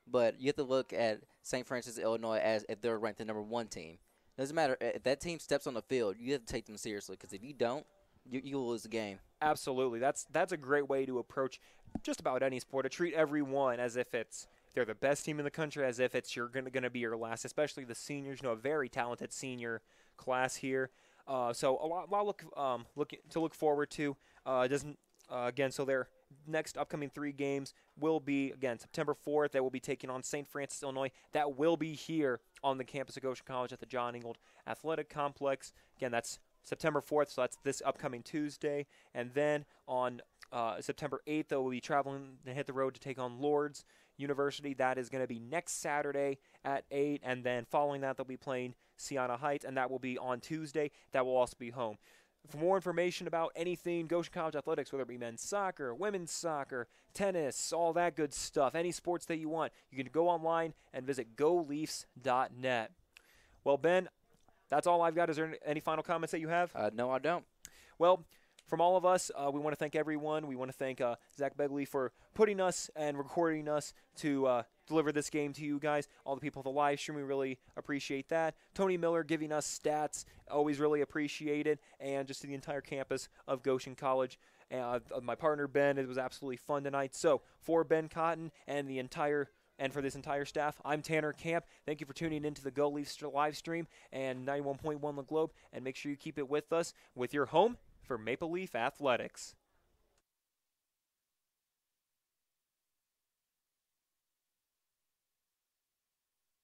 But you have to look at St. Francis, Illinois, as if they're ranked the number 1 team. Doesn't matter. If that team steps on the field, you have to take them seriously, because if you don't, you will lose the game. Absolutely. That's a great way to approach just about any sport, to treat everyone as if they're the best team in the country, as if it's going to be your last, especially the seniors. A very talented senior class here. So a lot to look forward to. Again, so their next upcoming 3 games will be, again, September 4th. They will be taking on St. Francis, Illinois. That will be here on the campus of Goshen College at the John Ingold Athletic Complex. Again, that's September 4th, so that's this upcoming Tuesday. And then on September 8th, they will be traveling to hit the road to take on Lourdes University. That is going to be next Saturday at 8. And then following that, they'll be playing Siena Heights, and that will be on Tuesday. That will also be home. For more information about anything Goshen College athletics, whether it be men's soccer, women's soccer, tennis, all that good stuff, any sports that you want, you can go online and visit GoLeafs.net. Well, Ben, that's all I've got. Is there any final comments that you have? No, I don't. Well, from all of us, we want to thank everyone. We want to thank Zach Begley for putting us and recording us to deliver this game to you guys. All the people at the live stream, we really appreciate that. Tony Miller giving us stats, always really appreciated. And just to the entire campus of Goshen College. My partner, Ben, it was absolutely fun tonight. So, for Ben Cotton and for this entire staff, I'm Tanner Camp. Thank you for tuning into the Go Leafs live stream and 91.1 The Globe. And make sure you keep it with us with your home for Maple Leaf Athletics.